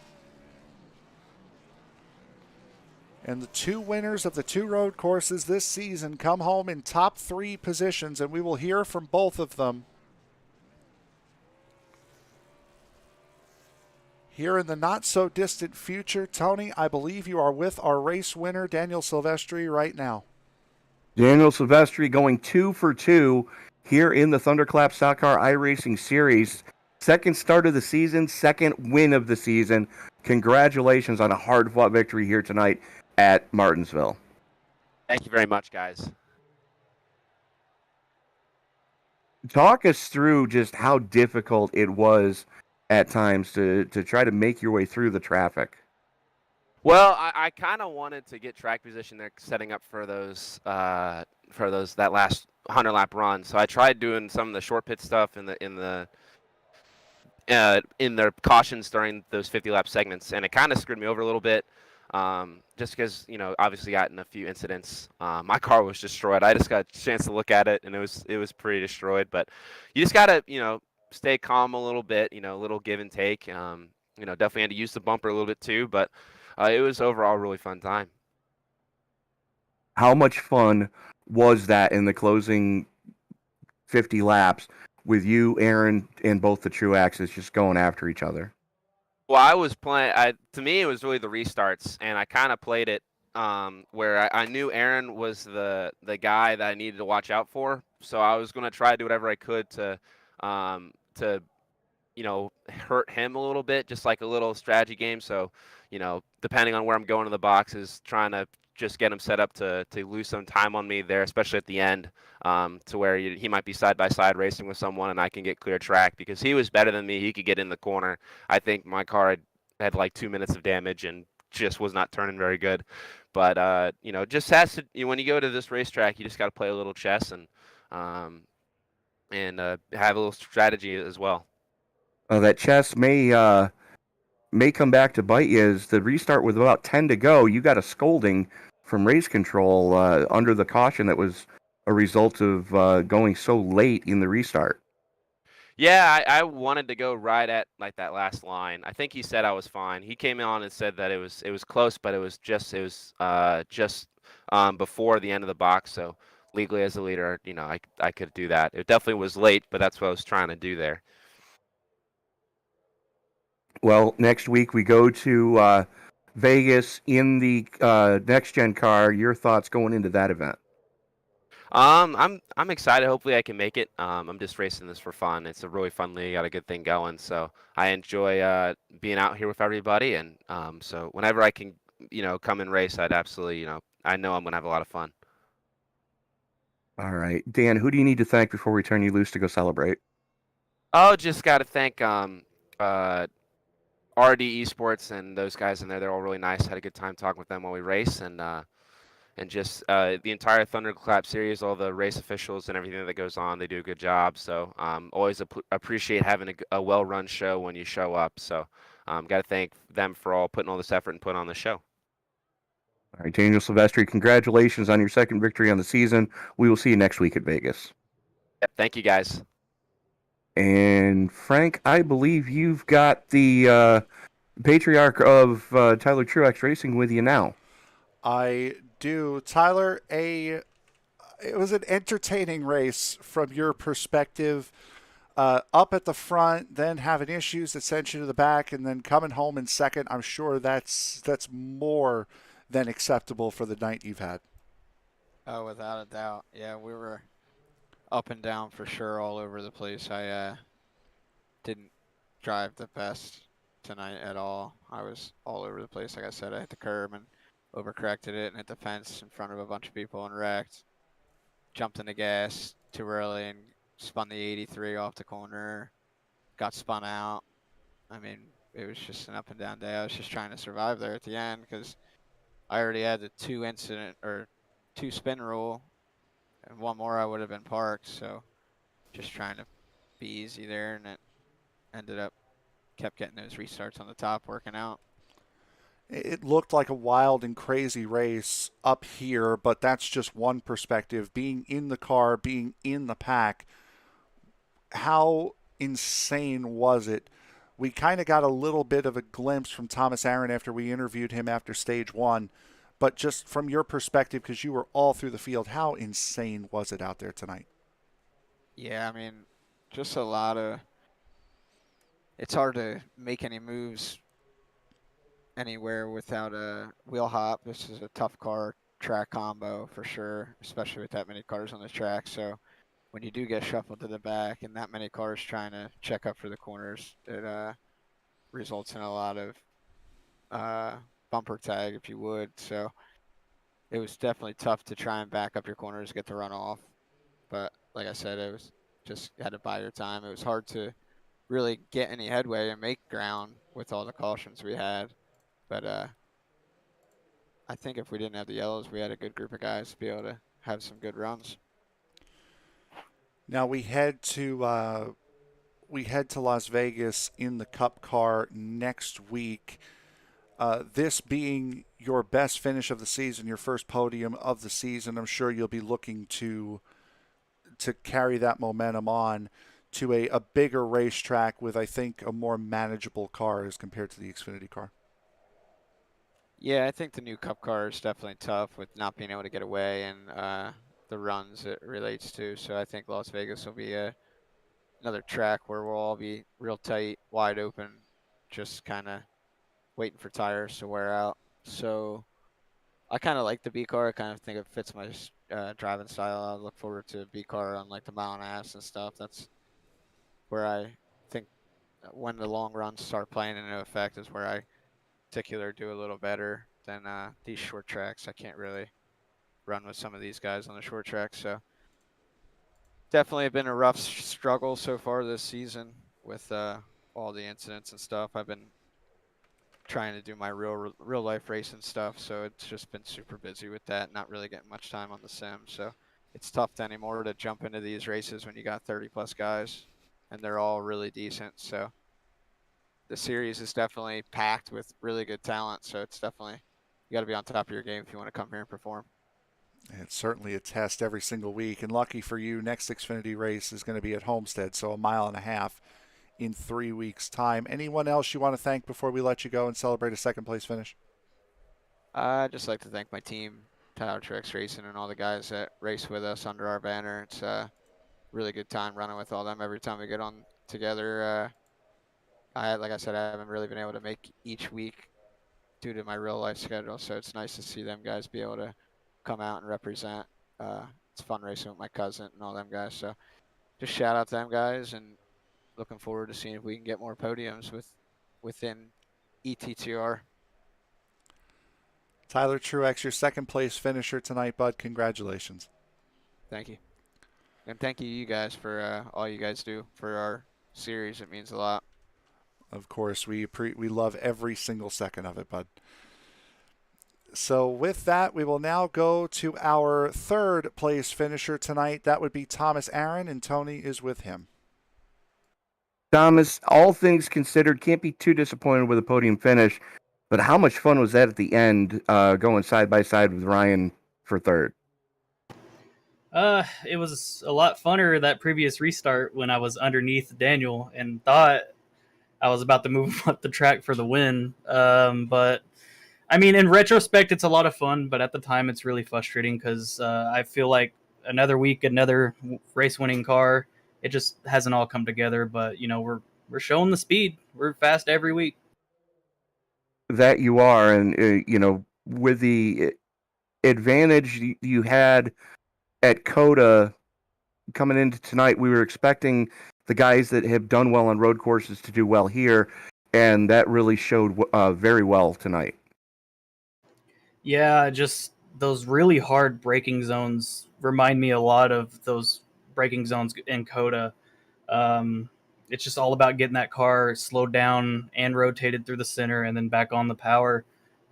And the 2 winners of the 2 road courses this season come home in top 3 positions, and we will hear from both of them here in the not-so-distant future. Tony, I believe you are with our race winner, Daniel Silvestri, right now. Daniel Silvestri going 2 for 2 here in the ThunderClap Stock Car iRacing Series. Second start of the season, second win of the season. Congratulations on a hard-fought victory here tonight at Martinsville. Thank you very much, guys. Talk us through just how difficult it was at times to try to make your way through the traffic. Well, I kind of wanted to get track position there, setting up for that last 100-lap run. So I tried doing some of the short pit stuff in the cautions during those 50-lap segments, and it kind of screwed me over a little bit, just because, obviously got in a few incidents. My car was destroyed. I just got a chance to look at it, and it was pretty destroyed. But you just gotta, stay calm a little bit, a little give and take. Definitely had to use the bumper a little bit too, but it was overall a really fun time. How much fun was that in the closing 50 laps with you, Aaron, and both the Truaxes just going after each other? Well, I was playing. To me, it was really the restarts, and I kind of played it where I knew Aaron was the guy that I needed to watch out for. So I was going to try to do whatever I could to hurt him a little bit, just like a little strategy game. So, depending on where I'm going to the boxes, trying to just get him set up to lose some time on me there, especially at the end, to where he might be side-by-side racing with someone and I can get clear track because he was better than me. He could get in the corner. I think my car had like 2 minutes of damage and just was not turning very good. But, just has to, when you go to this racetrack, you just got to play a little chess and have a little strategy as well. That chess may come back to bite you as the restart with about 10 to go. You got a scolding from race control under the caution that was a result of going so late in the restart. Yeah, I wanted to go right at like that last line. I think he said I was fine. He came on and said that it was close, but it was just before the end of the box. So legally as a leader, I could do that. It definitely was late, but that's what I was trying to do there. Well, next week we go to Vegas in the next gen car. Your thoughts going into that event? I'm excited. Hopefully, I can make it. I'm just racing this for fun. It's a really fun league. Got a good thing going, so I enjoy being out here with everybody. And so whenever I can, come and race, I'd absolutely, I know I'm gonna have a lot of fun. All right, Dan. Who do you need to thank before we turn you loose to go celebrate? Oh, just got to thank RD Esports and those guys in there. They're all really nice. Had a good time talking with them while we race, and just the entire ThunderClap series, all the race officials and everything that goes on. They do a good job. So always appreciate having a well-run show when you show up. So got to thank them for all putting all this effort and putting on the show. All right, Daniel Silvestri, congratulations on your second victory on the season. We will see you next week at Vegas. Yep, thank you, guys. And Frank, I believe you've got the patriarch of Tyler Truax Racing with you now. I do. Tyler, it was an entertaining race from your perspective. Up at the front, then having issues that sent you to the back, and then coming home in second. I'm sure that's more than acceptable for the night you've had. Oh, without a doubt. Yeah, we were up and down for sure all over the place. I didn't drive the best tonight at all. I was all over the place. Like I said, I hit the curb and overcorrected it and hit the fence in front of a bunch of people and wrecked. Jumped in the gas too early and spun the 83 off the corner. Got spun out. I mean, it was just an up and down day. I was just trying to survive there at the end because I already had the two spin rule, and one more I would have been parked. So just trying to be easy there, and it kept getting those restarts on the top working out. It looked like a wild and crazy race up here, but that's just one perspective. Being in the car, being in the pack, how insane was it? We kind of got a little bit of a glimpse from Thomas Aaron after we interviewed him after stage one, but just from your perspective, because you were all through the field, how insane was it out there tonight? Yeah, I mean, just a lot of... It's hard to make any moves anywhere without a wheel hop. This is a tough car track combo for sure, especially with that many cars on the track. So when you do get shuffled to the back and that many cars trying to check up for the corners, it results in a lot of bumper tag, if you would. So it was definitely tough to try and back up your corners, get the run off. But like I said, it was just had to buy your time. It was hard to really get any headway and make ground with all the cautions we had. But I think if we didn't have the yellows, we had a good group of guys to be able to have some good runs. Now we head to Las Vegas in the Cup car next week. This being your best finish of the season, your first podium of the season, I'm sure you'll be looking to carry that momentum on to a bigger racetrack with, I think, a more manageable car as compared to the Xfinity car. Yeah, I think the new Cup car is definitely tough with not being able to get away and the runs it relates to. So I think Las Vegas will be another track where we'll all be real tight, wide open, just kind of waiting for tires to wear out. So I kind of like the B car. I kind of think it fits my driving style. I look forward to B car on like the Mount Ass and stuff. That's where I think when the long runs start playing into effect is where I particular do a little better than these short tracks. I can't really run with some of these guys on the short tracks. So definitely been a rough struggle so far this season with all the incidents and stuff. I've been trying to do my real life racing stuff, so it's just been super busy with that, not really getting much time on the sim. So it's tough anymore to jump into these races when you got 30 plus guys and they're all really decent. So the series is definitely packed with really good talent. So it's definitely, you got to be on top of your game if you want to come here and perform. It's certainly a test every single week. And lucky for you, next Xfinity race is going to be at Homestead, so 1.5 miles in 3 weeks' time. Anyone else you want to thank before we let you go and celebrate a second place finish? I'd just like to thank my team, Truex Racing, and all the guys that race with us under our banner. It's a really good time running with all them every time we get on together. Like I said, I haven't really been able to make each week due to my real life schedule, so it's nice to see them guys be able to come out and represent. It's fun racing with my cousin and all them guys. So just shout out to them guys, and looking forward to seeing if we can get more podiums within ETTR. Tyler Truex, your second place finisher tonight, bud. Congratulations. Thank you. And thank you guys for all you guys do for our series. It means a lot. Of course, we love every single second of it, bud. So with that, we will now go to our third place finisher tonight. That would be Thomas Aaron, and Tony is with him. Thomas, all things considered, can't be too disappointed with a podium finish. But how much fun was that at the end, going side by side with Ryan for third? It was a lot funner that previous restart when I was underneath Daniel and thought I was about to move up the track for the win. But I mean, in retrospect, it's a lot of fun, but at the time it's really frustrating because I feel like another week, another race-winning car. It just hasn't all come together, but you know, we're showing the speed. We're fast every week. That you are, and you know, with the advantage you had at COTA coming into tonight, we were expecting the guys that have done well on road courses to do well here, and that really showed very well tonight. Yeah, just those really hard braking zones remind me a lot of those braking zones in COTA. It's just all about getting that car slowed down and rotated through the center and then back on the power.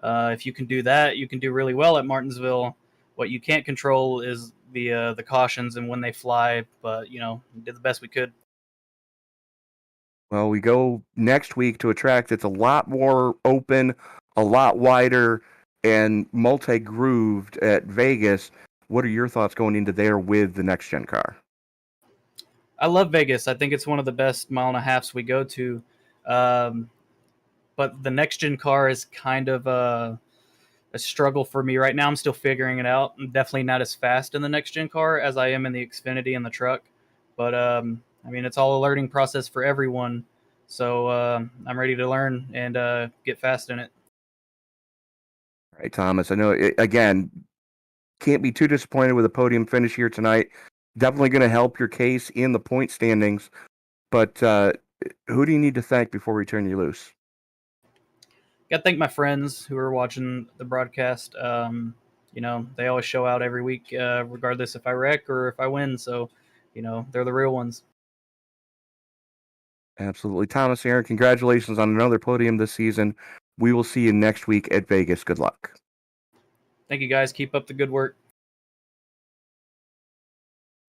If you can do that, you can do really well at Martinsville. What you can't control is the cautions and when they fly, but you know, we did the best we could. Well, we go next week to a track that's a lot more open, a lot wider, and multi-grooved at Vegas. What are your thoughts going into there with the next-gen car? I love Vegas. I think it's one of the best 1.5 miles we go to. But the next-gen car is kind of a struggle for me right now. I'm still figuring it out. I'm definitely not as fast in the next-gen car as I am in the Xfinity and the truck. But, I mean, it's all a learning process for everyone. So I'm ready to learn and get fast in it. All right, Thomas. I know, again, can't be too disappointed with a podium finish here tonight. Definitely going to help your case in the point standings. But who do you need to thank before we turn you loose? Got to thank my friends who are watching the broadcast. You know, they always show out every week, regardless if I wreck or if I win. So, you know, they're the real ones. Absolutely. Thomas, Aaron, congratulations on another podium this season. We will see you next week at Vegas. Good luck. Thank you, guys. Keep up the good work.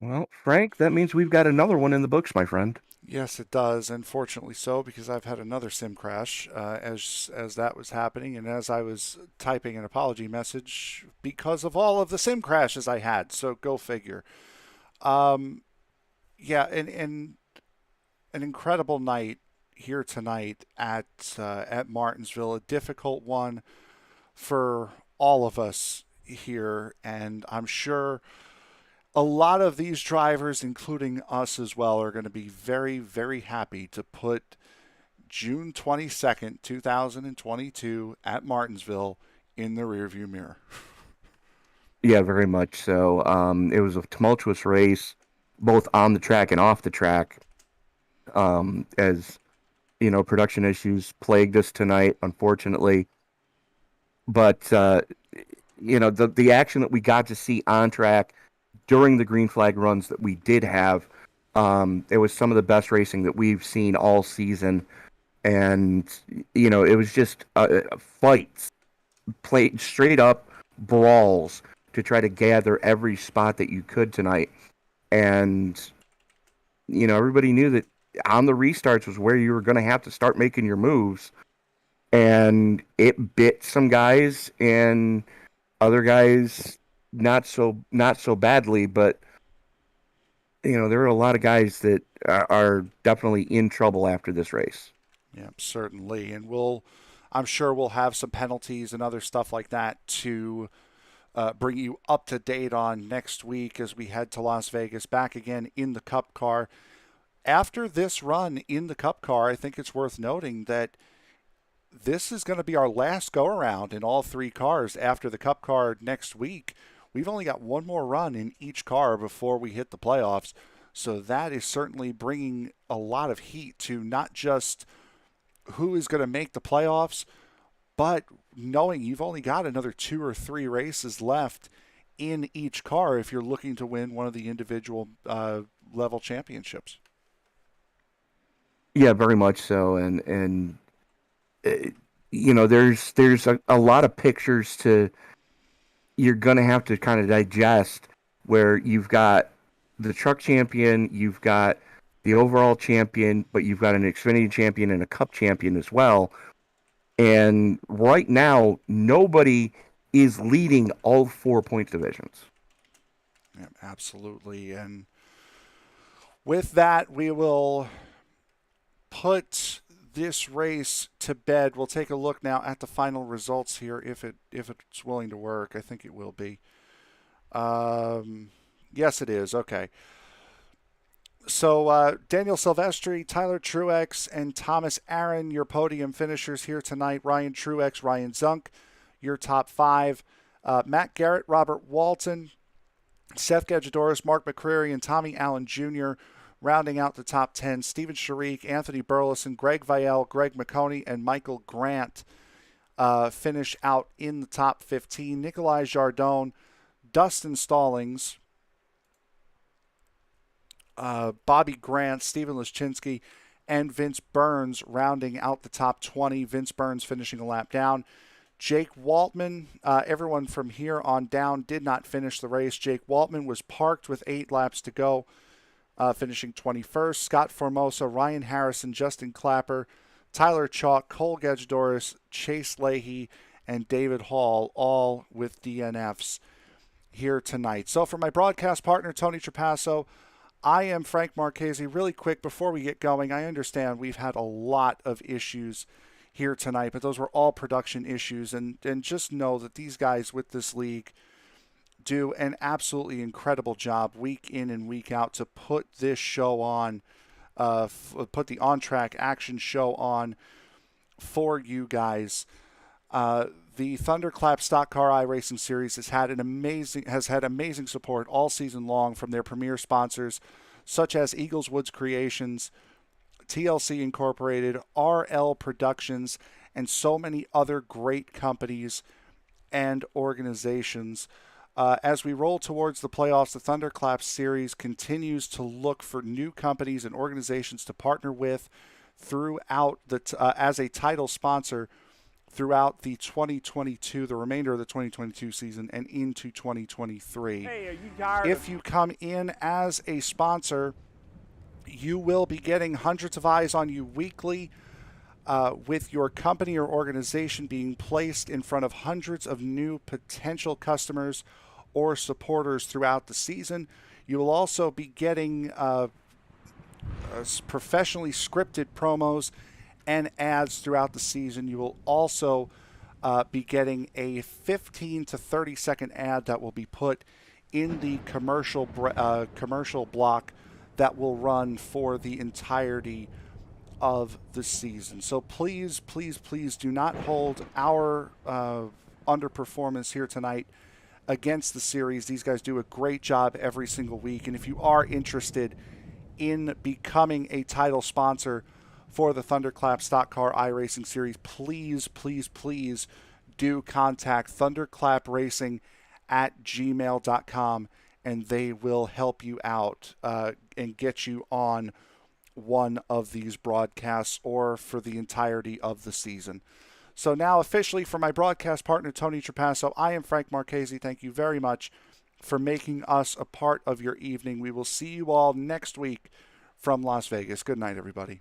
Well, Frank, that means we've got another one in the books, my friend. Yes, it does. Unfortunately so, because I've had another sim crash as that was happening, and as I was typing an apology message because of all of the sim crashes I had. So go figure. Yeah, and an incredible night here tonight at Martinsville. A difficult one for all of us here, and I'm sure a lot of these drivers, including us as well, are going to be very, very happy to put June 22nd, 2022 at Martinsville in the rearview mirror. Yeah, very much so. It was a tumultuous race, both on the track and off the track. As you know, production issues plagued us tonight, unfortunately. But you know, the action that we got to see on track during the green flag runs that we did have, it was some of the best racing that we've seen all season. And, you know, it was just fights, played straight up brawls to try to gather every spot that you could tonight. And, you know, everybody knew that on the restarts was where you were going to have to start making your moves. And it bit some guys, and other guys not so badly, but there are a lot of guys that are definitely in trouble after this race. Yeah, certainly. And I'm sure we'll have some penalties and other stuff like that to bring you up to date on next week as we head to Las Vegas, back again in the Cup car. After this run in the Cup car, I think it's worth noting that this is going to be our last go-around in all three cars after the Cup car next week. We've only got one more run in each car before we hit the playoffs. So that is certainly bringing a lot of heat to not just who is going to make the playoffs, but knowing you've only got another 2 or 3 races left in each car if you're looking to win one of the individual level championships. Yeah, very much so. And there's a lot of pictures you're going to have to kind of digest, where you've got the truck champion, you've got the overall champion, but you've got an Xfinity champion and a Cup champion as well. And right now, nobody is leading all 4 point divisions. Yeah, absolutely. And with that, we will put this race to bed. We'll take a look now at the final results here, if it's willing to work. I think it will be. Yes, it is. Okay. So Daniel Silvestri, Tyler Truex, and Thomas Aaron, your podium finishers here tonight. Ryan Truex, Ryan Zunk, your top 5. Matt Garrett, Robert Walton, Seth Gedgedoris, Mark McCrary, and Tommy Allen Jr. rounding out the top 10. Steven Sharik, Anthony Burleson, Greg Vielle, Greg McConey, and Michael Grant finish out in the top 15. Nikolai Jardone, Dustin Stallings, Bobby Grant, Stephen Leschinski, and Vince Burns rounding out the top 20. Vince Burns finishing a lap down. Jake Waltman, everyone from here on down did not finish the race. Jake Waltman was parked with 8 laps to go, finishing 21st. Scott Formosa, Ryan Harrison, Justin Clapper, Tyler Chalk, Cole Gedgedoris, Chase Leahy, and David Hall, all with DNFs here tonight. So for my broadcast partner, Tony Trapasso, I am Frank Marchese. Really quick before we get going, I understand we've had a lot of issues here tonight, but those were all production issues. And just know that these guys with this league do an absolutely incredible job week in and week out to put this show on, put the On Track Action show on for you guys. The ThunderClap Stock Car iRacing Series has had amazing support all season long from their premier sponsors, such as Eagles Woods Creations, TLC Incorporated, RL Productions, and so many other great companies and organizations. As we roll towards the playoffs, the ThunderClap Series continues to look for new companies and organizations to partner with throughout as a title sponsor throughout the remainder of the 2022 season and into 2023. Hey, are you tired? If you come in as a sponsor, you will be getting hundreds of eyes on you weekly, with your company or organization being placed in front of hundreds of new potential customers or supporters throughout the season. You will also be getting professionally scripted promos and ads throughout the season. You will also be getting a 15 to 30 second ad that will be put in the commercial block that will run for the entirety of the season. So please, please, please do not hold our underperformance here tonight against the series. These guys do a great job every single week. And if you are interested in becoming a title sponsor for the ThunderClap Stock Car iRacing Series, please, please, please do contact thunderclapracing@gmail.com, and they will help you out and get you on one of these broadcasts or for the entirety of the season. So now officially, for my broadcast partner, Tony Trapasso, I am Frank Marchese. Thank you very much for making us a part of your evening. We will see you all next week from Las Vegas. Good night, everybody.